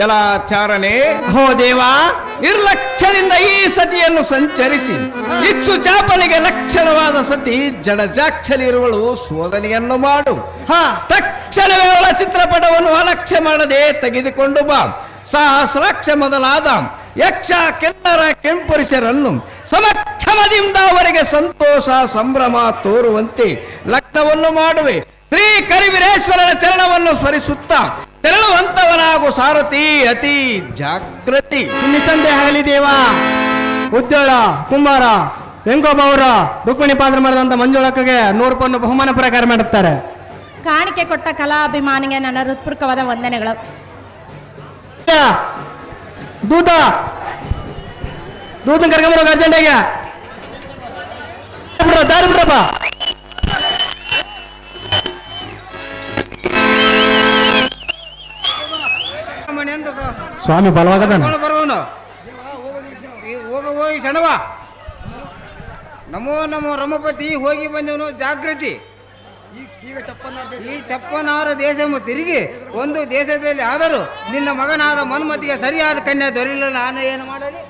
ಯಲಾಚಾರಣೆ, ಹೋ ದೇವಾ, ನಿರ್ಲಕ್ಷ್ಯದಿಂದ ಈ ಸತಿಯನ್ನು ಸಂಚರಿಸಿ ಇಚ್ಚು ಚಾಪನಿಗೆ ಲಕ್ಷಣವಾದ ಸತಿ ಜಡಜಾಕ್ಷಲಿರುವಳು ಶೋಧನೆಯನ್ನು ಮಾಡು. ತಕ್ಷಣವೇ ಅವಳ ಚಿತ್ರಪಟವನ್ನು ಅಲಕ್ಷ್ಯ ಮಾಡದೆ ತೆಗೆದುಕೊಂಡು ಬಾ. ಸಹಸ್ರಾಕ್ಷ ಮೊದಲಾದ ಯಕ್ಷ ಕೆನ್ನರ ಕೆಂಪುರುಷರನ್ನು ಸಮಕ್ಷಮದಿಂದ ಅವರಿಗೆ ಸಂತೋಷ ಸಂಭ್ರಮ ತೋರುವಂತೆ ಲಗ್ನವನ್ನು ಮಾಡುವೆ. ಶ್ರೀ ಕರಿವೀರೇಶ್ವರನ ಚರಣವನ್ನು ಸ್ಮರಿಸುತ್ತಾ ತೆರಳುವಂತವನಾಗು ಸಾರಥಿ, ಅತಿ ಜಾಗೃತಿ. ನಿತ್ತಂತೆ ಆಗಲಿ ದೇವಾ. ಉಜ್ಜಳ ಕುಂಬಾರ ವೆಂಕೋಬ ರುಕ್ಮಿಣಿ ಪಾತ್ರ ಮಾಡಿದಂತ ಮಂಜುಳಕ್ಕಗೆ 100 ರೂಪಾಯಿ ಬಹುಮಾನ ಪ್ರಕಾರ ಮಾಡುತ್ತಾರೆ. ಕಾಣಿಕೆ ಕೊಟ್ಟ ಕಲಾಭಿಮಾನಿಗೆ ನನ್ನ ಹೃತ್ಪೂರ್ವಕವಾದ ವಂದನೆಗಳು. ದೂತನ್ ಕರ್ಕೊಂಬರೋ ಅರ್ಜೆಂಟಾಗೆ ದಾರಿ ಬಿಡ್ರಪ್ಪ. ಸ್ವಾಮಿ ಬಲವಾಗದ ಬರುವನು ಹೋಗಿ ಶಣವ. ನಮೋ ನಮೋ ರಮಪತಿ, ಹೋಗಿ ಬಂದವನು ಜಾಗೃತಿ. ಈ ಚಪ್ಪನಾರ ದೇಶ ತಿರುಗಿ ಒಂದು ದೇಶದಲ್ಲಿ ಆದರೂ ನಿನ್ನ ಮಗನಾದ ಮನ್ಮತಿಗೆ ಸರಿಯಾದ ಕನ್ಯೆ ದೊರೆಯಲಿಲ್ಲ. ನಾನು ಏನು ಮಾಡಲಿ?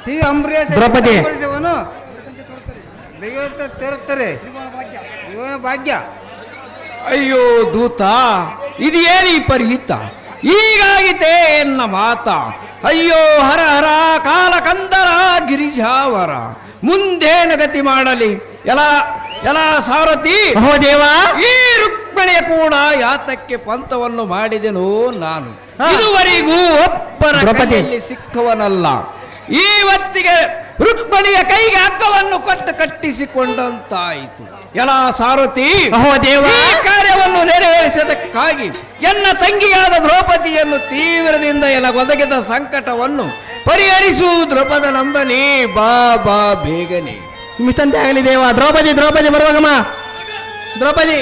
ಶ್ರೀ ಅಂಬರೀಷ ದ್ರೌಪದಿ ದೈವತ ತರುತ್ತಾರೆ ಇವನ ಭಾಗ್ಯ. ಅಯ್ಯೋ ದೂತ, ಇದು ಏನಿ ಪರಿಹಿತ ಹೀಗಾಗಿತೆ ಎನ್ನ ಮಾತ. ಅಯ್ಯೋ ಹರ ಹರ ಕಾಲ ಕಂದರ ಗಿರಿಜಾವರ, ಮುಂದೇನು ಗತಿ ಮಾಡಲಿ? ಎಲ್ಲ ಸಾರಥಿ, ಹೋ ದೇವಾ, ಈ ರುಕ್ಮಿಣಿಯ ಕೂಡ ಯಾತಕ್ಕೆ ಪಂಥವನ್ನು ಮಾಡಿದೆನೋ ನಾನು. ಇದುವರೆಗೂ ಒಬ್ಬರ ಕೈಯಲ್ಲಿ ಸಿಕ್ಕವನಲ್ಲ. ಇವತ್ತಿಗೆ ರುಕ್ಮಿಣಿಯ ಕೈಗೆ ಹಗ್ಗವನ್ನು ಕೊಟ್ಟು ಕಟ್ಟಿಸಿಕೊಂಡಂತಾಯಿತು. ಎಲ್ಲ ಸಾರಥಿ, ಅಹೋ ದೇವ, ಈ ಕಾರ್ಯವನ್ನು ನೆರವೇರಿಸದಕ್ಕಾಗಿ ಎನ್ನ ತಂಗಿಯಾದ ದ್ರೌಪದಿಯನ್ನು ತೀವ್ರದಿಂದ ಒದಗಿದ ಸಂಕಟವನ್ನು ಪರಿಹರಿಸು. ದ್ರೌಪದ ನಂದನಿ, ಬಾ ಬಾ ಬೇಗನೆ. ನಿಮಿತ್ತಂತೆ ಆಗಲಿ ದೇವ. ದ್ರೌಪದಿ ಬರುವಾಗಮ್ಮ. ದ್ರೌಪದಿ,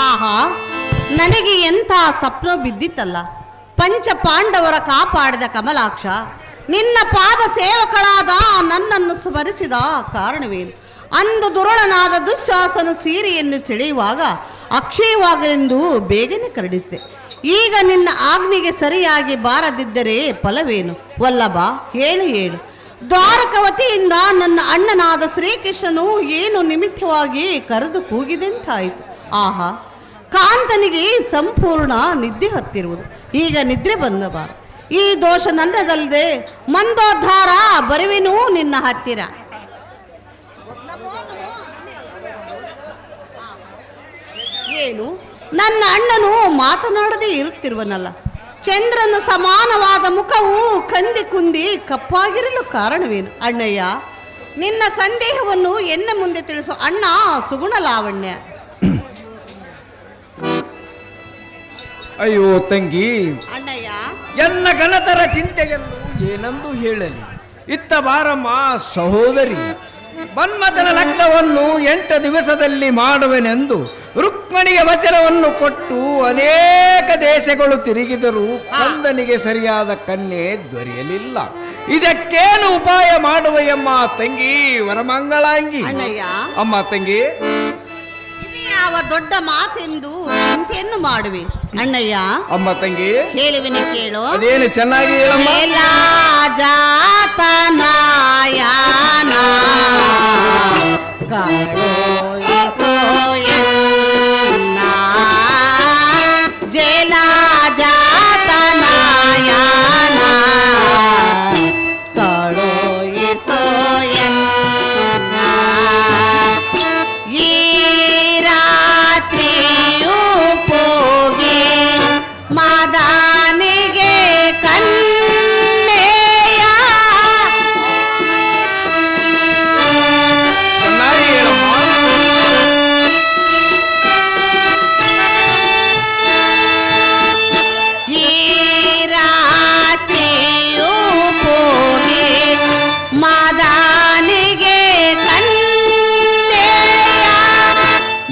ಆಹಾ, ನನಗೆ ಎಂಥ ಸ್ವಪ್ನ ಬಿದ್ದಿತ್ತಲ್ಲ. ಪಂಚ ಪಾಂಡವರ ಕಾಪಾಡಿದ ಕಮಲಾಕ್ಷ, ನಿನ್ನ ಪಾದ ಸೇವಕಳಾದ ನನ್ನನ್ನು ಸ್ಮರಿಸಿದ ಕಾರಣವೇನು? ಅಂದು ದುರುಳನಾದ ದುಶ್ಯಾಸನ ಸೀರೆಯನ್ನು ಸೆಳೆಯುವಾಗ ಅಕ್ಷಯವಾಗಲೆಂದು ಬೇಗನೆ ಕರಡಿಸಿದೆ. ಈಗ ನಿನ್ನ ಆಜ್ಞೆಗೆ ಸರಿಯಾಗಿ ಬಾರದಿದ್ದರೆ ಫಲವೇನು? ವಲ್ಲಭ, ಹೇಳು ಹೇಳು. ದ್ವಾರಕವತಿಯಿಂದ ನನ್ನ ಅಣ್ಣನಾದ ಶ್ರೀಕೃಷ್ಣನು ಏನು ನಿಮಿತ್ತವಾಗಿ ಕರೆದು ಕೂಗಿದೆಂತಾಯಿತು. ಆಹಾ, ಕಾಂತನಿಗೆ ಸಂಪೂರ್ಣ ನಿದ್ದೆ ಹತ್ತಿರುವುದು. ಈಗ ನಿದ್ರೆ ಬಂದಬಾರದು. ಈ ದೋಷ ನನ್ನದಲ್ಲದೆ ಮಂದೋದ್ಧಾರ ಬರುವೆನು ನಿನ್ನ ಹತ್ತಿರ. ಏನು, ನನ್ನ ಅಣ್ಣನು ಮಾತನಾಡದೆ ಇರುತ್ತಿರುವನಲ್ಲ. ಚಂದ್ರನ ಸಮಾನವಾದ ಮುಖವು ಕಂದಿ ಕುಂದಿ ಕಪ್ಪಾಗಿರಲು ಕಾರಣವೇನು? ಅಣ್ಣಯ್ಯ, ನಿನ್ನ ಸಂದೇಹವನ್ನು ಎನ್ನ ಮುಂದೆ ತಿಳಿಸು. ಅಣ್ಣ ಸುಗುಣ ಲಾವಣ್ಯ. ಅಯ್ಯೋ ತಂಗಿ, ಅಣ್ಣಯ್ಯ, ಎನ್ನ ಗಣತರ ಚಿಂತೆಯನ್ನು ಏನೆಂದು ಹೇಳಲಿ. ಇತ್ತ ಬಾರಮ್ಮ ಸಹೋದರಿ, ಮನ್ಮಥನ ಲಗ್ನವನ್ನು 8 ದಿವಸದಲ್ಲಿ ಮಾಡುವೆನೆಂದು ರುಕ್ಮಣಿಗೆ ವಚನವನ್ನು ಕೊಟ್ಟು ಅನೇಕ ದೇಶಗಳು ತಿರುಗಿದರೂ ಕಂದನಿಗೆ ಸರಿಯಾದ ಕನ್ಯೆ ದೊರೆಯಲಿಲ್ಲ. ಇದಕ್ಕೇನು ಉಪಾಯ ಮಾಡುವೆಯಮ್ಮ ತಂಗಿ ವರಮಂಗಳಾಂಗಿ? ಅಣ್ಣಯ್ಯ, ಅಮ್ಮ ತಂಗಿ, ಇದು ಯಾವ ದೊಡ್ಡ ಮಾತೆಂದು ಚಿಂತೆಯನ್ನು ಮಾಡುವೆ? ಅಣ್ಣಯ್ಯ, ಅಮ್ಮ ತಂಗಿ, ಹೇಳುವೆನೆ ಕೇಳು. ಅದೇನು ಚೆನ್ನಾಗಿ ಹೇಳಮ್ಮ. ಜಾತನಾಯನ ಕಳುಹಿಸೋಯನ್ನ, ಜೇಲ ಜಾತನಾಯನ ಕಳುಹಿಸೋಯನ್ನ, ಈ ರಾತ್ರಿಯೂ ಹೋಗಿ ಮದಾನಿಗೆ ಕನ್ನೆಯ ಚೆನ್ನಾಗಿ ಹೇಳಮ್ಮ. ಈ ರಾತ್ರಿಯೂ ಹೋಗಿ ಮದಾನಿಗೆ ಕನ್ನೆಯ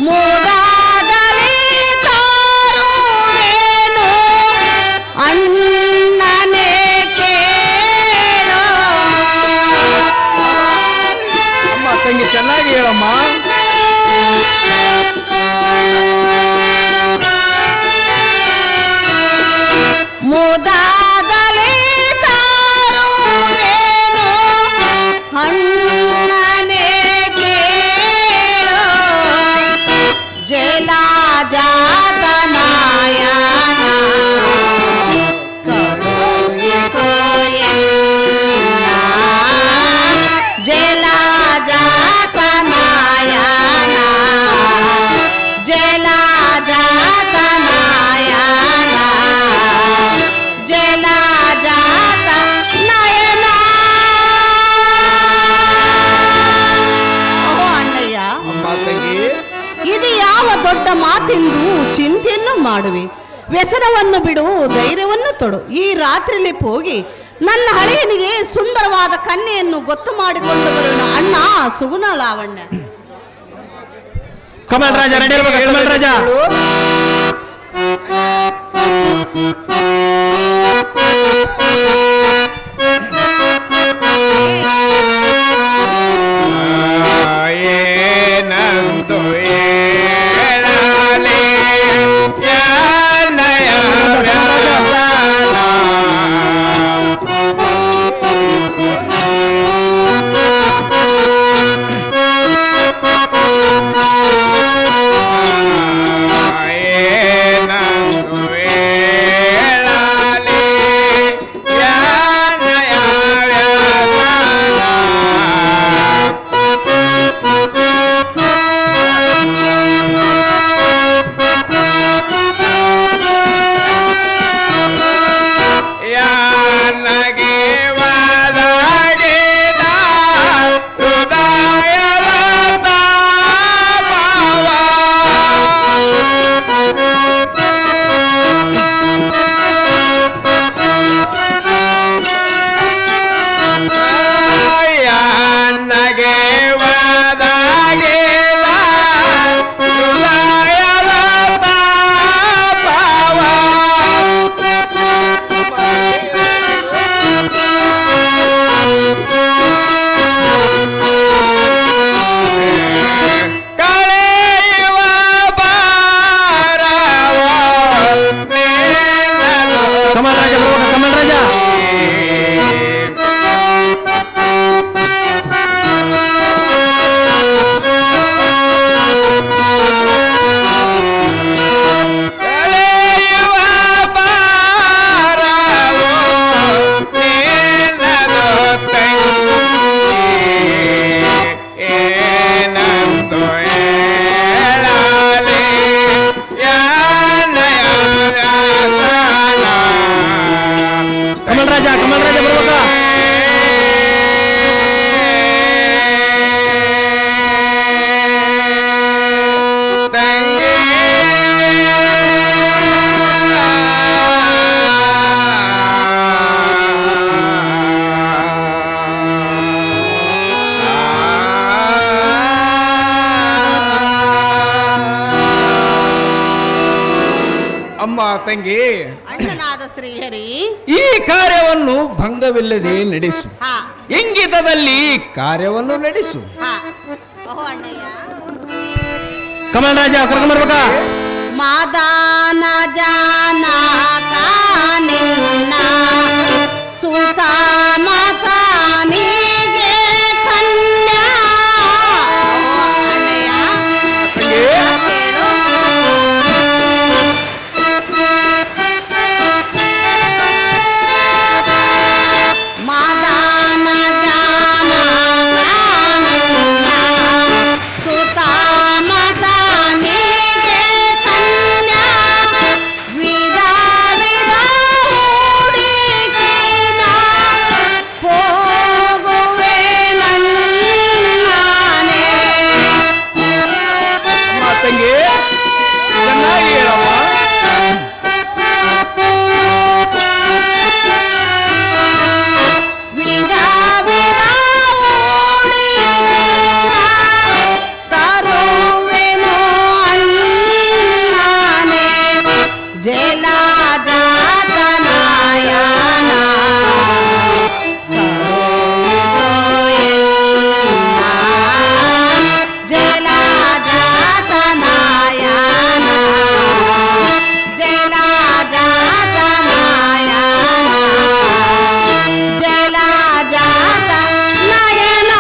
ಮುದಾದಲಿ ತಾರುವೇನು ಅಣ್ಣನೇ ಕೇಳೋ. ಅಮ್ಮ ತಂಗಿ ಚೆನ್ನಾಗಿ ಹೇಳಮ್ಮ. ಮುದಾದಲಿ ತಾರುವೇನು ಅಣ್ಣನೇ ಕೇಳೋ. ಜಲ ಜಾತನಾಯನ ಕಳುಹಿಸೋಯನ್ನ, ಜಲ ಜಾತನಾಯನ, ಜಲ ಜಾತನಾಯನ, ಜಲ ಜಾತನಯನ. ಓ ಅಣ್ಣಯ್ಯ, ಅಮ್ಮ ತಂಗಿ, ಇದು ಯಾವ ದೊಡ್ಡ ಮಾತೆಂದು ಚಿಂತೆಯನ್ನು ಮಾಡುವೆ? ವ್ಯಸನವನ್ನು ಬಿಡು, ಧೈರ್ಯವನ್ನು ತೊಡು. ಈ ರಾತ್ರಿಯಲ್ಲಿ ಹೋಗಿ ನನ್ನ ಹಳೆಯನಿಗೆ ಸುಂದರವಾದ ಕನ್ಯೆಯನ್ನು ಗೊತ್ತು ಮಾಡಿಕೊಂಡು ಬರುವನು ಅಣ್ಣ ಸುಗುಣ ಲಾವಣ್ಯ. ಕಮಲ್ ರಾಜ ರೆಡಿ ಇರ್ಬೇಕು. ಕಮಲ್ ರಾಜ, ಏನಂತು ಹೇಳಲಿ ಯಾನಯ ವ್ಯಾಸನ. ಏನಂತು ಹೇಳಲಿ ಯಾನಯ ಯಾನಗೆ ವಾದಾಡಿದ ಹೃದಯದ ತಾಪವ. ಯಾನಗೆ ವಾದಾಡಿದ ಹೃದಯದ ತಾಪವ. ಕಳೆಯುವ ಭಾರವ ಮೇಲನು. ಕಮಲ್ ರಾಜ ಬರ್ಬೇಕು. ಕಮಲ್ ರಾಜ, ಕಮಲರಾಜ ಬರ್ಬೇಕಾ? ಅಮ್ಮ ತಂಗಿ, ಅಣ್ಣನಾದ ಶ್ರೀಹರಿ, ಈ ಕಾರ್ಯವನ್ನು ಭಂಗವಿಲ್ಲದೆ ನಡೆಸು. ಹಾ ಇಂಗಿತದಲ್ಲಿ ಕಾರ್ಯವನ್ನು ನಡೆಸು. ಹಾ ಓಹೋ ಅಣ್ಣಯ್ಯ. ಕಮಲರಾಜ ಕರ್ಕೊಂಡ್ಬರ್ಬೇಕಾ? ಮಾದಾನ ಜಾನಕ ನಿನ್ನ ಸುತ ಮಕನಿಗೆ ಕನ್ಯಾ. ಅಣ್ಣಯ್ಯ ಕೇಳು. ಮಾದಾನ ಜಾನಕ ನಿನ್ನ ಸುತ ಮಕನಿಗೆ ಕನ್ಯಾ. ವಿಧ ವಿಧ ಹುಡುಕಿನ ಹೋಗುವೆ ನನ್ನಾನೆ. ಅಮ್ಮ ತಂಗಿ, ಚೆನ್ನಾಗಿ ಹೇಳಮ್ಮ. ವಿಧ ವಿಧ ಹುಡುಕಿನ ತರುವೆನು ಅಣ್ಣಾನೆ. ಜಲಜಾತನಯನ ಜಲಜಾತನಯನ ಜಲಜಾತ ನಯನ.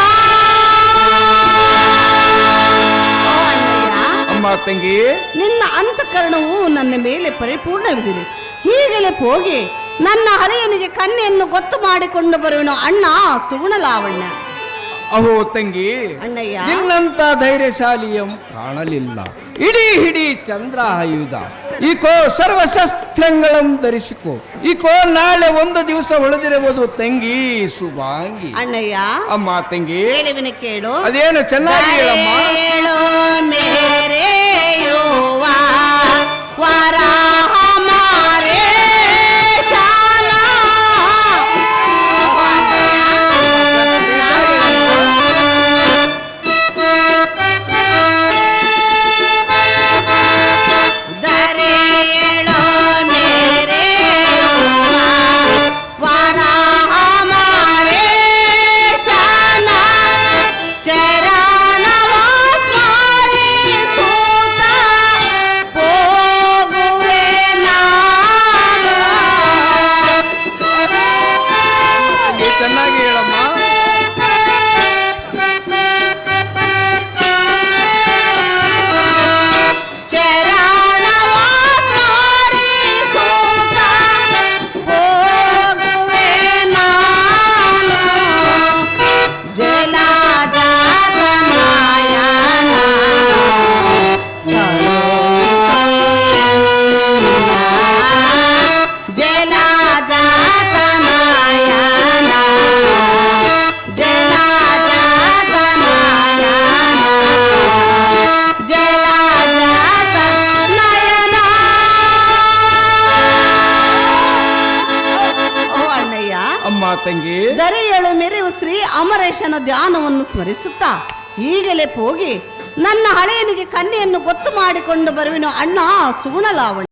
ಓ ಅಣ್ಣಯ್ಯ, ಅಮ್ಮ ತಂಗಿ, ನಿನ್ನ ಅಂತಃಕರಣವು ನನ್ನ ಮೇಲೆ ಪರಿಪೂರ್ಣವಿದೆ. ಹೀಗಲೇ ಹೋಗಿ ನನ್ನ ಹಳೆಯನಿಗೆ ಕನ್ಯೆಯನ್ನು ಗೊತ್ತು ಮಾಡಿಕೊಂಡು ಬರುವನು ಅಣ್ಣ ಸುಗುಣಲಾವಣ್ಯ. ಅಹೋ ತಂಗಿ, ಅಣ್ಣಯ್ಯ, ನಿನ್ನಂತ ಧೈರ್ಯಶಾಲಿಯಂ ಕಾಣಲಿಲ್ಲ. ಇಡೀ ಚಂದ್ರಾಯುಧ ಈಕೋ ಸರ್ವಶಸ್ತ್ರಗಳಂ ಧರಿಸಿಕೋ. ಈಕೋ ನಾಳೆ ಒಂದು ದಿವಸ ಉಳಿದಿರಬಹುದು ತಂಗಿ ಶುಭಾಂಗಿ. ಅಣ್ಣಯ್ಯ ಅಮ್ಮ ತಂಗಿ, ಹೇಳುವಿನ ಕೇಳು. ಅದೇನು ಚೆನ್ನಾಗಿ ಹೇಳಮ್ಮ. ಹೇಳು ಮೇರೆಯುವ ವರಾಹ ಮಾರೇ ಶಾಲ. ದರೆಯೇಳು ಮೇರೆಯುವ ವರಾಹ ಮಾರೇ ಶಾಲ. ಚರಣವ ಸ್ಮರಿಸುತ್ತ ಹೋಗುವೆ ನಾನು. ಚೆನ್ನಾಗಿ ಹೇಳಮ್ಮ. ಚರಣವ ಸ್ಮರಿಸುತ್ತ ಹೋಗುವೆ ನಾನು. ಜಲಜಾತನಯನ ಜಲಜಾತನಯನ ಜಲಜಾತನಯನ ಜಲಜಾತನಯನ. ಓ ಅಣ್ಣಯ್ಯ, ಅಮ್ಮ ತಂಗಿ, ದರೆಯಳು ಮೆರೆಯುವ ಶ್ರೀ ಅಮರೇಶನ ಧ್ಯಾನವನ್ನು ಸ್ಮರಿಸುತ್ತಾ ಈಗಲೇ ಹೋಗಿ ನನ್ನ ಹಳೆಯನಿಗೆ ಕನ್ಯೆಯನ್ನು ಗೊತ್ತು ಮಾಡಿಕೊಂಡು ಬರುವೆನು ಅಣ್ಣ ಸುಗುಣಲಾವಣ್ಯ.